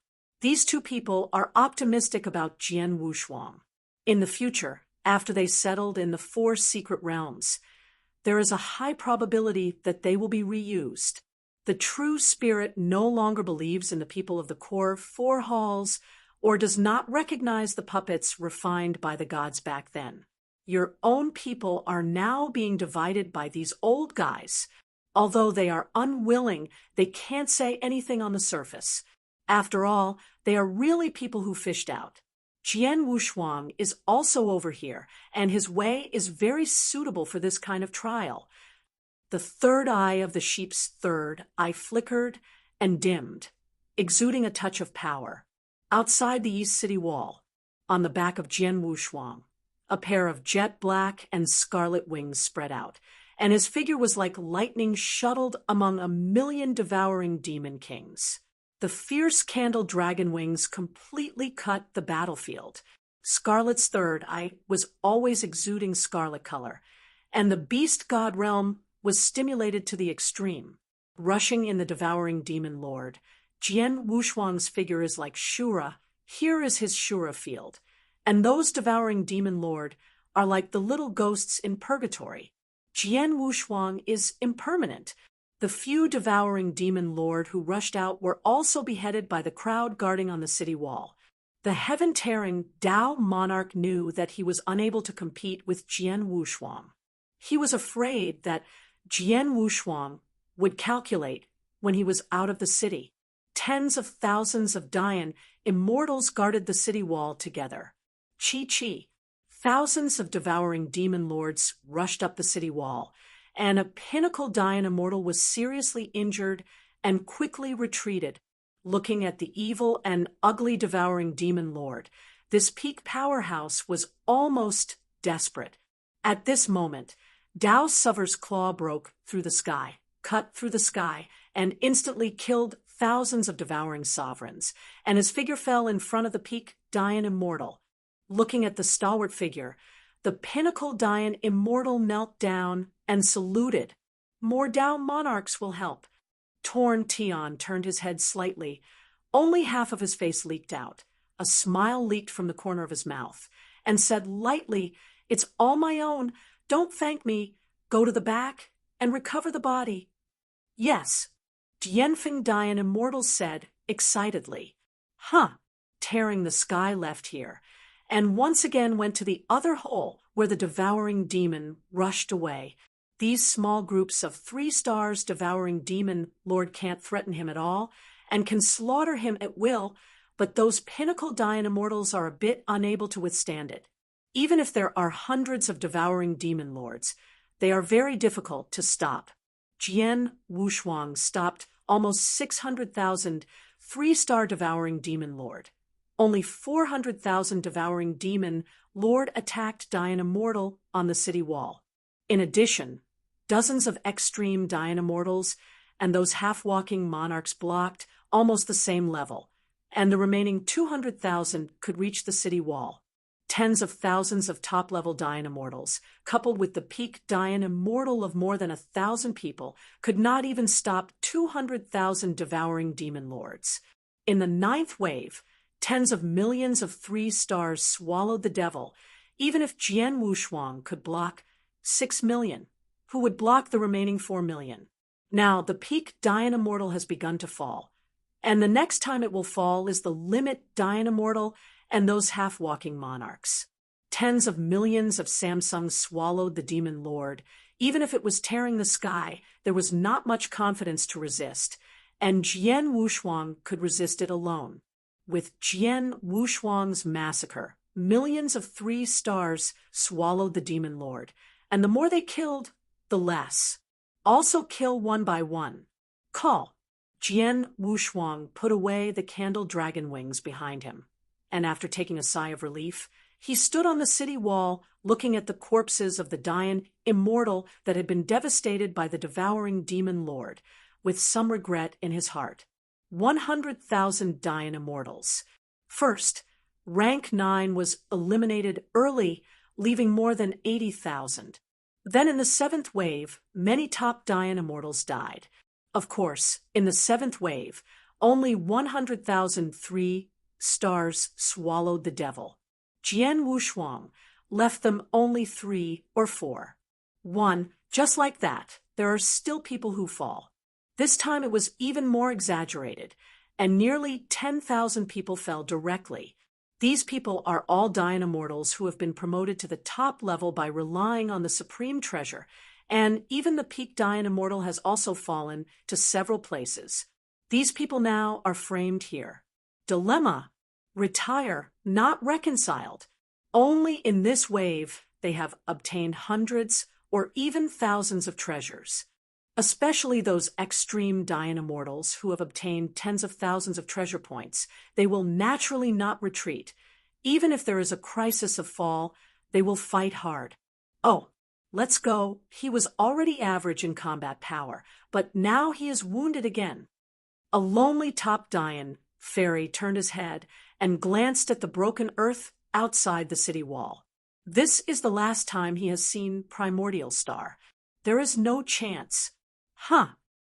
These two people are optimistic about Jian Wushuang. In the future, after they settled in the four secret realms, there is a high probability that they will be reused. The True Spirit no longer believes in the people of the core four halls or does not recognize the puppets refined by the gods back then. Your own people are now being divided by these old guys. Although they are unwilling, they can't say anything on the surface. After all, they are really people who fished out. Jian Wushuang is also over here, and his way is very suitable for this kind of trial. The third eye of the sheep's third eye flickered and dimmed, exuding a touch of power. Outside the East City wall, on the back of Jian Wushuang, a pair of jet black and scarlet wings spread out, and his figure was like lightning shuttled among a million devouring demon kings. The fierce candle dragon wings completely cut the battlefield. Scarlet's third eye was always exuding scarlet color, and the beast god realm was stimulated to the extreme. Rushing in the devouring demon lord, Jian Wushuang's figure is like Shura. Here is his Shura field. And those devouring demon lord are like the little ghosts in purgatory. Jian Wushuang is impermanent. The few devouring demon lord who rushed out were also beheaded by the crowd guarding on the city wall. The heaven-tearing Tao monarch knew that he was unable to compete with Jian Wushuang. He was afraid that Jian Wushuang would calculate when he was out of the city. Tens of thousands of Dayan immortals guarded the city wall together. Chi. Thousands of devouring demon lords rushed up the city wall, and a pinnacle Dayan immortal was seriously injured and quickly retreated. Looking at the evil and ugly devouring demon lord, this peak powerhouse was almost desperate. At this moment, Dao Suver's claw broke through the sky, cut through the sky, and instantly killed thousands of devouring sovereigns, and his figure fell in front of the peak Dayan immortal. Looking at the stalwart figure, the pinnacle Dayan immortal knelt down and saluted. More Dao monarchs will help. Torn Tian turned his head slightly. Only half of his face leaked out. A smile leaked from the corner of his mouth, and said lightly, "It's all my own. Don't thank me. Go to the back and recover the body." "Yes," Dianfeng Dayan immortal said excitedly. "Huh, tearing the sky left here, and once again went to the other hole where the devouring demon rushed away. These small groups of 3 stars devouring demon lord can't threaten him at all, and can slaughter him at will, but those pinnacle Dian immortals are a bit unable to withstand it. Even if there are hundreds of devouring demon lords, they are very difficult to stop. Jian Wushuang stopped almost 600,000 3-star devouring demon lord. Only 400,000 devouring demon lord attacked Dian immortal on the city wall. In addition, dozens of extreme Dian immortals and those half-walking monarchs blocked almost the same level, and the remaining 200,000 could reach the city wall. Tens of thousands of top-level Dian immortals, coupled with the peak Dian immortal of more than 1,000 people, could not even stop 200,000 devouring demon lords. In the 9th wave, tens of millions of 3 stars swallowed the devil. Even if Jian Wushuang could block 6 million, who would block the remaining 4 million? Now, the peak Dian immortal has begun to fall, and the next time it will fall is the limit Dian immortal and those half-walking monarchs. Tens of millions of Samsungs swallowed the demon lord. Even if it was tearing the sky, there was not much confidence to resist, and Jian Wushuang could resist it alone. With Jian Wushuang's massacre, millions of 3 stars swallowed the demon lord, and the more they killed, the less. Also kill one by one. Call. Jian Wushuang put away the candle dragon wings behind him, and after taking a sigh of relief, he stood on the city wall looking at the corpses of the Dian immortal that had been devastated by the devouring demon lord, with some regret in his heart. 100,000 Dian immortals. First, rank 9 was eliminated early, leaving more than 80,000. Then in the 7th wave, many top Dian immortals died. Of course, in the 7th wave, only 100,000 3 stars swallowed the devil. Jian Wushuang left them only 3 or 4. 1, just like that, there are still people who fall. This time it was even more exaggerated, and nearly 10,000 people fell directly. These people are all Dian immortals who have been promoted to the top level by relying on the supreme treasure, and even the peak Dian immortal has also fallen to several places. These people now are framed here. Dilemma: retire, not reconciled. Only in this wave they have obtained hundreds or even thousands of treasures. Especially those extreme Dian immortals who have obtained tens of thousands of treasure points. They will naturally not retreat. Even if there is a crisis of fall, they will fight hard. Oh, let's go. He was already average in combat power, but now he is wounded again. A lonely top Dian fairy turned his head and glanced at the broken earth outside the city wall. This is the last time he has seen Primordial Star. There is no chance.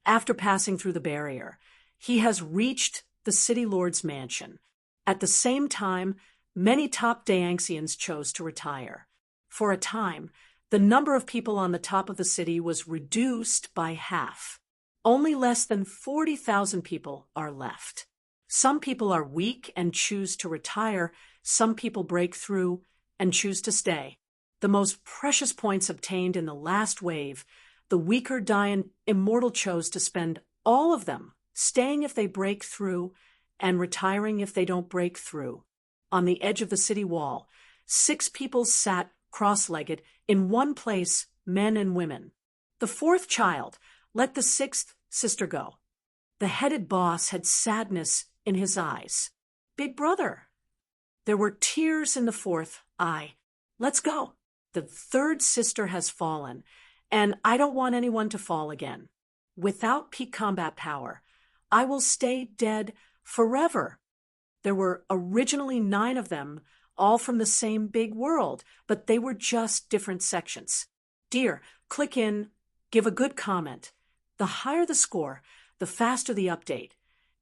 After passing through the barrier, he has reached the city lord's mansion. At the same time, many top Daanxians chose to retire. For a time, the number of people on the top of the city was reduced by half. Only less than 40,000 people are left. Some people are weak and choose to retire. Some people break through and choose to stay. The most precious points obtained in the last wave, the weaker Dian immortal chose to spend all of them, staying if they break through and retiring if they don't break through. On the edge of the city wall, 6 people sat cross-legged in one place, men and women. The 4th child let the 6th sister go. The headed boss had sadness in his eyes. Big brother. There were tears in the 4th eye. Let's go. The 3rd sister has fallen, and I don't want anyone to fall again. Without peak combat power, I will stay dead forever. There were originally 9 of them, all from the same big world, but they were just different sections. Dear, click in, give a good comment. The higher the score, the faster the update.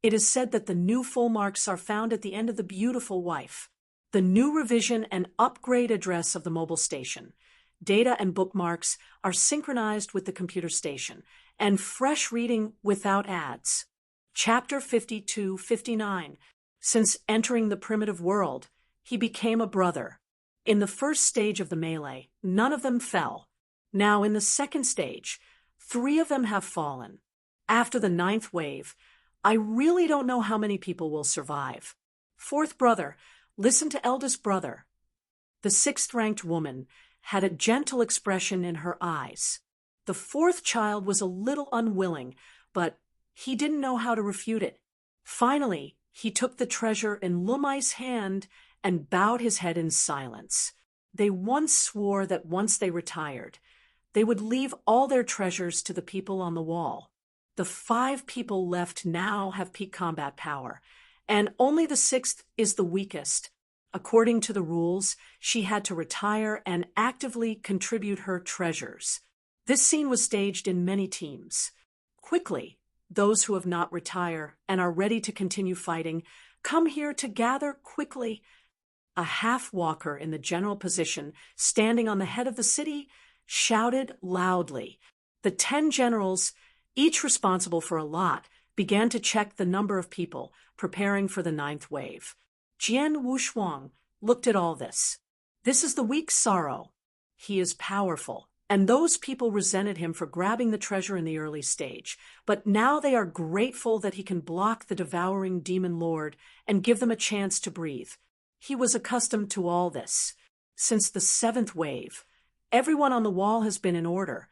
It is said that the new full marks are found at the end of the beautiful wife. The new revision and upgrade address of the mobile station. Data and bookmarks are synchronized with the computer station, and fresh reading without ads. Chapter 52-59. Since entering the primitive world, he became a brother. In the first stage of the melee, none of them fell. Now in the second stage, 3 of them have fallen. After the 9th wave, I really don't know how many people will survive. 4th brother, listen to eldest brother. The 6th-ranked woman had a gentle expression in her eyes. The 4th child was a little unwilling, but he didn't know how to refute it. Finally, he took the treasure in Lumai's hand and bowed his head in silence. They once swore that once they retired, they would leave all their treasures to the people on the wall. The 5 people left now have peak combat power, and only the 6th is the weakest. According to the rules, she had to retire and actively contribute her treasures. This scene was staged in many teams. Quickly, those who have not retired and are ready to continue fighting, come here to gather quickly. A half-walker in the general position, standing on the head of the city, shouted loudly. The 10 generals, each responsible for a lot, began to check the number of people preparing for the 9th wave. Jian Wushuang looked at all this. This is the weak sorrow. He is powerful, and those people resented him for grabbing the treasure in the early stage, but now they are grateful that he can block the devouring demon lord and give them a chance to breathe. He was accustomed to all this. Since the 7th wave, everyone on the wall has been in order,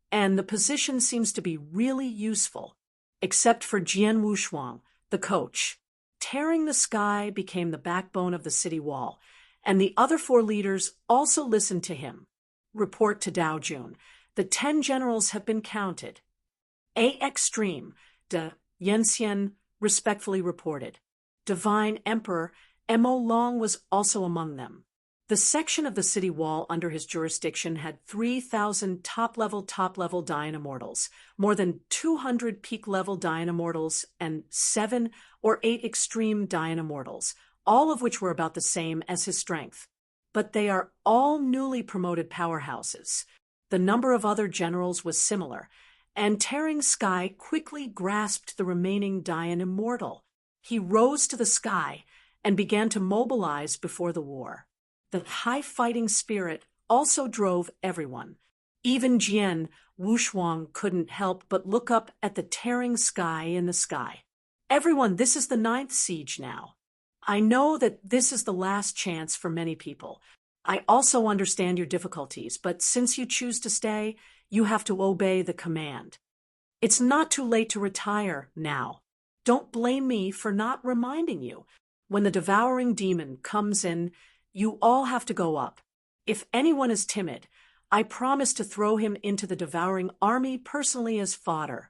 and the position seems to be really useful, except for Jian Wushuang, the coach. Tearing the sky became the backbone of the city wall, and the other 4 leaders also listened to him. Report to Dao Jun. The 10 generals have been counted. A Extreme, de Yenxian respectfully reported. Divine Emperor Mo Long was also among them. The section of the city wall under his jurisdiction had 3,000 top-level Dynamortals, more than 200 peak-level Dynamortals, and 7 or 8 extreme Dynamortals, all of which were about the same as his strength. But they are all newly promoted powerhouses. The number of other generals was similar, and Tearing Sky quickly grasped the remaining Dian Immortal. He rose to the sky and began to mobilize before the war. The high fighting spirit also drove everyone. Even Jian Wushuang couldn't help but look up at the tearing sky in the sky. Everyone, this is the 9th siege now. I know that this is the last chance for many people. I also understand your difficulties, but since you choose to stay, you have to obey the command. It's not too late to retire now. Don't blame me for not reminding you. When the devouring demon comes in, you all have to go up. If anyone is timid, I promise to throw him into the devouring army personally as fodder.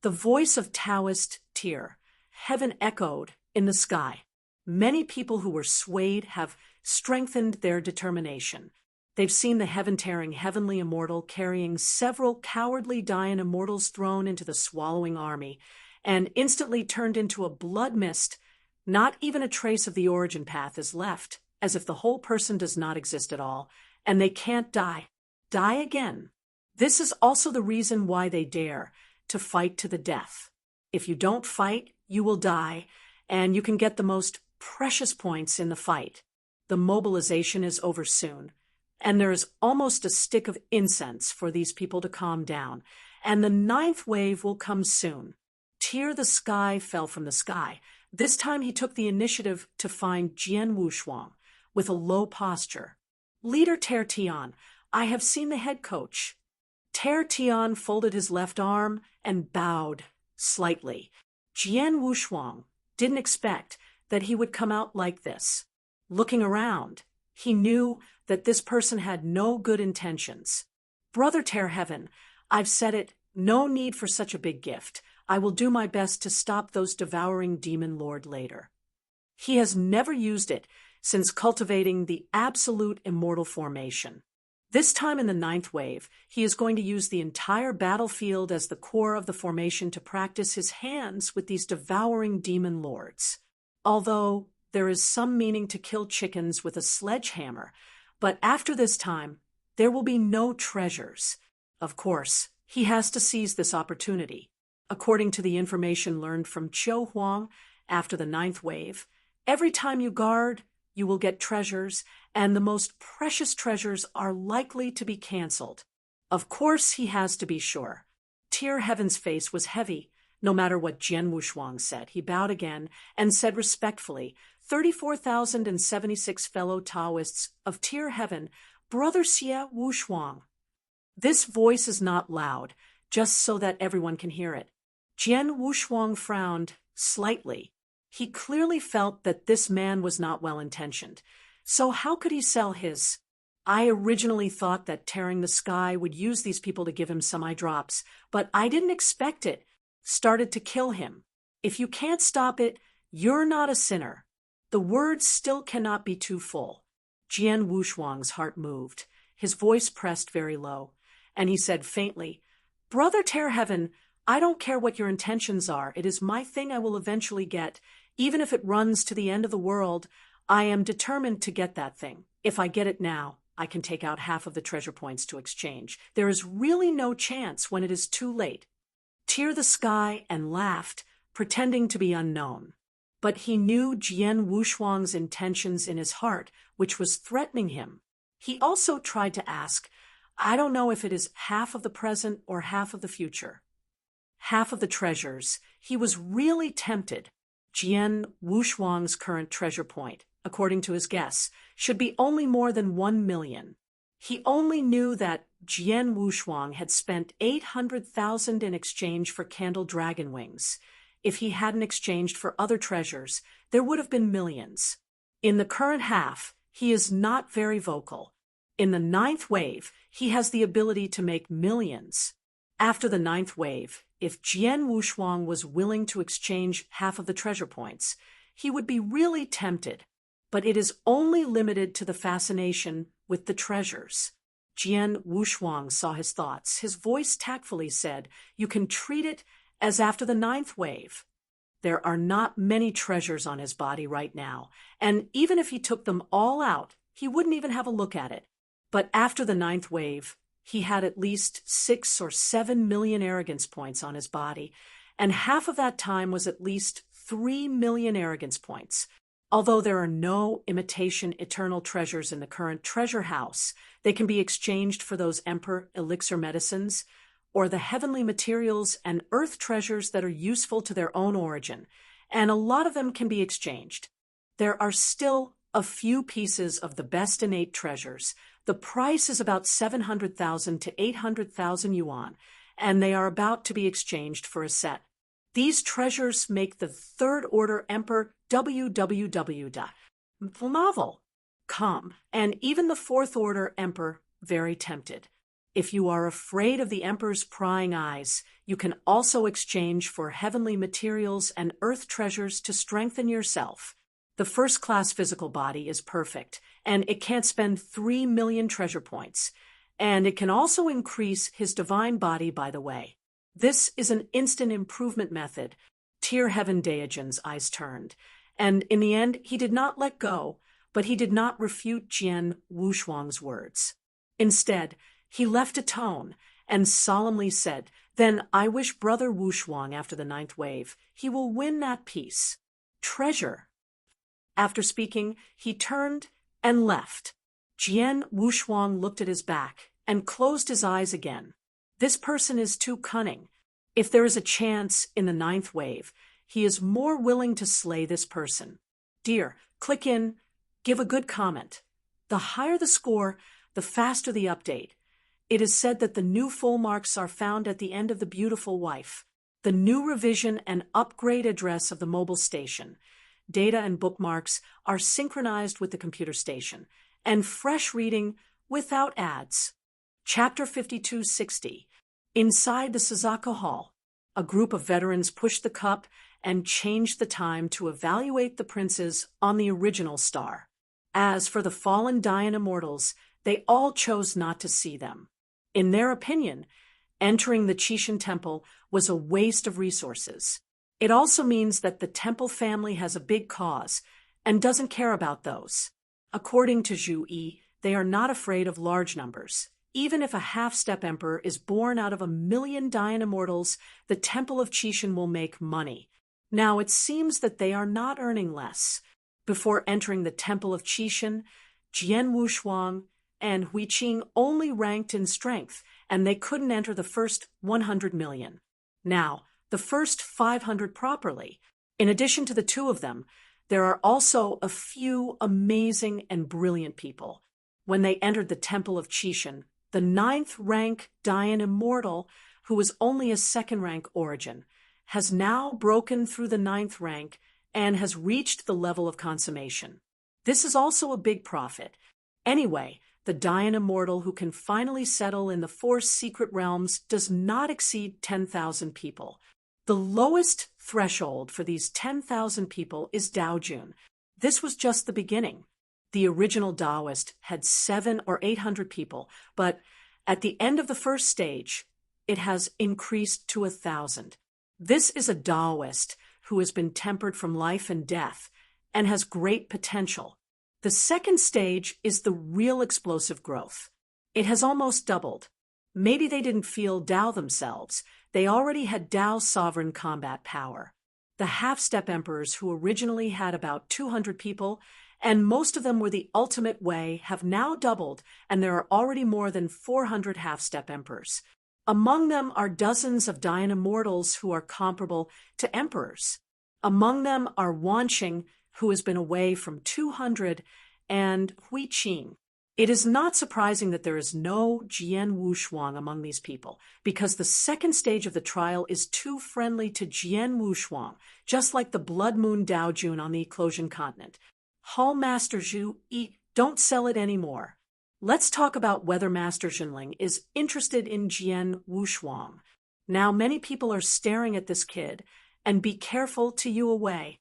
The voice of Taoist Tyr, heaven echoed in the sky. Many people who were swayed have strengthened their determination. They've seen the heaven-tearing heavenly immortal carrying several cowardly Dian immortals thrown into the swallowing army, and instantly turned into a blood mist. Not even a trace of the origin path is left, as if the whole person does not exist at all, and they can't die again. This is also the reason why they dare to fight to the death. If you don't fight, you will die, and you can get the most precious points in the fight. The mobilization is over soon, and there is almost a stick of incense for these people to calm down, and the 9th wave will come soon. Tear the sky fell from the sky. This time he took the initiative to find Jian Wushuang with a low posture. Leader Ter Tian, I have seen the head coach. Ter Tian folded his left arm and bowed slightly. Jian Wushuang didn't expect that he would come out like this. Looking around, he knew that this person had no good intentions. Brother Ter Heaven, I've said it, no need for such a big gift. I will do my best to stop those devouring demon lord later. He has never used it since cultivating the absolute immortal formation. This time in the 9th wave, he is going to use the entire battlefield as the core of the formation to practice his hands with these devouring demon lords. Although there is some meaning to kill chickens with a sledgehammer, but after this time, there will be no treasures. Of course, he has to seize this opportunity. According to the information learned from Qiu Huang after the 9th wave, Every time you guard, you will get treasures, and the most precious treasures are likely to be cancelled. Of course he has to be sure. Tear Heaven's face was heavy. No matter what Jian Wushuang said, he bowed again and said respectfully, 34,076 fellow Taoists of Tear Heaven, Brother Xie Wushuang. This voice is not loud, just so that everyone can hear it. Jian Wushuang frowned slightly. He clearly felt that this man was not well-intentioned. So how could he sell his? I originally thought that Tearing the Sky would use these people to give him some eye drops, but I didn't expect it. Started to kill him. If you can't stop it, you're not a sinner. The words still cannot be too full. Jian Wushuang's heart moved. His voice pressed very low, and he said faintly, Brother Tear Heaven, I don't care what your intentions are. It is my thing I will eventually get. Even if it runs to the end of the world, I am determined to get that thing. If I get it now, I can take out half of the treasure points to exchange. There is really no chance when it is too late. Tear the Sky and laughed, pretending to be unknown. But he knew Jian Wushuang's intentions in his heart, which was threatening him. He also tried to ask, I don't know if it is half of the present or half of the future. Half of the treasures. He was really tempted. Jian Wushuang's current treasure point, according to his guess, should be only more than 1 million. He only knew that Jian Wushuang had spent 800,000 in exchange for candle dragon wings. If he hadn't exchanged for other treasures, there would have been millions. In the current half, he is not very vocal. In the 9th wave, he has the ability to make millions. After the 9th wave, if Jian Wushuang was willing to exchange half of the treasure points, he would be really tempted. But it is only limited to the fascination with the treasures. Jian Wushuang saw his thoughts. His voice tactfully said, You can treat it as after the 9th wave. There are not many treasures on his body right now, and even if he took them all out, he wouldn't even have a look at it. But after the 9th wave, he had at least 6 or 7 million arrogance points on his body, and half of that time was at least 3 million arrogance points. Although there are no imitation eternal treasures in the current treasure house, they can be exchanged for those emperor elixir medicines, or the heavenly materials and earth treasures that are useful to their own origin, and a lot of them can be exchanged. There are still a few pieces of the best innate treasures. The price is about 700,000 to 800,000 yuan, and they are about to be exchanged for a set. These treasures make the Third Order Emperor www.novel.com, and even the Fourth Order Emperor very tempted. If you are afraid of the Emperor's prying eyes, you can also exchange for heavenly materials and earth treasures to strengthen yourself. The first-class physical body is perfect, and it can't spend 3 million treasure points. And it can also increase his divine body, by the way. This is an instant improvement method. Tear Heaven Daijin's eyes turned, and in the end he did not let go, but he did not refute Jian Wushuang's words. Instead, he left a tone and solemnly said, Then I wish Brother Wushuang after the 9th wave. He will win that piece. Treasure. After speaking, he turned and left. Jian Wushuang looked at his back and closed his eyes again. This person is too cunning. If there is a chance in the 9th wave, he is more willing to slay this person. Dear, click in, give a good comment. The higher the score, the faster the update. It is said that the new full marks are found at the end of The Beautiful Wife, the new revision and upgrade address of the mobile station. Data and bookmarks are synchronized with the computer station, and fresh reading without ads. Chapter 5260. Inside the Suzaku Hall, a group of veterans pushed the cup and changed the time to evaluate the princes on the original star. As for the fallen Dayan immortals, they all chose not to see them. In their opinion, entering the Qixin Temple was a waste of resources. It also means that the temple family has a big cause and doesn't care about those. According to Zhu Yi, they are not afraid of large numbers. Even if a half-step emperor is born out of 1 million Dayan immortals, the Temple of Qixin will make money. Now, it seems that they are not earning less. Before entering the Temple of Qixin, Jian Wushuang and Huiqing only ranked in strength, and they couldn't enter the first 100 million. Now, the first 500 properly. In addition to the two of them, there are also a few amazing and brilliant people. When they entered the Temple of Qixin, the 9th rank Dayan Immortal, who was only a 2nd rank origin, has now broken through the 9th rank and has reached the level of consummation. This is also a big profit. Anyway, the Dayan Immortal who can finally settle in the 4 secret realms does not exceed 10,000 people. The lowest threshold for these 10,000 people is Daojun. This was just the beginning. The original Taoist had 700 or 800 people, but at the end of the first stage, it has increased to 1,000. This is a Taoist who has been tempered from life and death and has great potential. The second stage is the real explosive growth. It has almost doubled. Maybe they didn't feel Tao themselves. They already had Tao sovereign combat power. The half-step emperors who originally had about 200 people, and most of them were the ultimate way, have now doubled, and there are already more than 400 half-step emperors. Among them are dozens of Dayan Immortals who are comparable to emperors. Among them are Wanqing, who has been away from 200, and Huiqing. It is not surprising that there is no Jian Wushuang among these people, because the second stage of the trial is too friendly to Jian Wushuang, just like the Blood Moon Daojun on the Eclosion continent. Hall Master Zhu Yi, don't sell it anymore. Let's talk about whether Master Zhenling is interested in Jian Wushuang. Now many people are staring at this kid, and be careful to you away.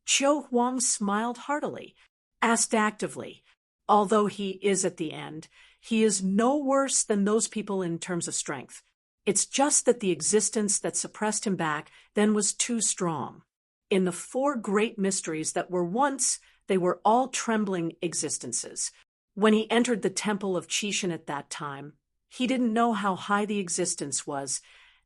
Qiu Huang smiled heartily, asked actively, although he is at the end, he is no worse than those people in terms of strength. It's just that the existence that suppressed him back then was too strong. In the 4 great mysteries that were once, they were all trembling existences. When he entered the Temple of Qixin at that time, he didn't know how high the existence was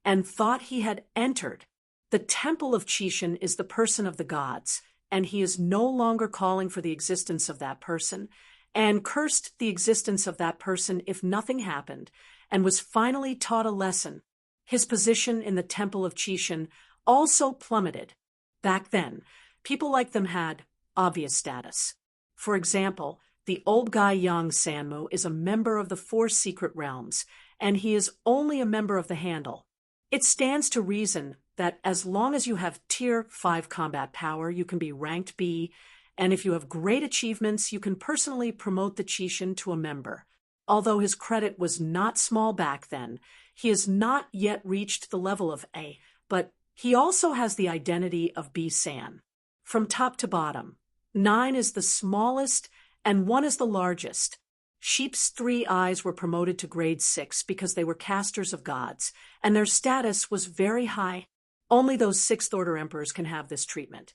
and thought he had entered. The Temple of Qixin is the person of the gods, and he is no longer calling for the existence of that person, and cursed the existence of that person if nothing happened, and was finally taught a lesson. His position in the Temple of Qixin also plummeted. Back then, people like them had obvious status. For example, the old guy Yang Sanmu is a member of the 4 secret realms, and he is only a member of the Handle. It stands to reason that as long as you have Tier 5 combat power, you can be ranked B, and if you have great achievements, you can personally promote the Qixin to a member. Although his credit was not small back then, he has not yet reached the level of A, but he also has the identity of B San. From top to bottom, 9 is the smallest and 1 is the largest. Sheep's 3 eyes were promoted to grade 6 because they were casters of gods, and their status was very high. Only those 6th order emperors can have this treatment.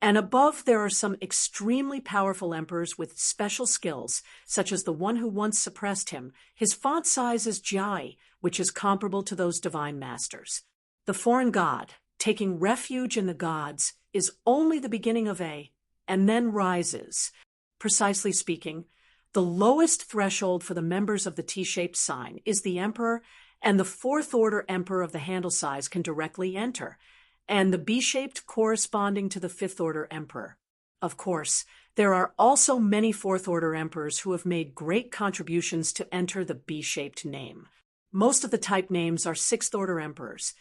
And above there are some extremely powerful emperors with special skills, such as the one who once suppressed him. His font size is Jiai, which is comparable to those divine masters. The foreign god, taking refuge in the gods, is only the beginning of A, and then rises. Precisely speaking, the lowest threshold for the members of the T-shaped sign is the emperor, and the 4th order emperor of the handle size can directly enter, and the B-shaped corresponding to the 5th order emperor. Of course, there are also many 4th order emperors who have made great contributions to enter the B-shaped name. Most of the type names are 6th order emperors,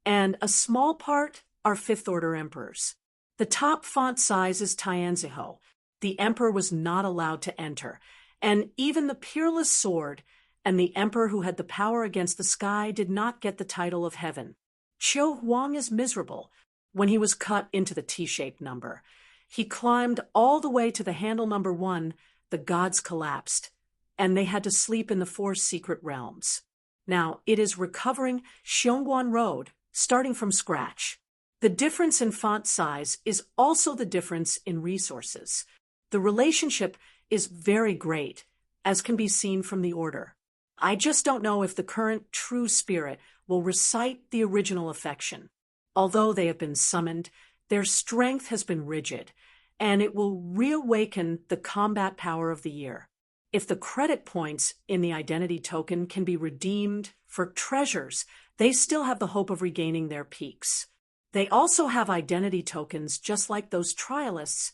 and a small part are 5th order emperors. The top font size is Tianziho. The emperor was not allowed to enter, and even the peerless sword and the emperor who had the power against the sky did not get the title of heaven. Qiu Huang is miserable. When he was cut into the T-shaped number, he climbed all the way to the handle number 1, the gods collapsed, and they had to sleep in the 4 secret realms. Now, it is recovering Xiongguan Road, starting from scratch. The difference in font size is also the difference in resources. The relationship is very great, as can be seen from the order. I just don't know if the current true spirit will recite the original affection. Although they have been summoned, their strength has been rigid, and it will reawaken the combat power of the year. If the credit points in the identity token can be redeemed for treasures, they still have the hope of regaining their peaks. They also have identity tokens just like those trialists,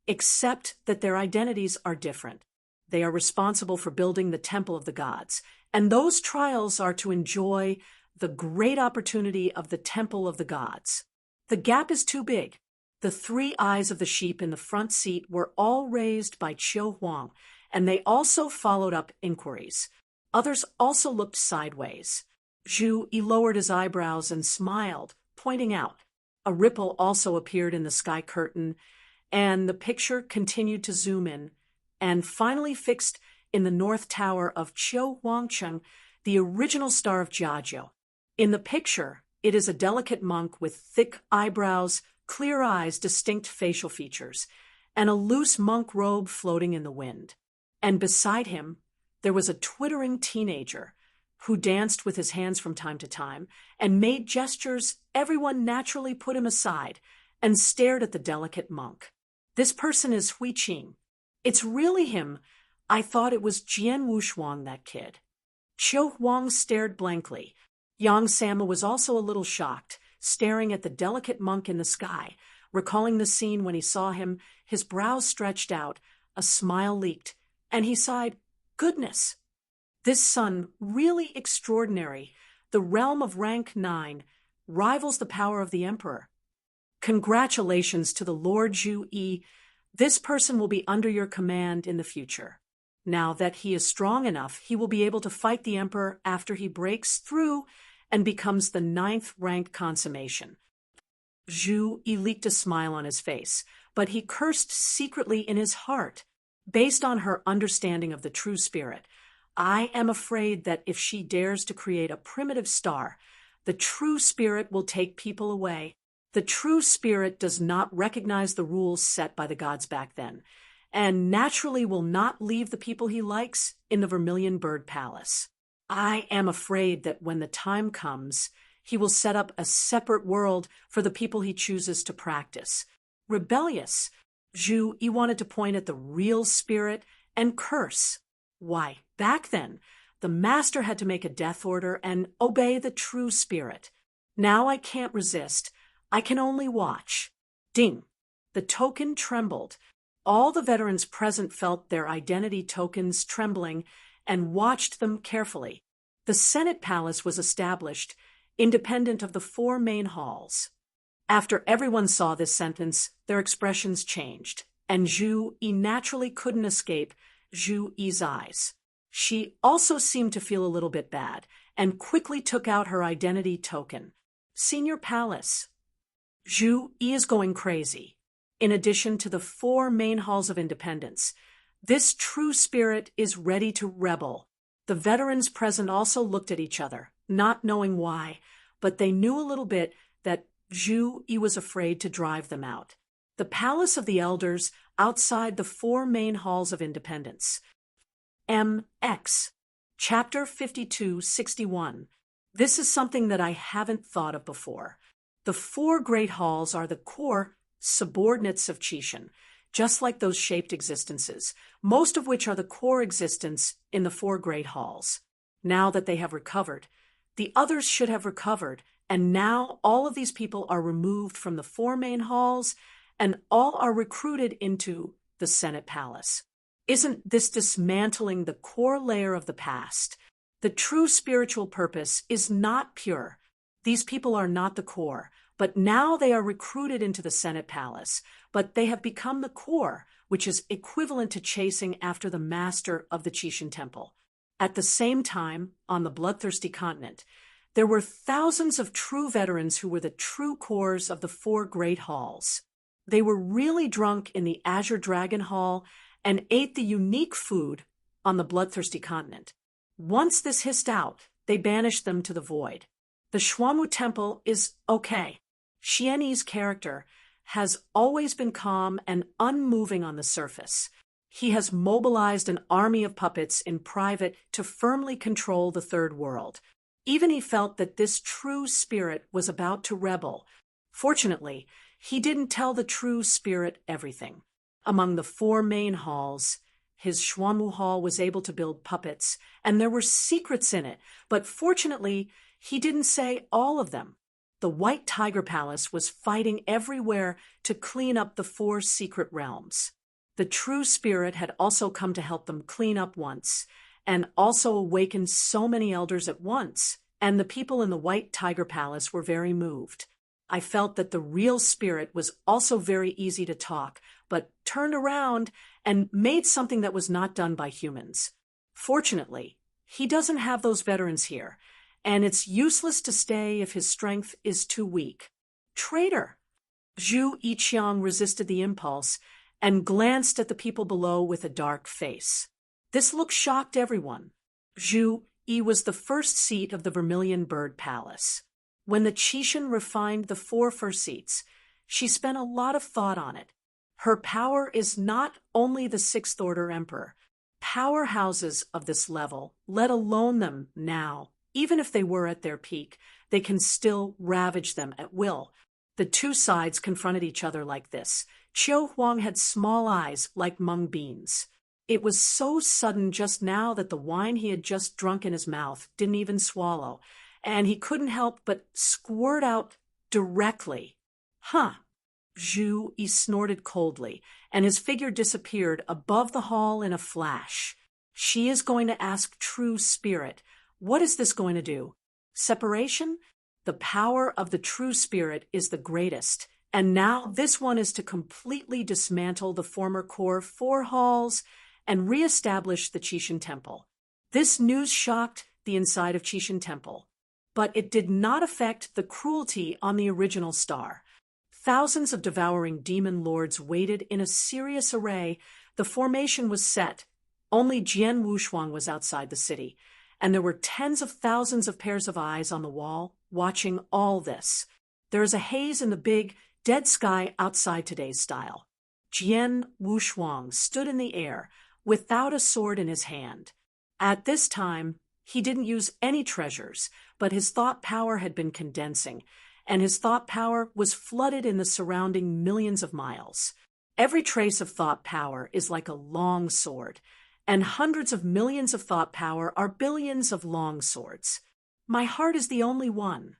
except that their identities are different. They are responsible for building the temple of the gods, and those trials are to enjoy the great opportunity of the temple of the gods. The gap is too big. The 3 eyes of the sheep in the front seat were all raised by Chiu Huang, and they also followed up inquiries. Others also looked sideways. Zhu Yi lowered his eyebrows and smiled, pointing out. A ripple also appeared in the sky curtain, and the picture continued to zoom in, and finally fixed in the north tower of Chiu Huangcheng, the original star of Jiazhou. In the picture, it is a delicate monk with thick eyebrows, clear eyes, distinct facial features, and a loose monk robe floating in the wind. And beside him, there was a twittering teenager who danced with his hands from time to time and made gestures. Everyone naturally put him aside and stared at the delicate monk. This person is Hui Qing. It's really him. I thought it was Jian Wushuang, that kid. Chiu Huang stared blankly. Yang Sama was also a little shocked, staring at the delicate monk in the sky. Recalling the scene when he saw him, his brows stretched out, a smile leaked, and he sighed, "Goodness! This son, really extraordinary. The realm of rank 9 rivals the power of the emperor. Congratulations to the Lord Zhu Yi. This person will be under your command in the future. Now that he is strong enough, he will be able to fight the emperor after he breaks through and becomes the 9th rank consummation." Zhu Yi leaked a smile on his face, but he cursed secretly in his heart. Based on her understanding of the true spirit, I am afraid that if she dares to create a primitive star, the true spirit will take people away. The true spirit does not recognize the rules set by the gods back then, and naturally will not leave the people he likes in the Vermilion Bird Palace. I am afraid that when the time comes, he will set up a separate world for the people he chooses to practice. Rebellious. Zhu Yi wanted to point at the real spirit and curse. Why, back then, the master had to make a death order and obey the true spirit. Now I can't resist. I can only watch. Ding. The token trembled. All the veterans present felt their identity tokens trembling and watched them carefully. The Senate Palace was established, independent of the 4 main halls. After everyone saw this sentence, their expressions changed, and Zhu Yi naturally couldn't escape Zhu Yi's eyes. She also seemed to feel a little bit bad, and quickly took out her identity token. Senior Palace. Zhu Yi is going crazy. In addition to the 4 main halls of independence, this true spirit is ready to rebel. The veterans present also looked at each other, not knowing why, but they knew a little bit that Zhu Yi was afraid to drive them out. The Palace of the Elders outside the 4 main halls of independence. MX. Chapter 5261. This is something that I haven't thought of before. The 4 great halls are the core subordinates of Qixin, just like those shaped existences, most of which are the core existence in the 4 great halls. Now that they have recovered, the others should have recovered, and now all of these people are removed from the 4 main halls, and all are recruited into the Senate Palace. Isn't this dismantling the core layer of the past? The true spiritual purpose is not pure. These people are not the core, but now they are recruited into the Senate Palace, but they have become the core, which is equivalent to chasing after the master of the Qixin Temple. At the same time, on the bloodthirsty continent, there were thousands of true veterans who were the true cores of the 4 great halls. They were really drunk in the Azure Dragon Hall and ate the unique food on the bloodthirsty continent. Once this hissed out, they banished them to the void. The Xuanwu Temple is okay. Xian Yi's character has always been calm and unmoving on the surface. He has mobilized an army of puppets in private to firmly control the third world. Even he felt that this true spirit was about to rebel. Fortunately, he didn't tell the true spirit everything. Among the 4 main halls, his Xuanwu Hall was able to build puppets, and there were secrets in it, but fortunately, he didn't say all of them. The White Tiger Palace was fighting everywhere to clean up the 4 secret realms. The true spirit had also come to help them clean up once, and also awakened so many elders at once, and the people in the White Tiger Palace were very moved. I felt that the real spirit was also very easy to talk, but turned around and made something that was not done by humans. Fortunately, he doesn't have those veterans here, and it's useless to stay if his strength is too weak. Traitor! Zhu Yiqiang resisted the impulse and glanced at the people below with a dark face. This look shocked everyone. Zhu Yi was the first seat of the Vermilion Bird Palace. When the Qixin refined the 4 first seats, she spent a lot of thought on it. Her power is not only the 6th Order Emperor. Powerhouses of this level, let alone them now, even if they were at their peak, they can still ravage them at will. The 2 sides confronted each other like this. Qiu Huang had small eyes like mung beans. It was so sudden just now that the wine he had just drunk in his mouth didn't even swallow, and he couldn't help but squirt out directly. Huh. Zhu Yi snorted coldly, and his figure disappeared above the hall in a flash. She is going to ask true spirit. What is this going to do? Separation? The power of the true spirit is the greatest, and now this one is to completely dismantle the former core 4 halls and re-establish the Qixin Temple. This news shocked the inside of Qixin Temple, but it did not affect the cruelty on the original star. Thousands of devouring demon lords waited in a serious array. The formation was set. Only Jian Wushuang was outside the city, and there were tens of thousands of pairs of eyes on the wall watching all this. There is a haze in the big, dead sky outside today's style. Jian Wushuang stood in the air without a sword in his hand. At this time, he didn't use any treasures, but his thought power had been condensing, and his thought power was flooded in the surrounding millions of miles. Every trace of thought power is like a long sword, and hundreds of millions of thought power are billions of long swords. My heart is the only one.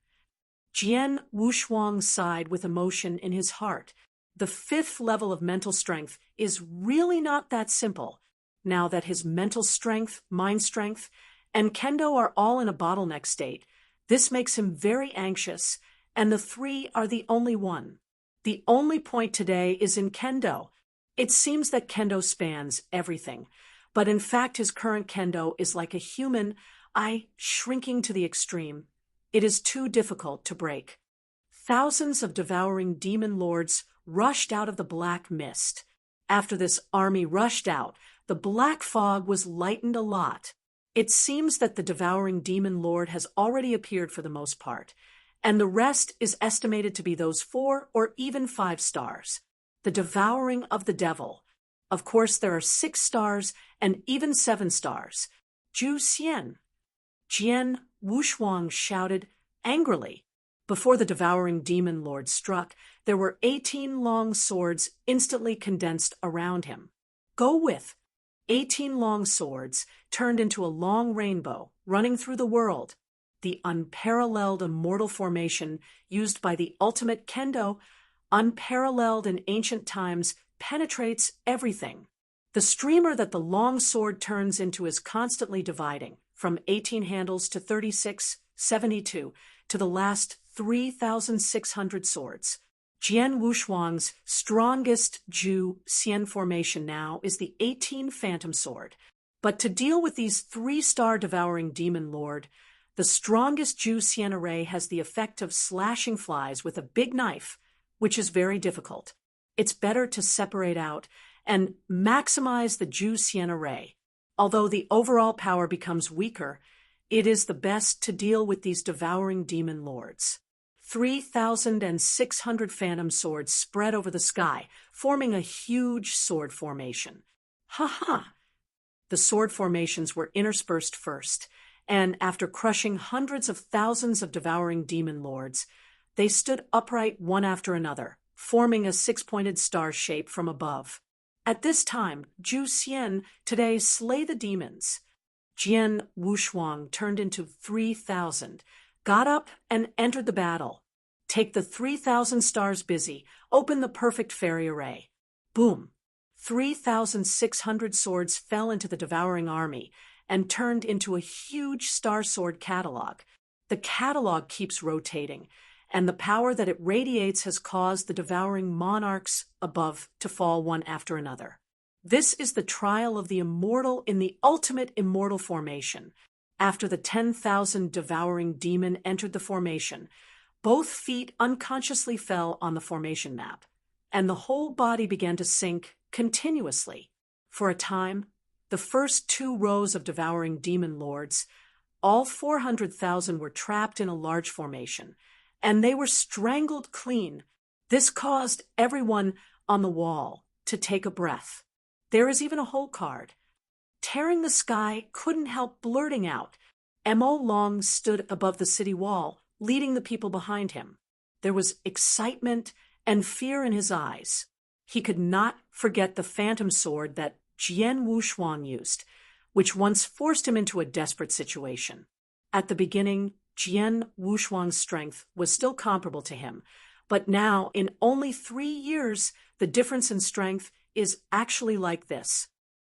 Jian Wushuang sighed with emotion in his heart. The 5th level of mental strength is really not that simple. Now that his mental strength, mind strength, and kendo are all in a bottleneck state, this makes him very anxious, and the 3 are the only one. The only point today is in kendo. It seems that kendo spans everything, but in fact his current kendo is like a human eye shrinking to the extreme. It is too difficult to break. Thousands of devouring demon lords rushed out of the black mist. After this army rushed out, the black fog was lightened a lot. It seems that the devouring demon lord has already appeared for the most part, and the rest is estimated to be those 4 or even 5 stars. The devouring of the devil. Of course, there are 6 stars and even 7 stars. Zhu Xian. Jian Wushuang shouted angrily. Before the devouring demon lord struck, there were 18 long swords instantly condensed around him. Go with. 18 long swords turned into a long rainbow running through the world. The unparalleled immortal formation used by the ultimate kendo, unparalleled in ancient times, penetrates everything. The streamer that the long sword turns into is constantly dividing, from 18 handles to 36, 72, to the last 3,600 swords. Jian Wushuang's strongest Zhu Xian formation now is the 18 Phantom Sword. But to deal with these 3-star devouring demon lord, the strongest Zhu Xian array has the effect of slashing flies with a big knife, which is very difficult. It's better to separate out and maximize the Zhu Xian array. Although the overall power becomes weaker, it is the best to deal with these devouring demon lords. 3,600 phantom swords spread over the sky, forming a huge sword formation. Ha! The sword formations were interspersed first, and after crushing hundreds of thousands of devouring demon lords, They stood upright one after another, forming a six-pointed star shape from above. At this time, Zhu Xian, today slay the demons. Jian Wushuang turned into 3,000, got up and entered the battle. Take the 3,000 stars busy, open the perfect fairy array. Boom! 3,600 swords fell into the devouring army and turned into a huge star sword catalog. The catalog keeps rotating, and the power that it radiates has caused the devouring monarchs above to fall one after another. This is the trial of the immortal in the ultimate immortal formation. After the 10,000 devouring demon entered the formation, both feet unconsciously fell on the formation map, and the whole body began to sink continuously. For a time, the first two rows of devouring demon lords, all 400,000 were trapped in a large formation, and they were strangled clean. This caused everyone on the wall to take a breath. There is even a whole card. Tearing the sky couldn't help blurting out. Mo Long stood above the city wall, leading the people behind him. There was excitement and fear in his eyes. He could not forget the phantom sword that Jian Wushuang used, which once forced him into a desperate situation. At the beginning, Jian Wushuang's strength was still comparable to him, but now, in only 3 years, the difference in strength is actually like this.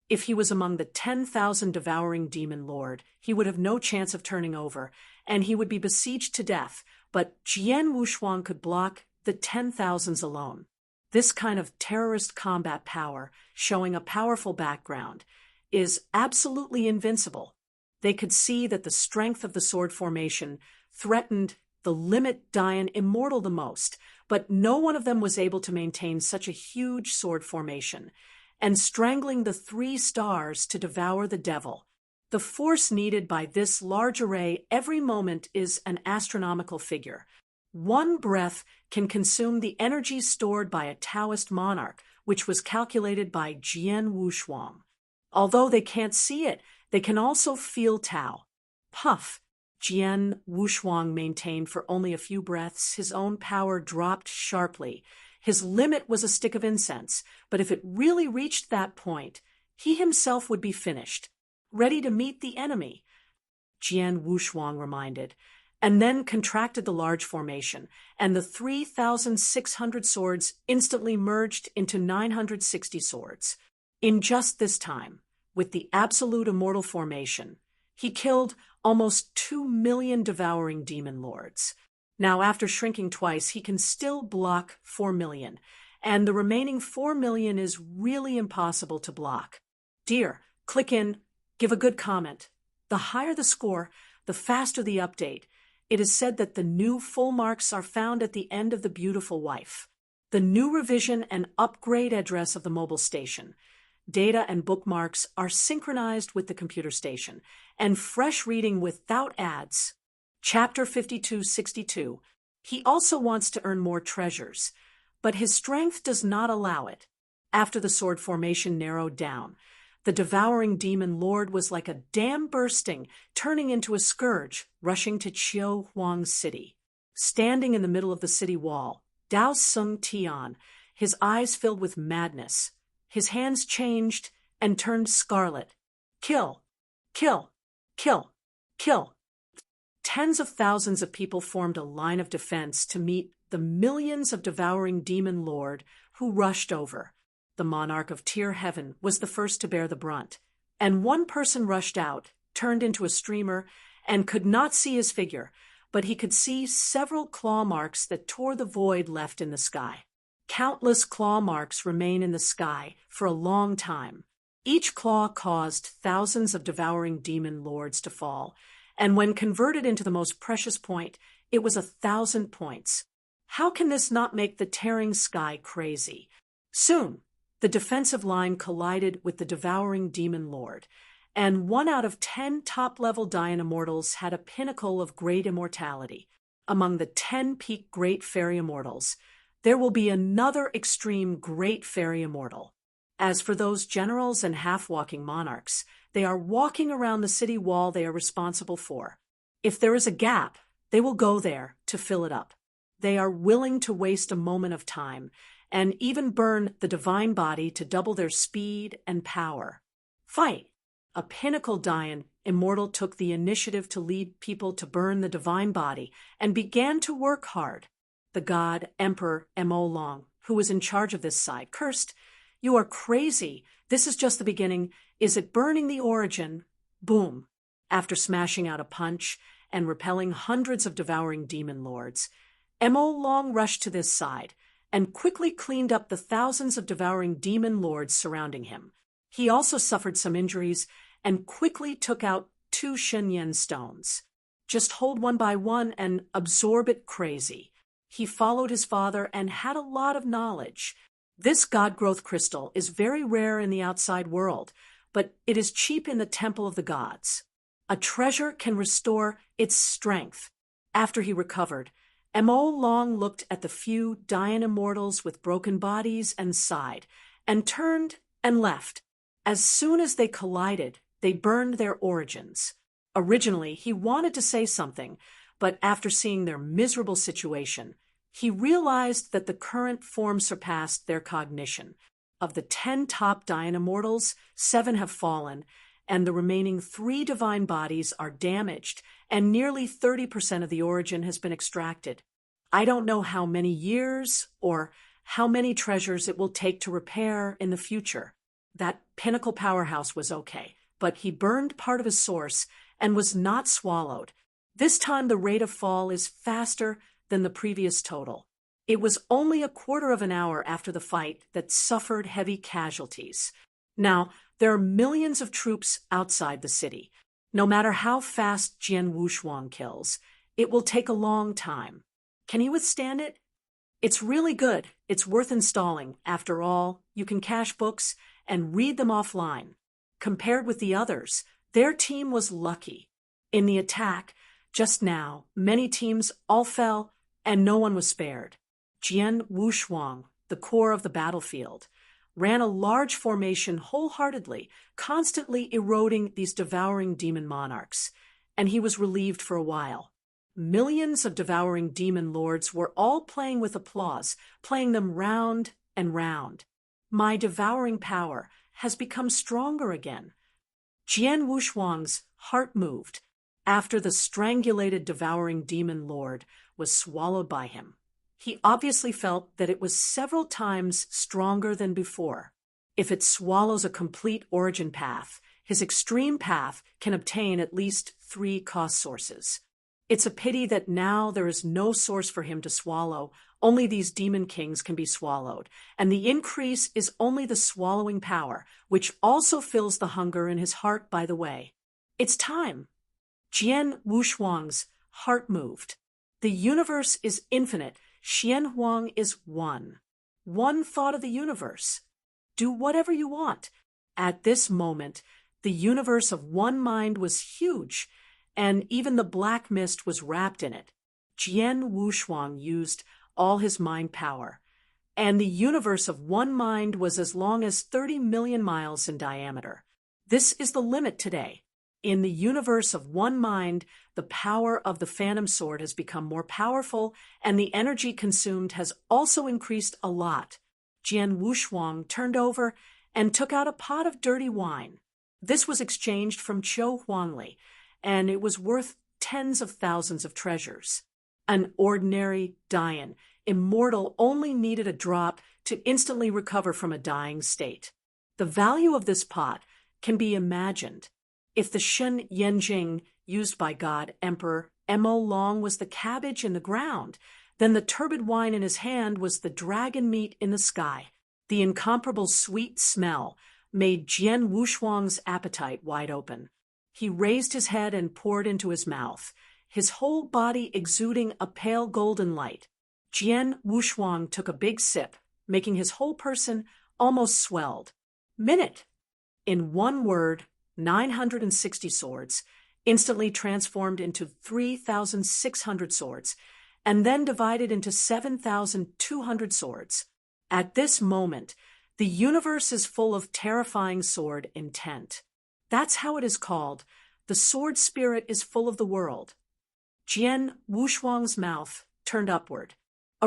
If he was among the 10,000 devouring demon lord, he would have no chance of turning over, and he would be besieged to death, but Jian Wushuang could block the 10,000s alone. This kind of terrorist combat power, showing a powerful background, is absolutely invincible. They could see that the strength of the sword formation threatened the limit Dian immortal the most, but no one of them was able to maintain such a huge sword formation, and strangling the 3 stars to devour the devil. The force needed by this large array every moment is an astronomical figure. One breath can consume the energy stored by a Taoist monarch, which was calculated by Jian Wushuang. Although they can't see it, they can also feel Tao. Puff! Jian Wushuang maintained for only a few breaths. His own power dropped sharply. His limit was a stick of incense, but if it really reached that point, he himself would be finished, ready to meet the enemy. Jian Wushuang reminded, and then contracted the large formation, and the 3,600 swords instantly merged into 960 swords. In just this time, with the absolute immortal formation, he killed almost 2 million devouring demon lords. Now, after shrinking twice, he can still block 4 million, and the remaining 4 million is really impossible to block. Dear, click in, give a good comment. The higher the score, the faster the update. It is said that the new full marks are found at the end of The Beautiful Wife. The new revision and upgrade address of the mobile station. Data and bookmarks are synchronized with the computer station, and fresh reading without ads. Chapter 5262. He also wants to earn more treasures, but his strength does not allow it. After the sword formation narrowed down, the devouring demon lord was like a dam bursting, turning into a scourge, rushing to Chiu Huang City. Standing in the middle of the city wall, Dao Sung Tian, his eyes filled with madness. His hands changed and turned scarlet. Kill! Kill! Kill! Kill! Tens of thousands of people formed a line of defense to meet the millions of devouring demon lord who rushed over. The monarch of Tier Heaven was the first to bear the brunt, and one person rushed out, turned into a streamer, and could not see his figure, but he could see several claw marks that tore the void left in the sky. Countless claw marks remain in the sky for a long time. Each claw caused thousands of devouring demon lords to fall, and when converted into the most precious point, it was 1,000 points. How can this not make the tearing sky crazy? Soon, the defensive line collided with the devouring demon lord, and 1 out of 10 top-level Dian immortals had a pinnacle of great immortality. Among the 10 peak great fairy immortals, there will be another extreme great fairy immortal. As for those generals and half-walking monarchs, they are walking around the city wall they are responsible for. If there is a gap, they will go there to fill it up. they are willing to waste a moment of time and even burn the divine body to double their speed and power. Fight! A pinnacle Dayan immortal took the initiative to lead people to burn the divine body and began to work hard. The god, Emperor Mo Long, who was in charge of this side, cursed, "You are crazy. This is just the beginning. Is it burning the origin?" Boom! After smashing out a punch and repelling hundreds of devouring demon lords, Mo Long rushed to this side and quickly cleaned up the thousands of devouring demon lords surrounding him. He also suffered some injuries and quickly took out 2 Shenyan stones. Just hold one by one and absorb it crazy. He followed his father and had a lot of knowledge. This god growth crystal is very rare in the outside world, but it is cheap in the temple of the gods. A treasure can restore its strength. After he recovered, Mo Long looked at the few Dayan immortals with broken bodies and sighed, and turned and left. As soon as they collided, they burned their origins. Originally, he wanted to say something, but after seeing their miserable situation, he realized that the current form surpassed their cognition. Of the 10 top Dayan immortals, 7 have fallen, and the remaining 3 divine bodies are damaged, and nearly 30% of the origin has been extracted. I don't know how many years or how many treasures it will take to repair in the future. That pinnacle powerhouse was okay, but he burned part of his source and was not swallowed. This time the rate of fall is faster than the previous total. It was only a quarter of an hour after the fight that suffered heavy casualties. Now, there are millions of troops outside the city. No matter how fast Jian Wushuang kills, it will take a long time. Can he withstand it? It's really good. It's worth installing. After all, you can cache books and read them offline. Compared with the others, their team was lucky. In the attack, just now, many teams all fell and no one was spared. Jian Wushuang, the core of the battlefield, ran a large formation wholeheartedly, constantly eroding these devouring demon monarchs, and he was relieved for a while. Millions of devouring demon lords were all playing with applause, playing them round and round. My devouring power has become stronger again. Jian Wushuang's heart moved after the strangulated devouring demon lord was swallowed by him. He obviously felt that it was several times stronger than before. If it swallows a complete origin path, his extreme path can obtain at least 3 cost sources. It's a pity that now there is no source for him to swallow. Only these demon kings can be swallowed, and the increase is only the swallowing power, which also fills the hunger in his heart, by the way. It's time. Jian Wushuang's heart moved. The universe is infinite. Xian Huang is one. One thought of the universe. Do whatever you want. At this moment, the universe of one mind was huge, and even the black mist was wrapped in it. Jian Wushuang used all his mind power, and the universe of one mind was as long as 30 million miles in diameter. This is the limit today. In the universe of one mind, the power of the Phantom Sword has become more powerful, and the energy consumed has also increased a lot. Jian Wushuang turned over and took out a pot of dirty wine. This was exchanged from Qiu Huangli, and it was worth tens of thousands of treasures. An ordinary Dayan, immortal, only needed a drop to instantly recover from a dying state. The value of this pot can be imagined. If the Shen Yanjing used by God Emperor Mo Long was the cabbage in the ground, then the turbid wine in his hand was the dragon meat in the sky. The incomparable sweet smell made Jian Wushuang's appetite wide open. He raised his head and poured into his mouth, his whole body exuding a pale golden light. Jian Wushuang took a big sip, making his whole person almost swelled. Minute! In one word, 960 swords, instantly transformed into 3,600 swords, and then divided into 7,200 swords. At this moment, the universe is full of terrifying sword intent. That's how it is called. The sword spirit is full of the world. Jian Wushuang's mouth turned upward.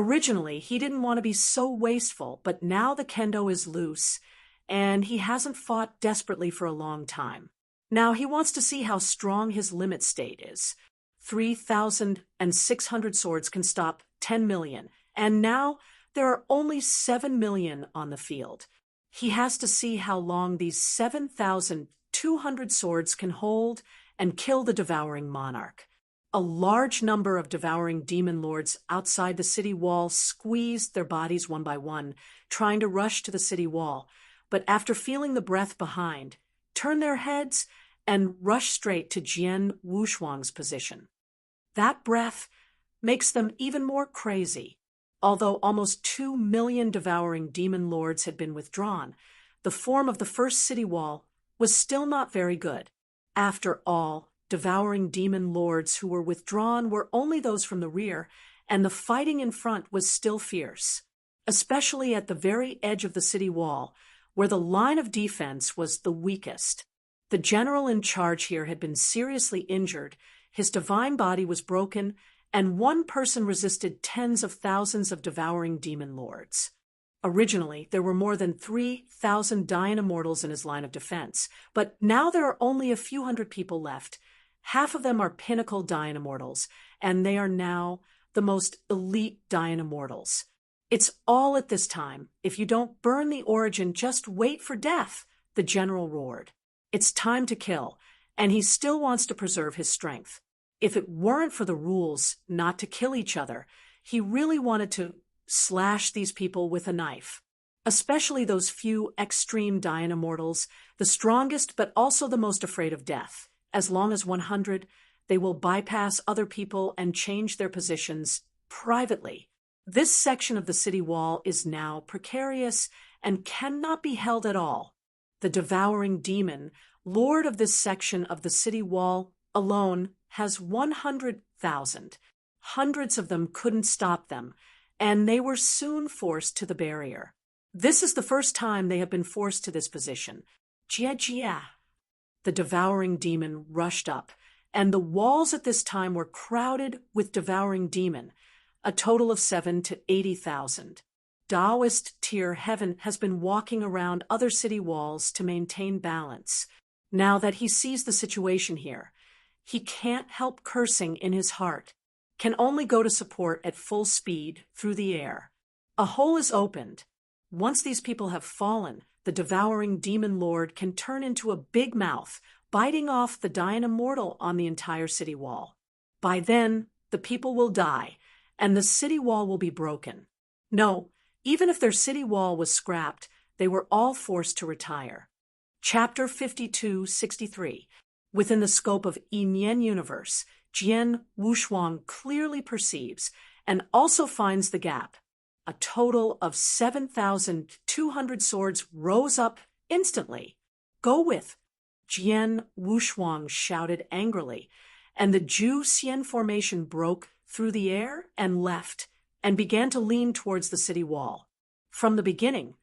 Originally, he didn't want to be so wasteful, but now the kendo is loose, and he hasn't fought desperately for a long time. Now he wants to see how strong his limit state is. 3,600 swords can stop 10 million, and now there are only 7 million on the field. He has to see how long these 7,200 swords can hold and kill the devouring monarch. A large number of devouring demon lords outside the city wall squeezed their bodies one by one, trying to rush to the city wall, but after feeling the breath behind, turn their heads and rush straight to Jian Wushuang's position. That breath makes them even more crazy. Although almost 2 million devouring demon lords had been withdrawn, the form of the first city wall was still not very good. After all, devouring demon lords who were withdrawn were only those from the rear, and the fighting in front was still fierce, especially at the very edge of the city wall, where the line of defense was the weakest. The general in charge here had been seriously injured, his divine body was broken, and one person resisted tens of thousands of devouring demon lords. Originally, there were more than 3,000 Dian Immortals in his line of defense, but now there are only a few hundred people left. Half of them are pinnacle Dian Immortals, and they are now the most elite Dian Immortals. It's all at this time. If you don't burn the origin, just wait for death, the general roared. It's time to kill, and he still wants to preserve his strength. If it weren't for the rules not to kill each other, he really wanted to slash these people with a knife, especially those few extreme Dian Immortals, the strongest but also the most afraid of death. As long as 100, they will bypass other people and change their positions privately. This section of the city wall is now precarious and cannot be held at all. The devouring demon, lord of this section of the city wall, alone has 100,000. Hundreds of them couldn't stop them, and they were soon forced to the barrier. This is the first time they have been forced to this position. Jia. The devouring demon rushed up, and the walls at this time were crowded with devouring demon, a total of 7 to 80,000. Taoist tier heaven has been walking around other city walls to maintain balance. Now that he sees the situation here, he can't help cursing in his heart, can only go to support at full speed through the air. A hole is opened. Once these people have fallen, the devouring demon lord can turn into a big mouth, biting off the Dian Immortal on the entire city wall. By then, the people will die, and the city wall will be broken. No, even if their city wall was scrapped, they were all forced to retire. Chapter 52-63. Within the scope of Yin universe, Jian Wushuang clearly perceives and also finds the gap. A total of 7,200 swords rose up instantly. Go with! Jian Wushuang shouted angrily, and the Ju Xian formation broke through the air and left, and began to lean towards the city wall. From the beginning,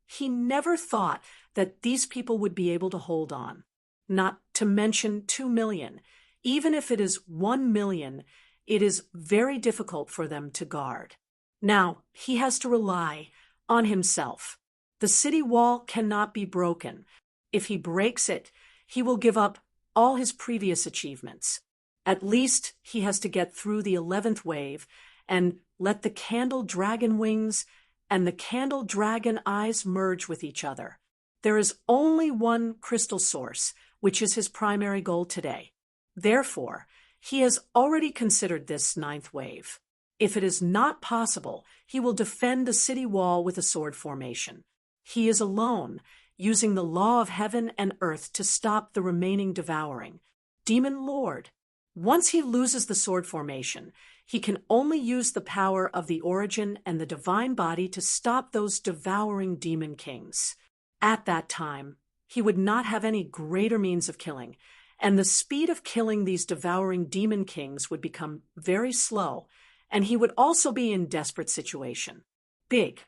he never thought that these people would be able to hold on. Not to mention 2 million. Even if it is 1 million, it is very difficult for them to guard. Now, he has to rely on himself. The city wall cannot be broken. If he breaks it, he will give up all his previous achievements. At least he has to get through the 11th wave and let the candle dragon wings and the candle dragon eyes merge with each other. There is only one crystal source, which is his primary goal today. Therefore, he has already considered this 9th wave. If it is not possible, he will defend the city wall with a sword formation. He is alone, using the law of heaven and earth to stop the remaining devouring. Demon Lord. Once he loses the sword formation, he can only use the power of the origin and the divine body to stop those devouring demon kings. At that time, he would not have any greater means of killing, and the speed of killing these devouring demon kings would become very slow, and he would also be in desperate situation. Big.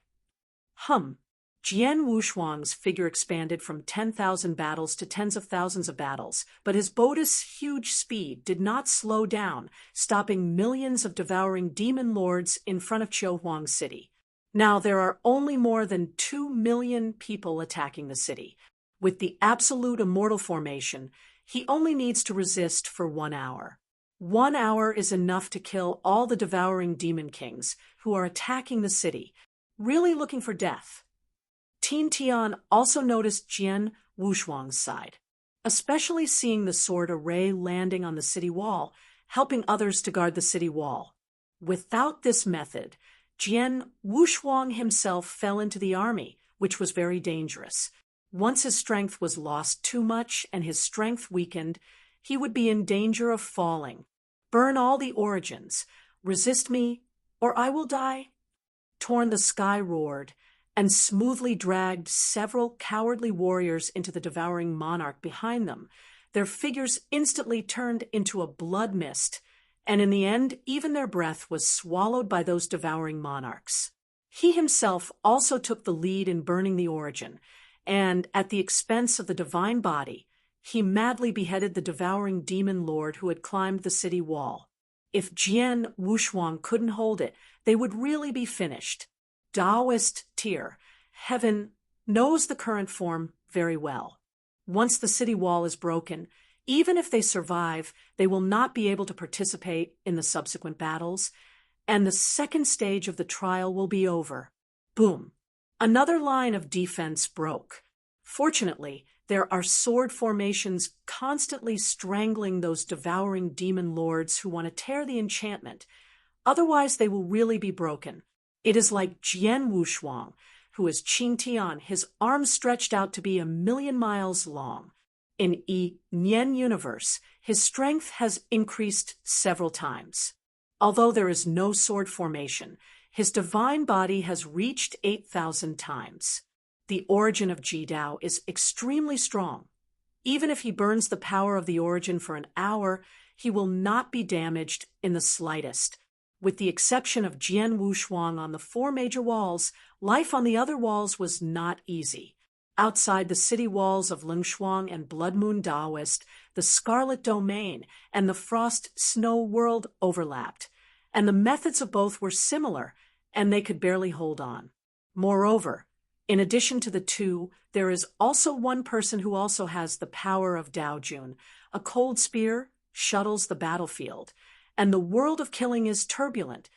Jian Wushuang's figure expanded from 10,000 battles to tens of thousands of battles, but his Buddhist huge speed did not slow down, stopping millions of devouring demon lords in front of Huang City. Now there are only more than 2 million people attacking the city. With the absolute immortal formation, he only needs to resist for 1 hour. 1 hour is enough to kill all the devouring demon kings who are attacking the city, really looking for death. Tin Tian also noticed Jian Wushuang's side, especially seeing the sword array landing on the city wall, helping others to guard the city wall. Without this method, Jian Wushuang himself fell into the army, which was very dangerous. Once his strength was lost too much and his strength weakened, he would be in danger of falling. Burn all the origins. Resist me, or I will die. Torn the sky roared, and smoothly dragged several cowardly warriors into the devouring monarch behind them. Their figures instantly turned into a blood mist, and in the end, even their breath was swallowed by those devouring monarchs. He himself also took the lead in burning the origin, and, at the expense of the divine body, he madly beheaded the devouring demon lord who had climbed the city wall. If Jian Wushuang couldn't hold it, they would really be finished. Taoist tier, heaven, knows the current form very well. Once the city wall is broken, even if they survive, they will not be able to participate in the subsequent battles, and the second stage of the trial will be over. Boom. Another line of defense broke. Fortunately, there are sword formations constantly strangling those devouring demon lords who want to tear the enchantment. Otherwise, they will really be broken. It is like Jian Wushuang, who is Qing Tian, his arms stretched out to be 1,000,000 miles long. In Yi Nian universe, his strength has increased several times. Although there is no sword formation, his divine body has reached 8,000 times. The origin of Ji Dao is extremely strong. Even if he burns the power of the origin for an hour, he will not be damaged in the slightest. With the exception of Jian Wushuang on the 4 major walls, life on the other walls was not easy. Outside the city walls of Lingshuang and Blood Moon Taoist, the Scarlet Domain and the Frost Snow World overlapped, and the methods of both were similar, and they could barely hold on. Moreover, in addition to the two, there is also one person who also has the power of Dao Jun. A cold spear shuttles the battlefield, and the world of killing is turbulent.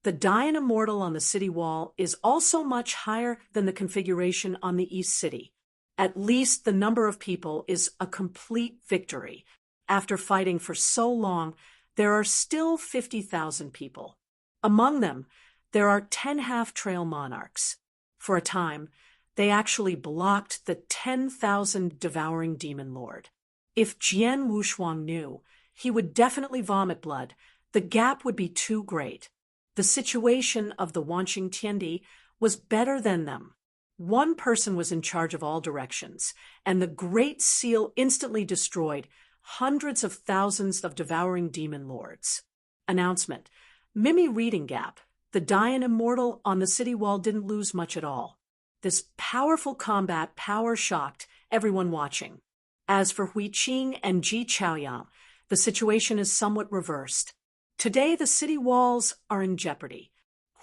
The Dian Immortal on the city wall is also much higher than the configuration on the East City. At least the number of people is a complete victory. After fighting for so long, there are still 50,000 people. Among them, there are 10 half-trail monarchs. For a time, they actually blocked the 10,000 devouring demon lord. If Jian Wushuang knew, he would definitely vomit blood. The gap would be too great. The situation of the Wanqing Tiandi was better than them. One person was in charge of all directions, and the Great Seal instantly destroyed hundreds of thousands of devouring demon lords. Announcement. Mimi reading gap. The Dian Immortal on the city wall didn't lose much at all. This powerful combat power shocked everyone watching. As for Hui Qing and Ji Chaoyang, the situation is somewhat reversed. Today, the city walls are in jeopardy.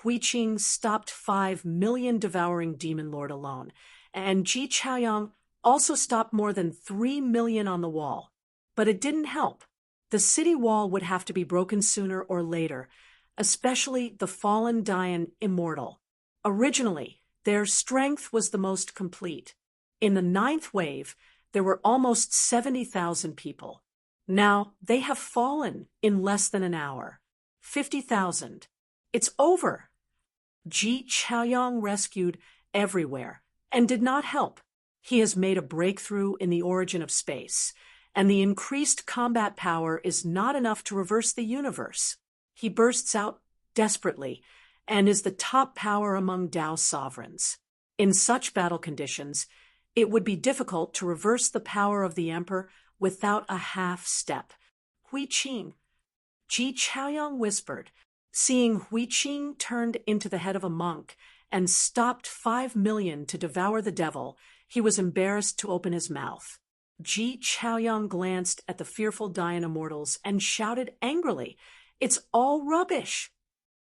Hui Qing stopped 5 million devouring demon lord alone, and Ji Chaoyang also stopped more than 3 million on the wall. But it didn't help. The city wall would have to be broken sooner or later, especially the fallen Dian Immortal. Originally, their strength was the most complete. In the 9th wave, there were almost 70,000 people. Now, they have fallen in less than an hour. 50,000. It's over. Ji Chaoyang rescued everywhere and did not help. He has made a breakthrough in the origin of space, and the increased combat power is not enough to reverse the universe. He bursts out desperately and is the top power among Dao sovereigns. In such battle conditions, it would be difficult to reverse the power of the emperor without a half step. Hui Qing. Ji Chaoyang whispered, seeing Hui Qing turned into the head of a monk and stopped 5 million to devour the devil, he was embarrassed to open his mouth. Ji Chaoyang glanced at the fearful dying immortals and shouted angrily, "It's all rubbish!"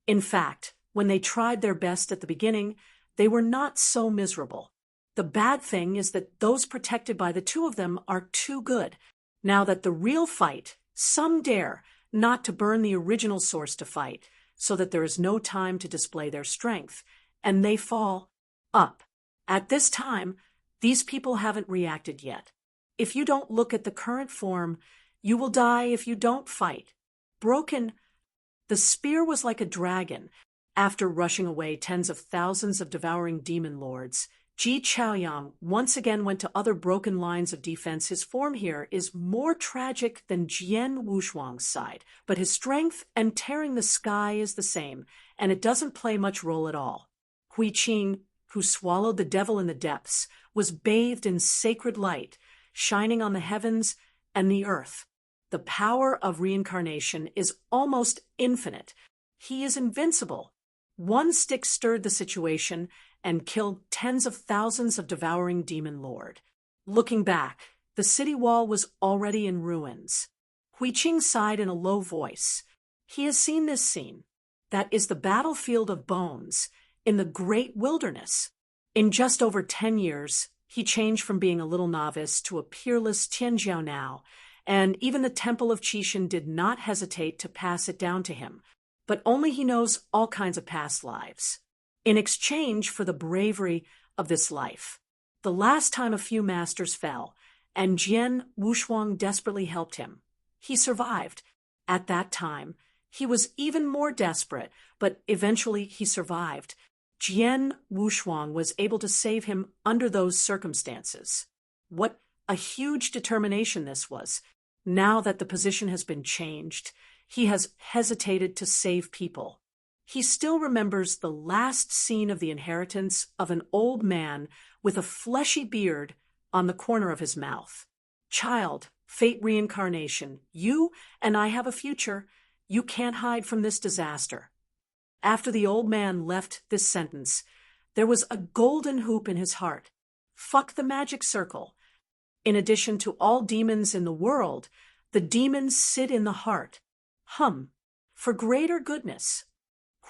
In fact, when they tried their best at the beginning, they were not so miserable. The bad thing is that those protected by the two of them are too good. Now that the real fight, some dare not to burn the original source to fight, so that there is no time to display their strength, and they fall up. At this time, these people haven't reacted yet. If you don't look at the current form, you will die if you don't fight. Broken. The spear was like a dragon. After rushing away tens of thousands of devouring demon lords, Ji Chaoyang once again went to other broken lines of defense. His form here is more tragic than Jian Wushuang's side, but his strength and tearing the sky is the same, and it doesn't play much role at all. Hui Qing, who swallowed the devil in the depths, was bathed in sacred light, shining on the heavens and the earth. The power of reincarnation is almost infinite. He is invincible. One stick stirred the situation and killed tens of thousands of devouring demon lord. Looking back, the city wall was already in ruins. Hui Qing sighed in a low voice. He has seen this scene. That is the battlefield of bones in the great wilderness. In just over 10 years, he changed from being a little novice to a peerless Tianjiao now, and even the Temple of Qishan did not hesitate to pass it down to him. But only he knows all kinds of past lives. In exchange for the bravery of this life, the last time a few masters fell, and Jian Wushuang desperately helped him, he survived. At that time, he was even more desperate, but eventually he survived. Jian Wushuang was able to save him under those circumstances. What a huge determination this was. Now that the position has been changed, he has hesitated to save people. He still remembers the last scene of the inheritance of an old man with a fleshy beard on the corner of his mouth. "Child, fate reincarnation, you and I have a future. You can't hide from this disaster." After the old man left this sentence, there was a golden hoop in his heart. Fuck the magic circle. In addition to all demons in the world, the demons sit in the heart. For greater goodness.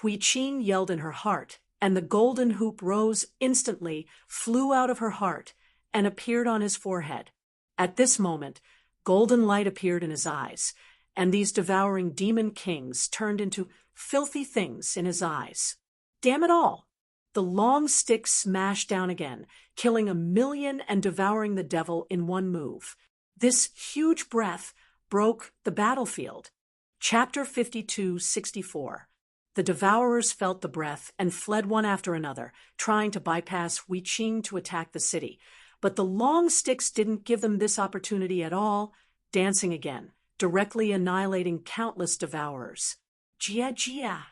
Hui Qing yelled in her heart, and the golden hoop rose instantly, flew out of her heart, and appeared on his forehead. At this moment, golden light appeared in his eyes, and these devouring demon kings turned into filthy things in his eyes. Damn it all! The long stick smashed down again, killing 1 million and devouring the devil in one move. This huge breath broke the battlefield. Chapter 52:64. The devourers felt the breath and fled one after another, trying to bypass Hui Qing to attack the city. But the long sticks didn't give them this opportunity at all, dancing again, directly annihilating countless devourers. Jia.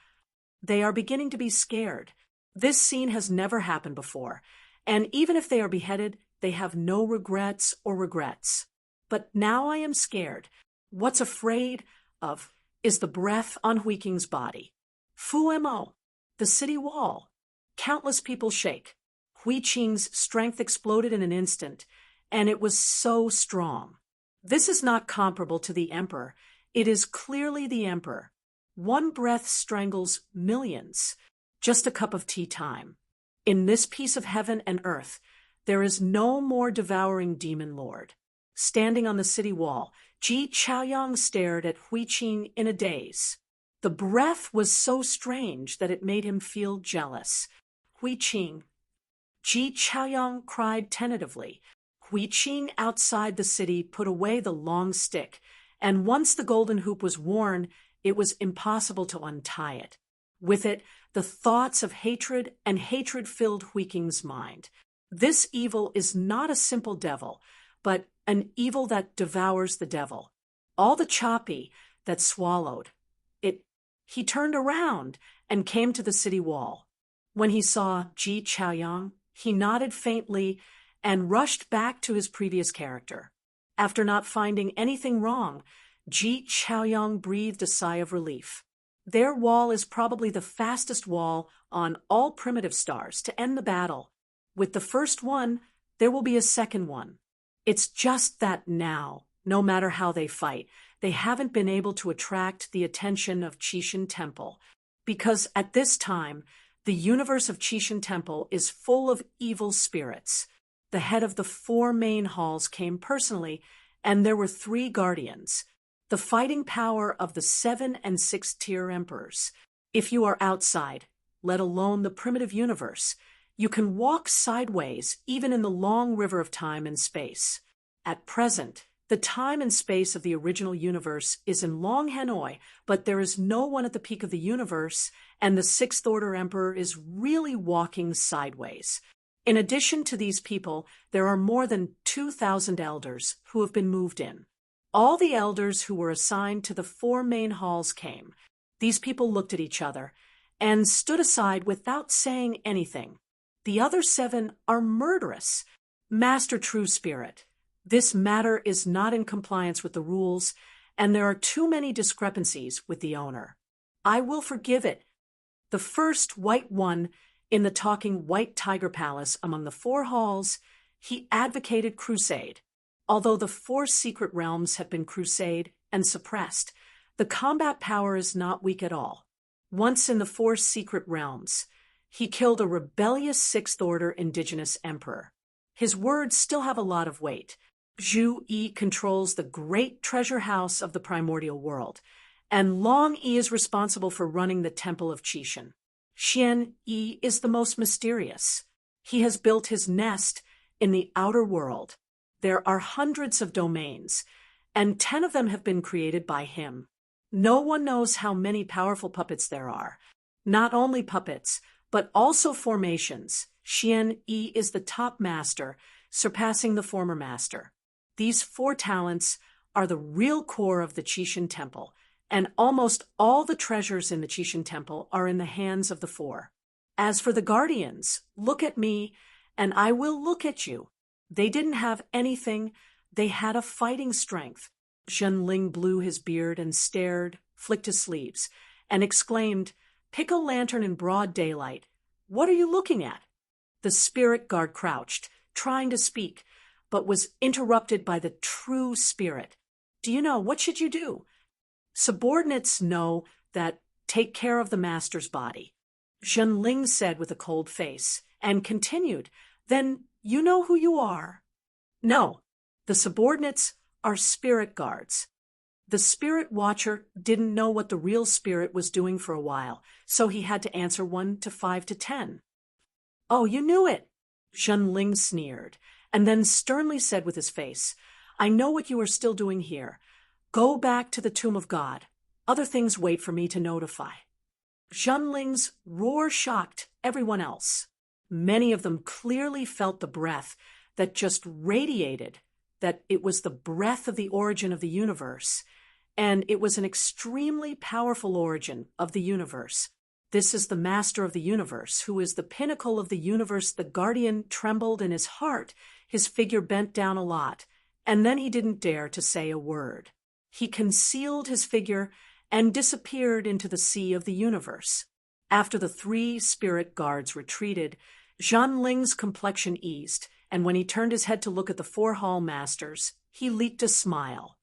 They are beginning to be scared. This scene has never happened before, and even if they are beheaded, they have no regrets. But now I am scared. What's afraid of is the breath on Hui Qing's body. Fuemo, the city wall. Countless people shake. Hui Qing's strength exploded in an instant, and it was so strong. This is not comparable to the emperor. It is clearly the emperor. One breath strangles millions. Just a cup of tea time. In this piece of heaven and earth, there is no more devouring demon lord. Standing on the city wall, Ji Chaoyang stared at Hui Qing in a daze. The breath was so strange that it made him feel jealous. Hui Qing. Ji Chaoyang cried tentatively. Hui Qing outside the city put away the long stick, and once the golden hoop was worn, it was impossible to untie it. With it, the thoughts of hatred and hatred filled Hui Qing's mind. This evil is not a simple devil, but an evil that devours the devil. All the choppy that swallowed it. He turned around and came to the city wall. When he saw Ji Chaoyang, he nodded faintly and rushed back to his previous character. After not finding anything wrong, Ji Chaoyang breathed a sigh of relief. Their wall is probably the fastest wall on all primitive stars to end the battle. With the first one, there will be a second one. It's just that now, no matter how they fight, they haven't been able to attract the attention of Chishan Temple, because at this time, the universe of Chishan Temple is full of evil spirits. The head of the 4 main halls came personally, and there were 3 guardians, the fighting power of the 7 and 6 tier emperors. If you are outside, let alone the primitive universe, you can walk sideways even in the long river of time and space. At present, the time and space of the original universe is in Long Hanoi, but there is no one at the peak of the universe, and the 6th Order Emperor is really walking sideways. In addition to these people, there are more than 2,000 elders who have been moved in. All the elders who were assigned to the 4 main halls came. These people looked at each other and stood aside without saying anything. The other 7 are murderous. Master True Spirit, this matter is not in compliance with the rules, and there are too many discrepancies with the owner. I will forgive it. The first white one in the talking White Tiger Palace among the 4 halls, he advocated crusade. Although the 4 secret realms have been crusade and suppressed, the combat power is not weak at all. Once in the 4 secret realms, he killed a rebellious 6th Order indigenous emperor. His words still have a lot of weight. Zhu Yi controls the great treasure house of the primordial world, and Long Yi is responsible for running the Temple of Chishan. Xian Yi is the most mysterious. He has built his nest in the outer world. There are hundreds of domains, and 10 of them have been created by him. No one knows how many powerful puppets there are. Not only puppets, but also formations. Xian Yi is the top master, surpassing the former master. These 4 talents are the real core of the Chishan Temple, and almost all the treasures in the Chishan Temple are in the hands of the 4. As for the guardians, look at me, and I will look at you. They didn't have anything, they had a fighting strength. Zhenling blew his beard and stared, flicked his sleeves, and exclaimed, "Pick a lantern in broad daylight. What are you looking at?" The spirit guard crouched, trying to speak, but was interrupted by the true spirit. "Do you know, what should you do?" "Subordinates know that take care of the master's body," Zhenling said with a cold face, and continued, "Then you know who you are." "No, the subordinates are spirit guards." The spirit watcher didn't know what the real spirit was doing for a while, so he had to answer 1 to 5 to 10. "Oh, you knew it," Zhenling sneered, and then sternly said with his face, "I know what you are still doing here. Go back to the Tomb of God. Other things wait for me to notify." Zhenling's roar shocked everyone else. Many of them clearly felt the breath that just radiated, that it was the breath of the origin of the universe, and it was an extremely powerful origin of the universe. This is the master of the universe, who is the pinnacle of the universe. The guardian trembled in his heart, his figure bent down a lot, and then he didn't dare to say a word. He concealed his figure and disappeared into the sea of the universe. After the 3 spirit guards retreated, Zhenling's complexion eased, and when he turned his head to look at the 4 hall masters, he leaked a smile.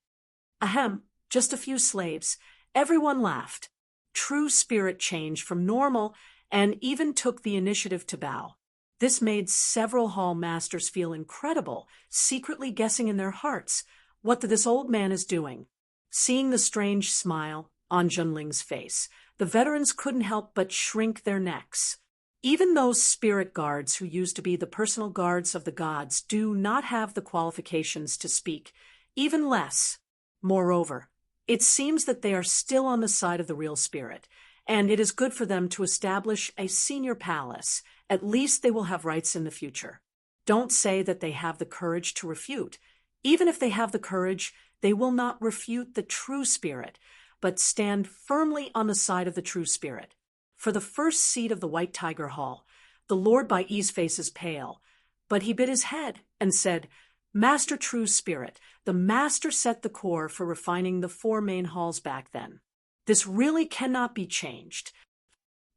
"Ahem, just a few slaves." Everyone laughed. True Spirit changed from normal and even took the initiative to bow. This made several hall masters feel incredible, secretly guessing in their hearts what this old man is doing. Seeing the strange smile on Zhenling's face, the veterans couldn't help but shrink their necks. Even those spirit guards who used to be the personal guards of the gods do not have the qualifications to speak, even less. Moreover, it seems that they are still on the side of the real spirit, and it is good for them to establish a senior palace. At least they will have rights in the future. Don't say that they have the courage to refute. Even if they have the courage, they will not refute the true spirit, but stand firmly on the side of the true spirit. For the first seat of the White Tiger Hall, the Lord by E's face is pale, but he bit his head and said, "Master True Spirit, the master set the core for refining the 4 main halls back then. This really cannot be changed."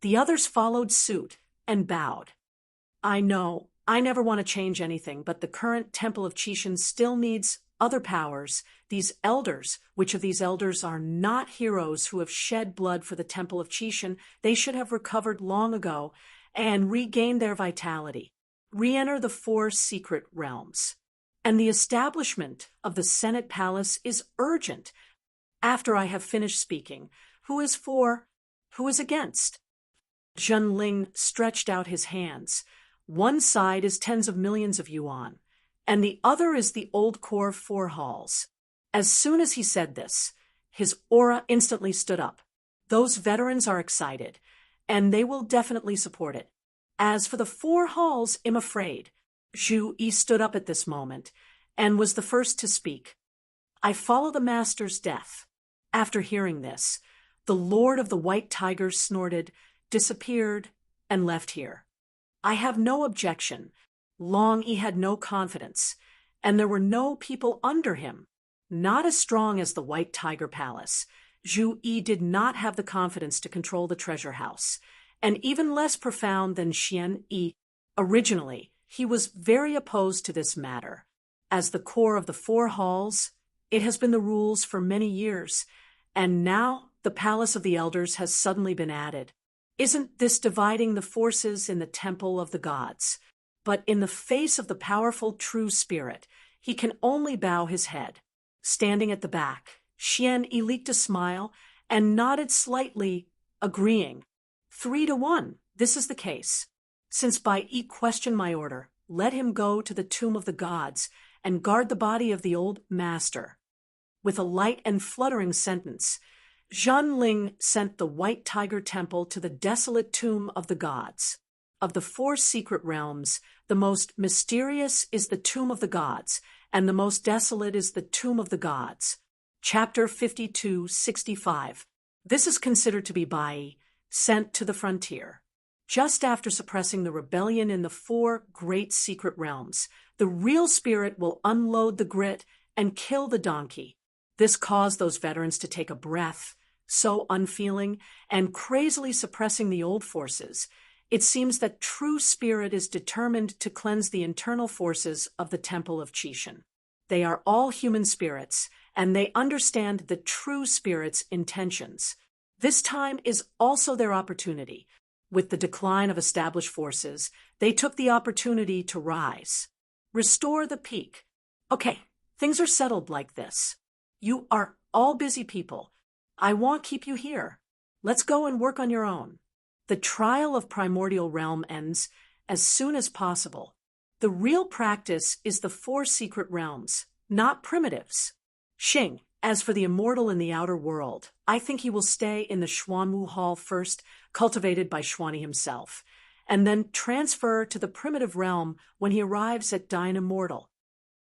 The others followed suit and bowed. "I know, I never want to change anything, but the current Temple of Chishan still needs other powers. These elders, which of these elders are not heroes who have shed blood for the Temple of Chishan? They should have recovered long ago and regained their vitality. Re-enter the 4 secret realms. And the establishment of the Senate Palace is urgent. After I have finished speaking, who is for? Who is against?" Zhenling stretched out his hands. "One side is tens of millions of yuan, and the other is the old core 4 halls." As soon as he said this, his aura instantly stood up. Those veterans are excited, and they will definitely support it. As for the 4 halls, I'm afraid. Zhu Yi stood up at this moment, and was the first to speak. "I follow the master's death." After hearing this, the Lord of the White Tigers snorted, disappeared, and left here. I have no objection. Long Yi had no confidence, and there were no people under him. Not as strong as the White Tiger Palace, Zhu Yi did not have the confidence to control the treasure house, and even less profound than Xian Yi. Originally, he was very opposed to this matter. As the core of the 4 halls, it has been the rules for many years, and now the Palace of the Elders has suddenly been added. Isn't this dividing the forces in the Temple of the Gods? But in the face of the powerful true spirit, he can only bow his head. Standing at the back, Xian Yi leaked a smile and nodded slightly, agreeing. 3-1, this is the case. Since Bai Yi questioned my order, let him go to the Tomb of the Gods and guard the body of the old master. With a light and fluttering sentence, Zhenling sent the White Tiger Temple to the desolate Tomb of the Gods. Of the 4 secret realms, the most mysterious is the Tomb of the Gods, and the most desolate is the Tomb of the Gods. Chapter 52-65. This is considered to be Bai, sent to the frontier. Just after suppressing the rebellion in the 4 great secret realms, the real spirit will unload the grit and kill the donkey. This caused those veterans to take a breath, so unfeeling, and crazily suppressing the old forces. It seems that true spirit is determined to cleanse the internal forces of the Temple of Chishan. They are all human spirits, and they understand the true spirit's intentions. This time is also their opportunity. With the decline of established forces, they took the opportunity to rise. Restore the peak. Okay, things are settled like this. You are all busy people. I won't keep you here. Let's go and work on your own. The trial of primordial realm ends as soon as possible. The real practice is the 4 secret realms, not primitives. Xing, as for the immortal in the outer world, I think he will stay in the Xuanwu Hall first, cultivated by Xuanyi himself, and then transfer to the primitive realm when he arrives at Dine Immortal.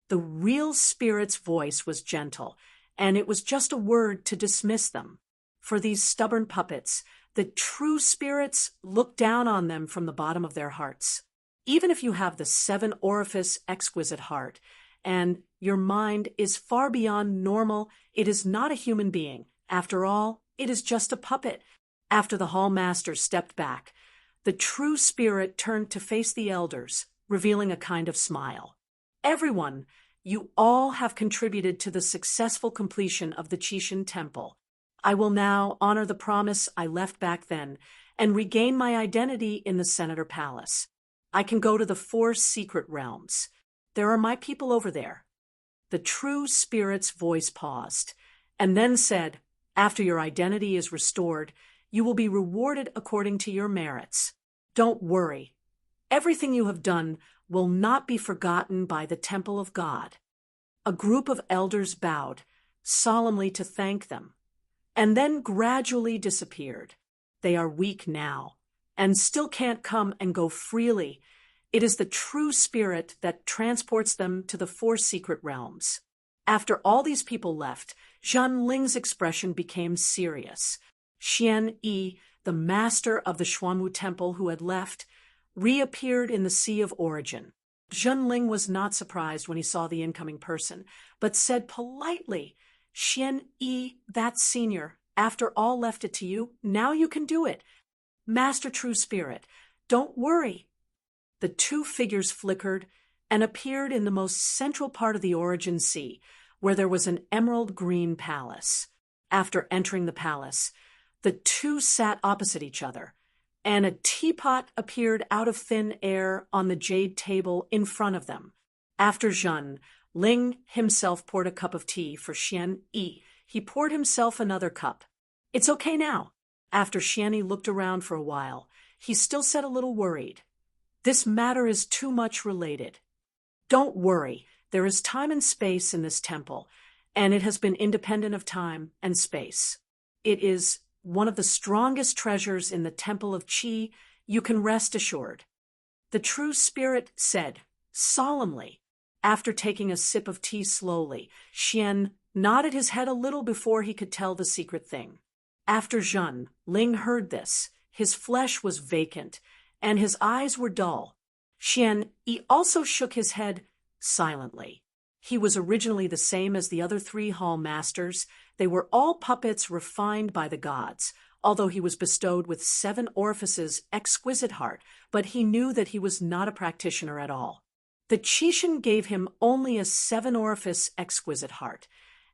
The real spirit's voice was gentle, and it was just a word to dismiss them. For these stubborn puppets, the true spirits look down on them from the bottom of their hearts. Even if you have the 7-orifice exquisite heart, and your mind is far beyond normal, it is not a human being. After all, it is just a puppet. After the hall master stepped back, the true spirit turned to face the elders, revealing a kind of smile. Everyone, you all have contributed to the successful completion of the Chishan Temple. I will now honor the promise I left back then and regain my identity in the Senator Palace. I can go to the 4 secret realms. There are my people over there. The true spirit's voice paused, and then said, after your identity is restored, you will be rewarded according to your merits. Don't worry. Everything you have done will not be forgotten by the Temple of God. A group of elders bowed, solemnly to thank them, and then gradually disappeared. They are weak now, and still can't come and go freely. It is the true spirit that transports them to the 4 secret realms. After all these people left, Zhenling's expression became serious. Xian Yi, the master of the Xuanwu Temple who had left, reappeared in the Sea of Origin. Zhenling was not surprised when he saw the incoming person, but said politely, Xian Yi, that's senior. After all left it to you, now you can do it. Master True Spirit, don't worry. The two figures flickered and appeared in the most central part of the Origin Sea, where there was an emerald green palace. After entering the palace, the two sat opposite each other, and a teapot appeared out of thin air on the jade table in front of them. After Zhen, Ling himself poured a cup of tea for Xian Yi. He poured himself another cup. It's okay now. After Xian Yi looked around for a while, he still said a little worried. This matter is too much related. Don't worry, there is time and space in this temple, and it has been independent of time and space. It is one of the strongest treasures in the Temple of Qi, you can rest assured. The True Spirit said, solemnly. After taking a sip of tea slowly, Xian nodded his head a little before he could tell the secret thing. After Zhen, Ling heard this. His flesh was vacant, and his eyes were dull. Xian Yi also shook his head silently. He was originally the same as the other three hall masters. They were all puppets refined by the gods, although he was bestowed with 7 orifices exquisite heart, but he knew that he was not a practitioner at all. The Qixin gave him only a 7-orifice exquisite heart,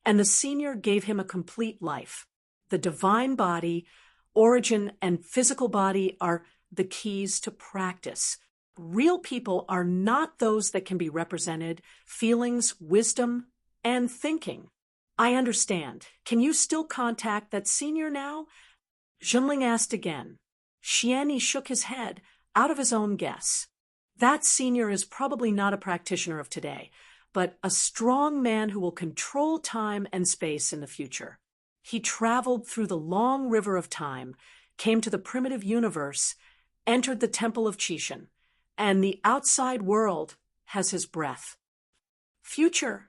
and the senior gave him a complete life. The divine body, origin, and physical body are the keys to practice. Real people are not those that can be represented, feelings, wisdom, and thinking. I understand. Can you still contact that senior now? Zhenling asked again. Xian Yi shook his head, out of his own guess. That senior is probably not a practitioner of today, but a strong man who will control time and space in the future. He traveled through the long river of time, came to the primitive universe, entered the Temple of Qixin, and the outside world has his breath. Future.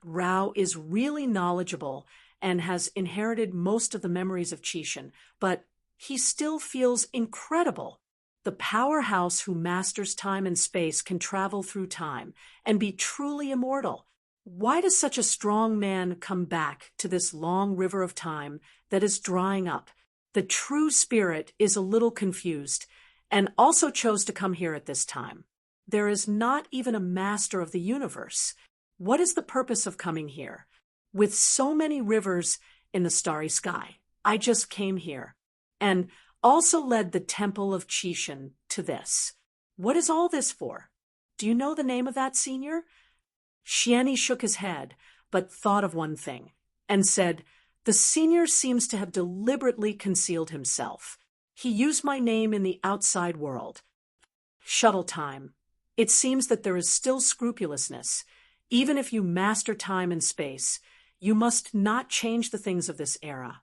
Rao is really knowledgeable and has inherited most of the memories of Qixin, but he still feels incredible. The powerhouse who masters time and space can travel through time and be truly immortal. Why does such a strong man come back to this long river of time that is drying up? The True Spirit is a little confused and also chose to come here at this time. There is not even a master of the universe. What is the purpose of coming here? With so many rivers in the starry sky, I just came here and also led the Temple of Qixin to this. What is all this for? Do you know the name of that senior? Xian Yi shook his head, but thought of one thing, and said, the senior seems to have deliberately concealed himself. He used my name in the outside world. Shuttle time. It seems that there is still scrupulousness. Even if you master time and space, you must not change the things of this era.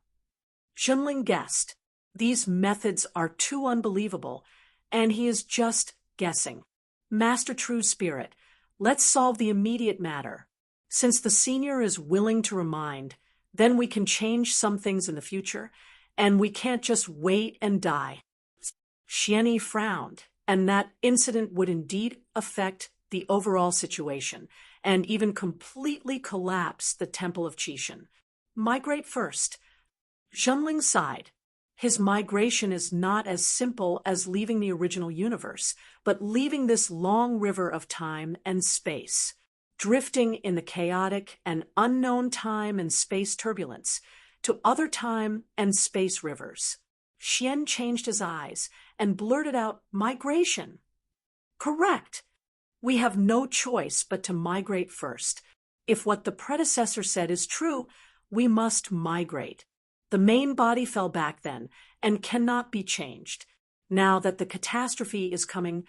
Zhenling guessed. These methods are too unbelievable, and he is just guessing. Master True Spirit, let's solve the immediate matter. Since the senior is willing to remind, then we can change some things in the future, and we can't just wait and die. Xian Yi frowned, and that incident would indeed affect the overall situation, and even completely collapse the Temple of Qixin. Migrate first. Zhenling sighed. His migration is not as simple as leaving the original universe, but leaving this long river of time and space, drifting in the chaotic and unknown time and space turbulence to other time and space rivers. Xian changed his eyes and blurted out, migration. Correct. We have no choice but to migrate first. If what the predecessor said is true, we must migrate. The main body fell back then and cannot be changed. Now that the catastrophe is coming,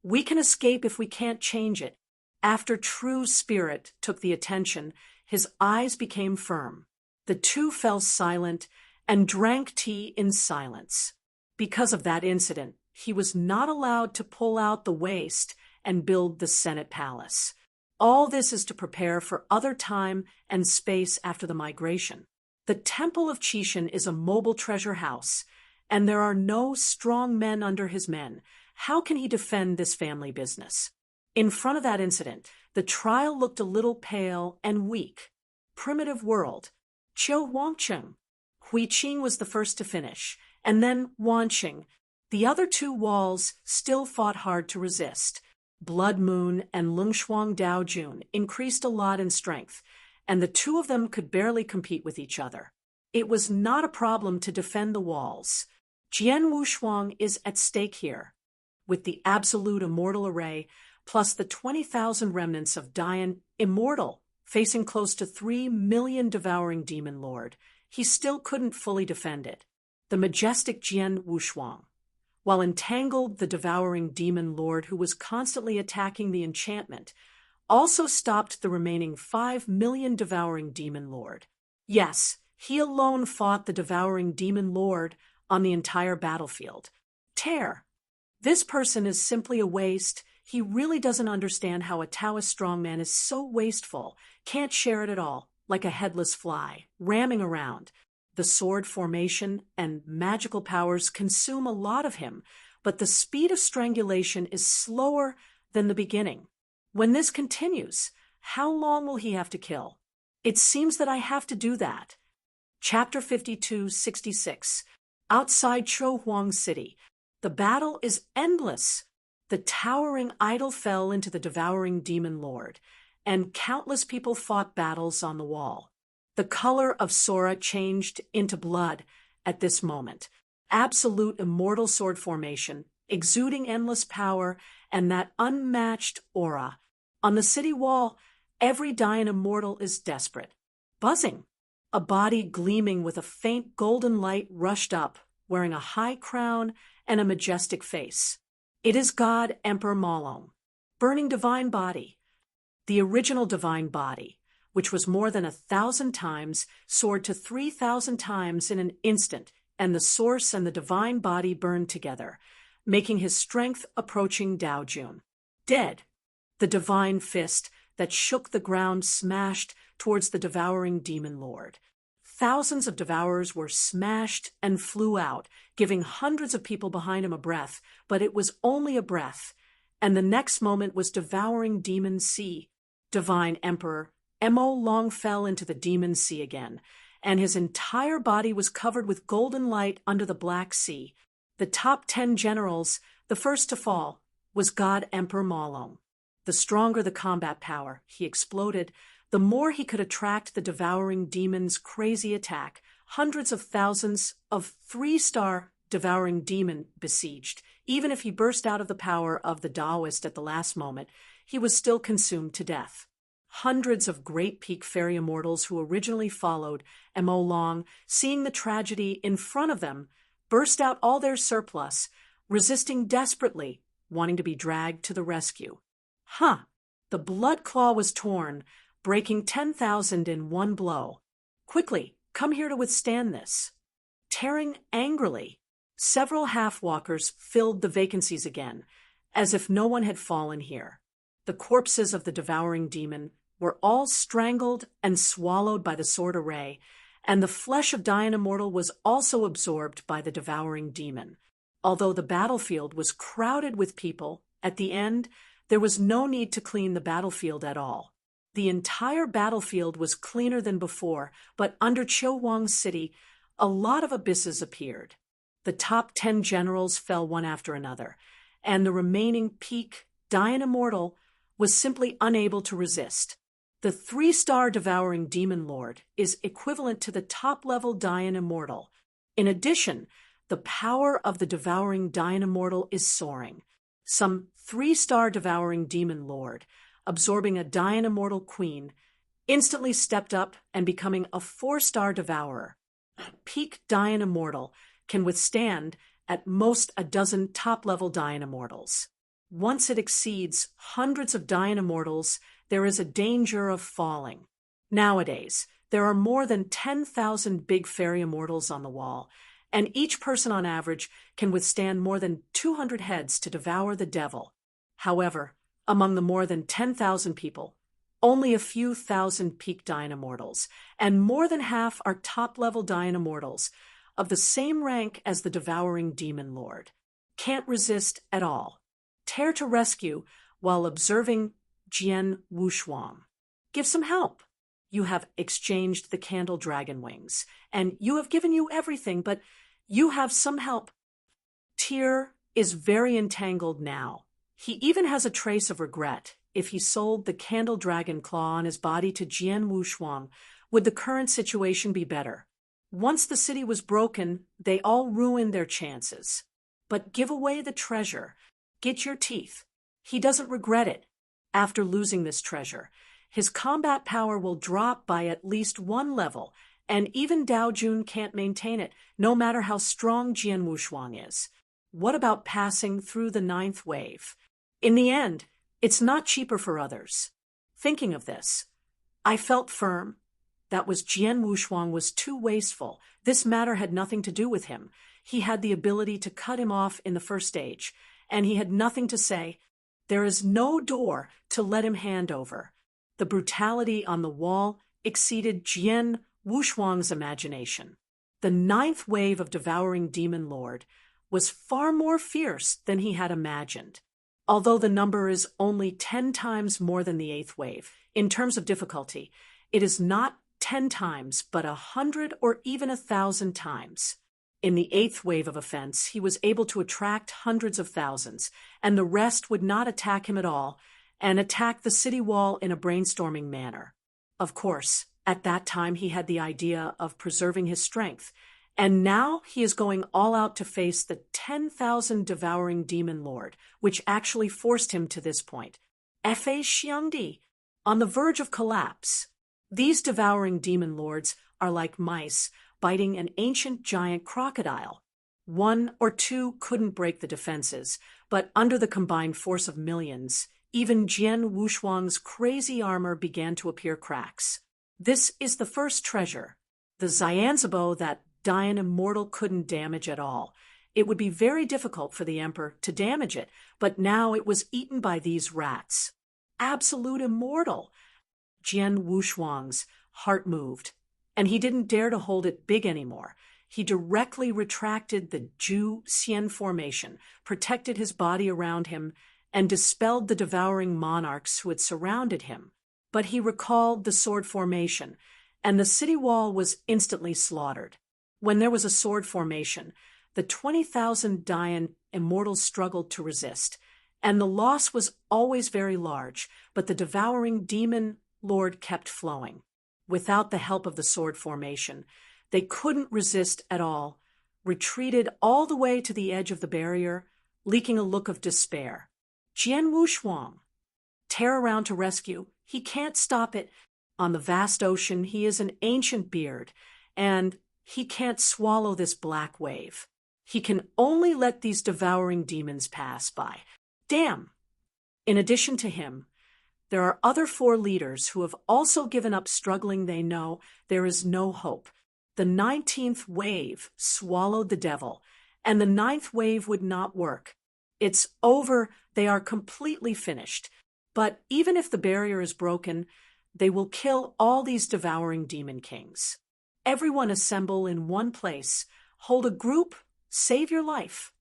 we can escape if we can't change it. After True Spirit took the attention, his eyes became firm. The two fell silent and drank tea in silence. Because of that incident, he was not allowed to pull out the waste and build the Senate Palace. All this is to prepare for other time and space after the migration. The Temple of Qixin is a mobile treasure house, and there are no strong men under his men. How can he defend this family business? In front of that incident, the trial looked a little pale and weak. Primitive world. Qiu Wangcheng. Hui Qing was the first to finish, and then Wanqing. The other two walls still fought hard to resist. Blood Moon and Lungshuang Daojun increased a lot in strength, and the two of them could barely compete with each other. It was not a problem to defend the walls. Jian Wushuang is at stake here. With the absolute immortal array, plus the 20,000 remnants of Dian Immortal, facing close to 3 million devouring demon lord, he still couldn't fully defend it. The majestic Jian Wushuang, while entangled the devouring demon lord who was constantly attacking the enchantment, also stopped the remaining 5 million devouring demon lord. Yes, he alone fought the devouring demon lord on the entire battlefield. Tear. This person is simply a waste. He really doesn't understand how a Taoist strongman is so wasteful, can't share it at all, like a headless fly, ramming around. The sword formation and magical powers consume a lot of him, but the speed of strangulation is slower than the beginning. When this continues, how long will he have to kill? It seems that I have to do that. Chapter 52-66. Outside Chouhuang City. The battle is endless. The towering idol fell into the devouring demon lord, and countless people fought battles on the wall. The color of Sora changed into blood at this moment. Absolute immortal sword formation, exuding endless power, and that unmatched aura. On the city wall, every Dian immortal is desperate. Buzzing. A body gleaming with a faint golden light rushed up, wearing a high crown and a majestic face. It is God Emperor Malong. Burning divine body. The original divine body, which was more than 1,000 times, soared to 3,000 times in an instant, and the source and the divine body burned together, making his strength approaching Daojun. Dead. The divine fist that shook the ground smashed towards the devouring demon lord. Thousands of devourers were smashed and flew out, giving hundreds of people behind him a breath, but it was only a breath, and the next moment was devouring demon sea. Divine Emperor Mo Long fell into the demon sea again, and his entire body was covered with golden light under the Black Sea. The top 10 generals, the first to fall, was God Emperor Malong. The stronger the combat power, he exploded, the more he could attract the devouring demon's crazy attack. Hundreds of thousands of 3-star devouring demon besieged. Even if he burst out of the power of the Taoist at the last moment, he was still consumed to death. Hundreds of great peak fairy immortals who originally followed Mo Long, seeing the tragedy in front of them, burst out all their surplus, resisting desperately, wanting to be dragged to the rescue. The blood claw was torn, breaking 10,000 in one blow. Quickly, come here to withstand this. Tearing angrily, several half-walkers filled the vacancies again, as if no one had fallen here. The corpses of the devouring demon were all strangled and swallowed by the sword array, and the flesh of Dian Immortal was also absorbed by the devouring demon. Although the battlefield was crowded with people, at the end, there was no need to clean the battlefield at all. The entire battlefield was cleaner than before, but under Chouhuang City, a lot of abysses appeared. The top 10 generals fell one after another, and the remaining peak, Dian Immortal, was simply unable to resist. The 3-star devouring demon lord is equivalent to the top-level Dian Immortal. In addition, the power of the devouring Dian Immortal is soaring. Some 3-star devouring demon lord, absorbing a Dian Immortal queen, instantly stepped up and becoming a 4-star devourer. Peak Dian Immortal can withstand at most a dozen top-level Dian Immortals. Once it exceeds hundreds of Dian Immortals, there is a danger of falling. Nowadays, there are more than 10,000 big fairy immortals on the wall, and each person on average can withstand more than 200 heads to devour the devil. However, among the more than 10,000 people, only a few thousand peak Dian Immortals, and more than half are top-level Dian Immortals, of the same rank as the devouring demon lord. Can't resist at all. Tear to rescue while observing Jian Wushuang. Give some help. You have exchanged the candle dragon wings, and you have given you everything, but you have some help. Tyr is very entangled now. He even has a trace of regret. If he sold the candle dragon claw on his body to Jian Wushuang, would the current situation be better? Once the city was broken, they all ruined their chances. But give away the treasure. Get your teeth. He doesn't regret it. After losing this treasure, his combat power will drop by at least one level, and even Dao Jun can't maintain it, no matter how strong Jian Wushuang is. What about passing through the 9th wave? In the end, it's not cheaper for others. Thinking of this, I felt firm. That was Jian Wushuang was too wasteful. This matter had nothing to do with him. He had the ability to cut him off in the first stage, and he had nothing to say. There is no door to let him hand over. The brutality on the wall exceeded Jian Wushuang's imagination. The 9th wave of devouring demon lord was far more fierce than he had imagined. Although the number is only 10 times more than the 8th wave, in terms of difficulty, it is not 10 times, but 100 or even 1,000 times. In the 8th wave of offense, he was able to attract hundreds of thousands, and the rest would not attack him at all, and attack the city wall in a brainstorming manner. Of course, at that time he had the idea of preserving his strength, and now he is going all out to face the 10,000 devouring demon lord, which actually forced him to this point. Fa Xiangdi, on the verge of collapse. These devouring demon lords are like mice biting an ancient giant crocodile. 1 or 2 couldn't break the defenses, but under the combined force of millions, even Jian Wushuang's crazy armor began to appear cracks. This is the first treasure, the Xianzibo that Dian Immortal couldn't damage at all. It would be very difficult for the Emperor to damage it, but now it was eaten by these rats. Absolute Immortal! Jian Wushuang's heart moved, and he didn't dare to hold it big anymore. He directly retracted the Zhu Xian formation, protected his body around him, and dispelled the devouring monarchs who had surrounded him. But he recalled the sword formation, and the city wall was instantly slaughtered. When there was a sword formation, the 20,000 Dian Immortals struggled to resist, and the loss was always very large, but the devouring demon lord kept flowing. Without the help of the sword formation, they couldn't resist at all, retreated all the way to the edge of the barrier, leaking a look of despair. Jian Wushuang, tear around to rescue. He can't stop it. On the vast ocean, he is an ancient beard, and he can't swallow this black wave. He can only let these devouring demons pass by. Damn! In addition to him, there are other 4 leaders who have also given up struggling. They know there is no hope. The 19th wave swallowed the devil, and the 9th wave would not work. It's over. They are completely finished. But even if the barrier is broken, they will kill all these devouring demon kings. Everyone assemble in one place, hold a group, save your life.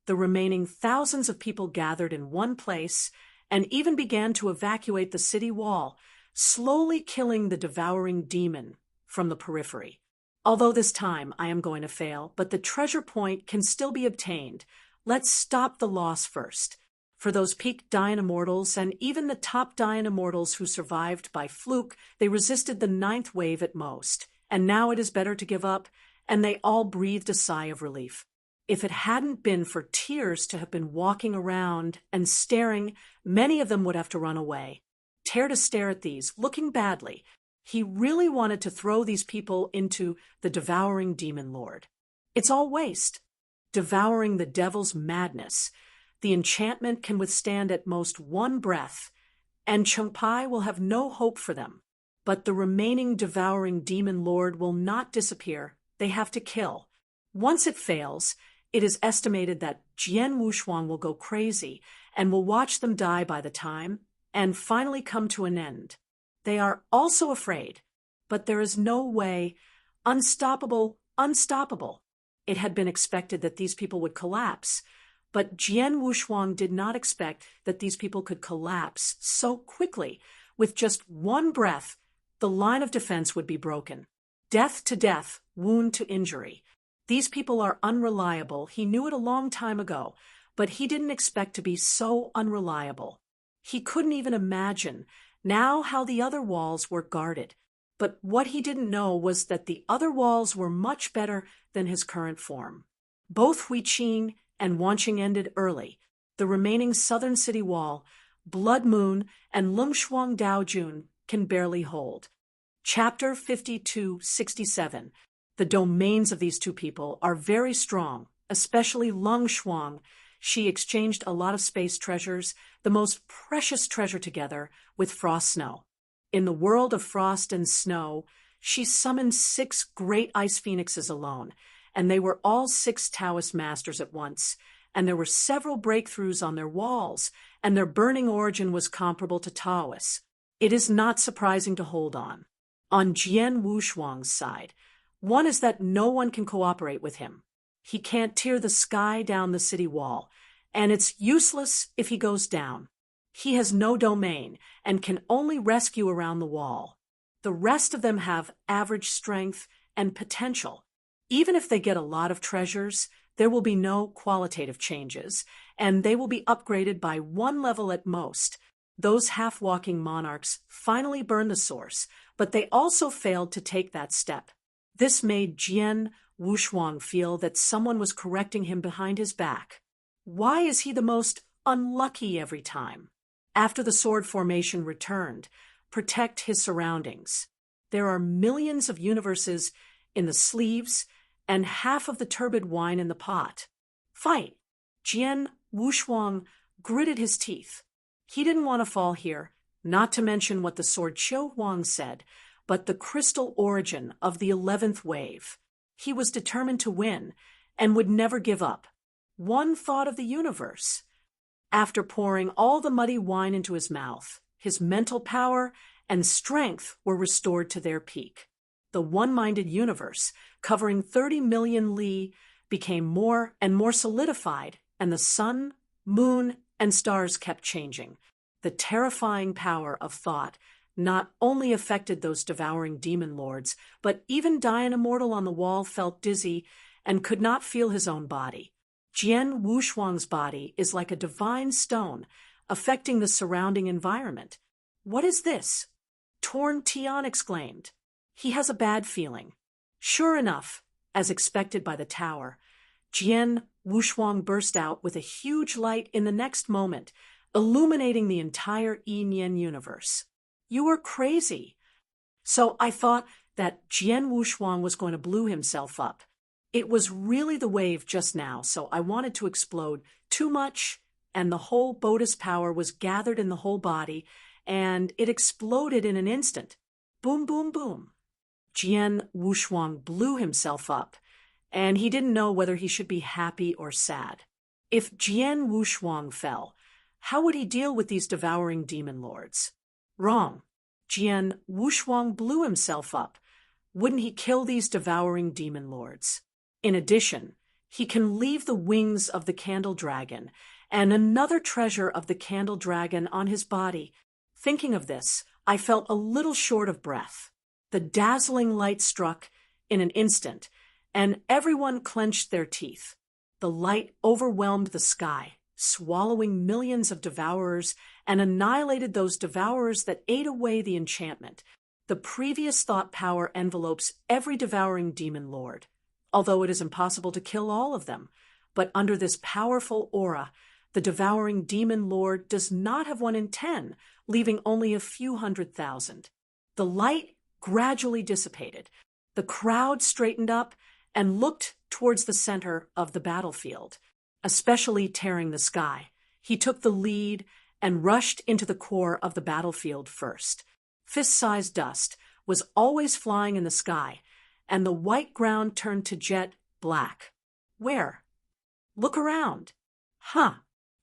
The remaining thousands of people gathered in one place and even began to evacuate the city wall, slowly killing the devouring demon from the periphery. Although this time I am going to fail, but the treasure point can still be obtained. Let's stop the loss first. For those peak Dian Immortals and even the top Dian Immortals who survived by fluke, they resisted the 9th wave at most. And now it is better to give up, and they all breathed a sigh of relief. If it hadn't been for Tears to have been walking around and staring, many of them would have to run away. Tear to stare at these, looking badly. He really wanted to throw these people into the devouring demon lord. It's all waste. Devouring the devil's madness. The enchantment can withstand at most 1 breath, and Chengpai will have no hope for them. But the remaining devouring demon lord will not disappear. They have to kill. Once it fails, it is estimated that Jian Wushuang will go crazy and will watch them die by the time and finally come to an end. They are also afraid, but there is no way. Unstoppable. It had been expected that these people would collapse, but Jian Wushuang did not expect that these people could collapse so quickly. With just 1 breath, The line of defense would be broken. Death to death, wound to injury. These people are unreliable. He knew it a long time ago, but he didn't expect to be so unreliable. He couldn't even imagine now how the other walls were guarded. But what he didn't know was that the other walls were much better than his current form. Both Huiqing and Wanqing ended early. The remaining southern city wall, Blood Moon, and Lungshuang Daojun can barely hold. Chapter 52-67. The domains of these two people are very strong, especially Lungshuang. She exchanged a lot of space treasures, the most precious treasure together, with Frost Snow. In the world of frost and snow, she summoned 6 great ice phoenixes alone, and they were all 6 Taoist masters at once, and there were several breakthroughs on their walls, and their burning origin was comparable to Taoist. It is not surprising to hold on. On Jian Wushuang's side, one is that no one can cooperate with him. He can't tear the sky down the city wall, and it's useless if he goes down. He has no domain and can only rescue around the wall. The rest of them have average strength and potential. Even if they get a lot of treasures, there will be no qualitative changes, and they will be upgraded by 1 level at most. Those half-walking monarchs finally burned the source, but they also failed to take that step. This made Jian Wushuang feel that someone was correcting him behind his back. Why is he the most unlucky every time? After the sword formation returned, protect his surroundings. There are millions of universes in the sleeves and half of the turbid wine in the pot. Fight! Jian Wushuang gritted his teeth. He didn't want to fall here, not to mention what the sword Qiu Huang said, but the crystal origin of the 11th wave. He was determined to win and would never give up. One thought of the universe. After pouring all the muddy wine into his mouth, his mental power and strength were restored to their peak. The one-minded universe, covering 30 million li, became more and more solidified, and the sun, moon, and stars kept changing. The terrifying power of thought not only affected those devouring demon lords, but even Dian Immortal on the wall felt dizzy and could not feel his own body. Jian Wushuang's body is like a divine stone, affecting the surrounding environment. What is this? Torn Tian exclaimed. He has a bad feeling. Sure enough, as expected by the tower, Jian Wushuang burst out with a huge light in the next moment, illuminating the entire Yin universe. You are crazy. So I thought that Jian Wushuang was going to blow himself up. It was really the wave just now, so I wanted to explode too much, and the whole Bodhi's power was gathered in the whole body, and it exploded in an instant. Boom, boom, boom. Jian Wushuang blew himself up, and he didn't know whether he should be happy or sad. If Jian Wushuang fell, how would he deal with these devouring demon lords? Wrong. Jian Wushuang blew himself up. Wouldn't he kill these devouring demon lords? In addition, he can leave the wings of the candle dragon and another treasure of the candle dragon on his body. Thinking of this, I felt a little short of breath. The dazzling light struck in an instant, and everyone clenched their teeth. The light overwhelmed the sky, swallowing millions of devourers, and annihilated those devourers that ate away the enchantment. The previous thought power envelopes every devouring demon lord, although it is impossible to kill all of them. But under this powerful aura, the devouring demon lord does not have 1 in 10, leaving only a few 100,000. The light gradually dissipated. The crowd straightened up and looked towards the center of the battlefield, especially tearing the sky. He took the lead and rushed into the core of the battlefield first. Fist-sized dust was always flying in the sky, and the white ground turned to jet black. Where? Look around. Huh.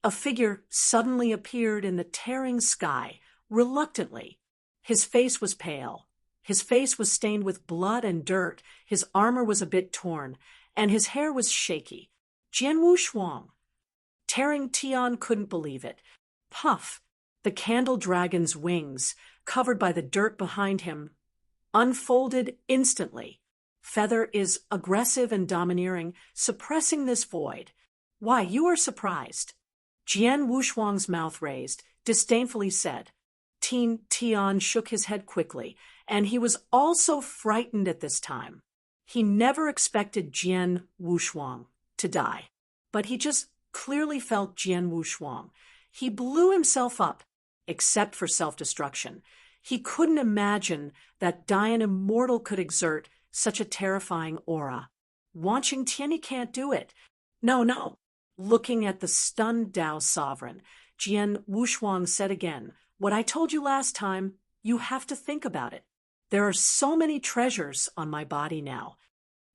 A figure suddenly appeared in the tearing sky, reluctantly. His face was pale. His face was stained with blood and dirt. His armor was a bit torn, and his hair was shaky. Jian Wushuang. Tearing Tian couldn't believe it. Puff! The candle dragon's wings, covered by the dirt behind him, unfolded instantly. Feather is aggressive and domineering, suppressing this void. Why, you are surprised. Jian Wushuang's mouth raised, disdainfully said. Tin Tian shook his head quickly, and he was also frightened at this time. He never expected Jian Wushuang to die, but he just clearly felt Jian Wushuang. He blew himself up, except for self-destruction. He couldn't imagine that an immortal could exert such a terrifying aura. Watching Tian, can't do it. No. Looking at the stunned Dao sovereign, Jian Wushuang said again, what I told you last time, you have to think about it. There are so many treasures on my body now.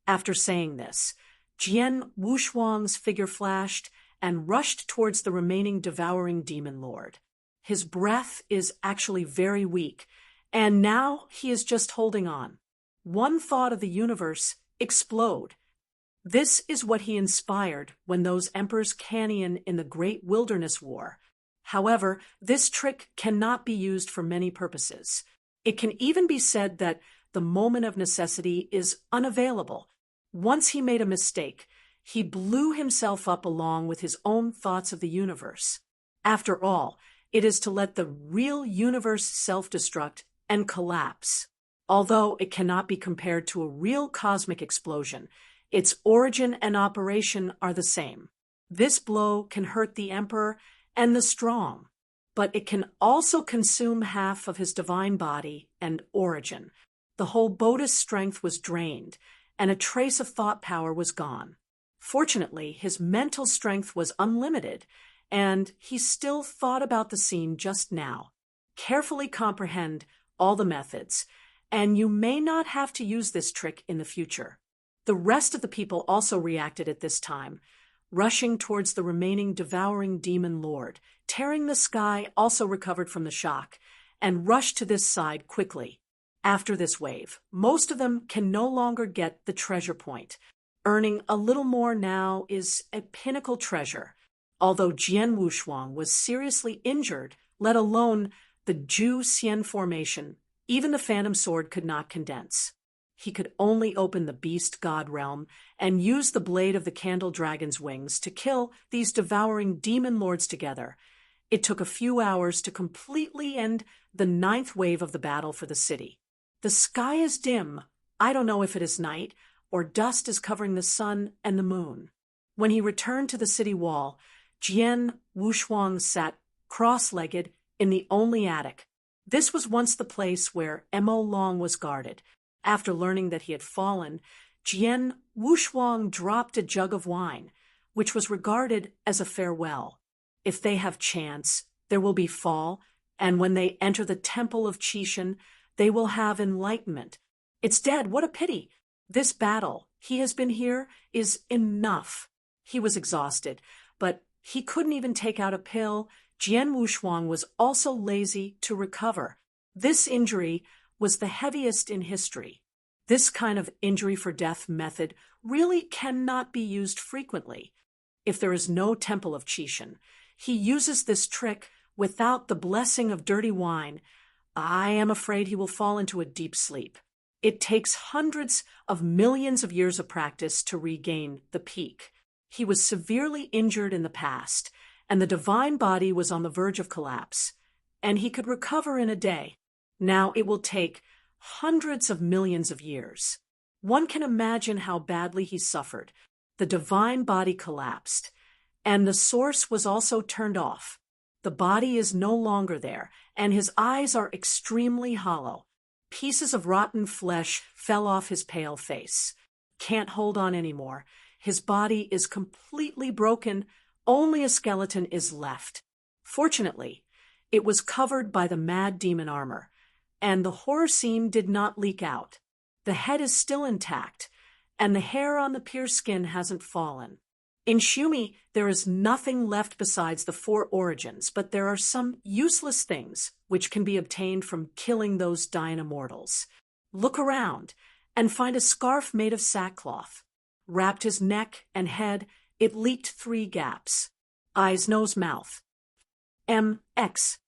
After saying this, Jian Wushuang's figure flashed and rushed towards the remaining devouring demon lord. His breath is actually very weak, and now he is just holding on. One thought of the universe explode. This is what he inspired when those emperors canyon in the Great Wilderness War. However, this trick cannot be used for many purposes. It can even be said that the moment of necessity is unavailable. Once he made a mistake, he blew himself up along with his own thoughts of the universe. After all, it is to let the real universe self-destruct and collapse. Although it cannot be compared to a real cosmic explosion, its origin and operation are the same. This blow can hurt the emperor and the strong, but it can also consume half of his divine body and origin. The whole Buddhist strength was drained, and a trace of thought power was gone. Fortunately, his mental strength was unlimited, and he still thought about the scene just now. Carefully comprehend all the methods, and you may not have to use this trick in the future. The rest of the people also reacted at this time, rushing towards the remaining devouring demon lord. Tearing the sky also recovered from the shock, and rushed to this side quickly. After this wave, most of them can no longer get the treasure point. Earning a little more now is a pinnacle treasure. Although Jian Wushuang was seriously injured, let alone the Zhu Xian formation, even the phantom sword could not condense. He could only open the beast god realm and use the blade of the candle dragon's wings to kill these devouring demon lords together. It took a few hours to completely end the 9th wave of the battle for the city. The sky is dim. I don't know if it is night or dust is covering the sun and the moon. When he returned to the city wall, Jian Wushuang sat cross-legged in the only attic. This was once the place where Mo Long was guarded. After learning that he had fallen, Jian Wushuang dropped a jug of wine, which was regarded as a farewell. If they have chance, there will be fall, and when they enter the temple of Qishan, they will have enlightenment. It's dead, what a pity! This battle, he has been here, is enough. He was exhausted, but he couldn't even take out a pill. Jian Wushuang was also lazy to recover. This injury was the heaviest in history. This kind of injury for death method really cannot be used frequently. If there is no temple of Qishan, he uses this trick without the blessing of dirty wine. I am afraid he will fall into a deep sleep. It takes hundreds of millions of years of practice to regain the peak. He was severely injured in the past, and the divine body was on the verge of collapse, and he could recover in a day. Now it will take hundreds of millions of years. One can imagine how badly he suffered. The divine body collapsed, and the source was also turned off. The body is no longer there, and his eyes are extremely hollow. Pieces of rotten flesh fell off his pale face. Can't hold on anymore. His body is completely broken. Only a skeleton is left. Fortunately, it was covered by the mad demon armor, and the horror scene did not leak out. The head is still intact, and the hair on the pierced skin hasn't fallen. In Shumi, there is nothing left besides the 4 origins, but there are some useless things which can be obtained from killing those dying immortals. Look around and find a scarf made of sackcloth. Wrapped his neck and head, it leaked 3 gaps. Eyes, nose, mouth. MX.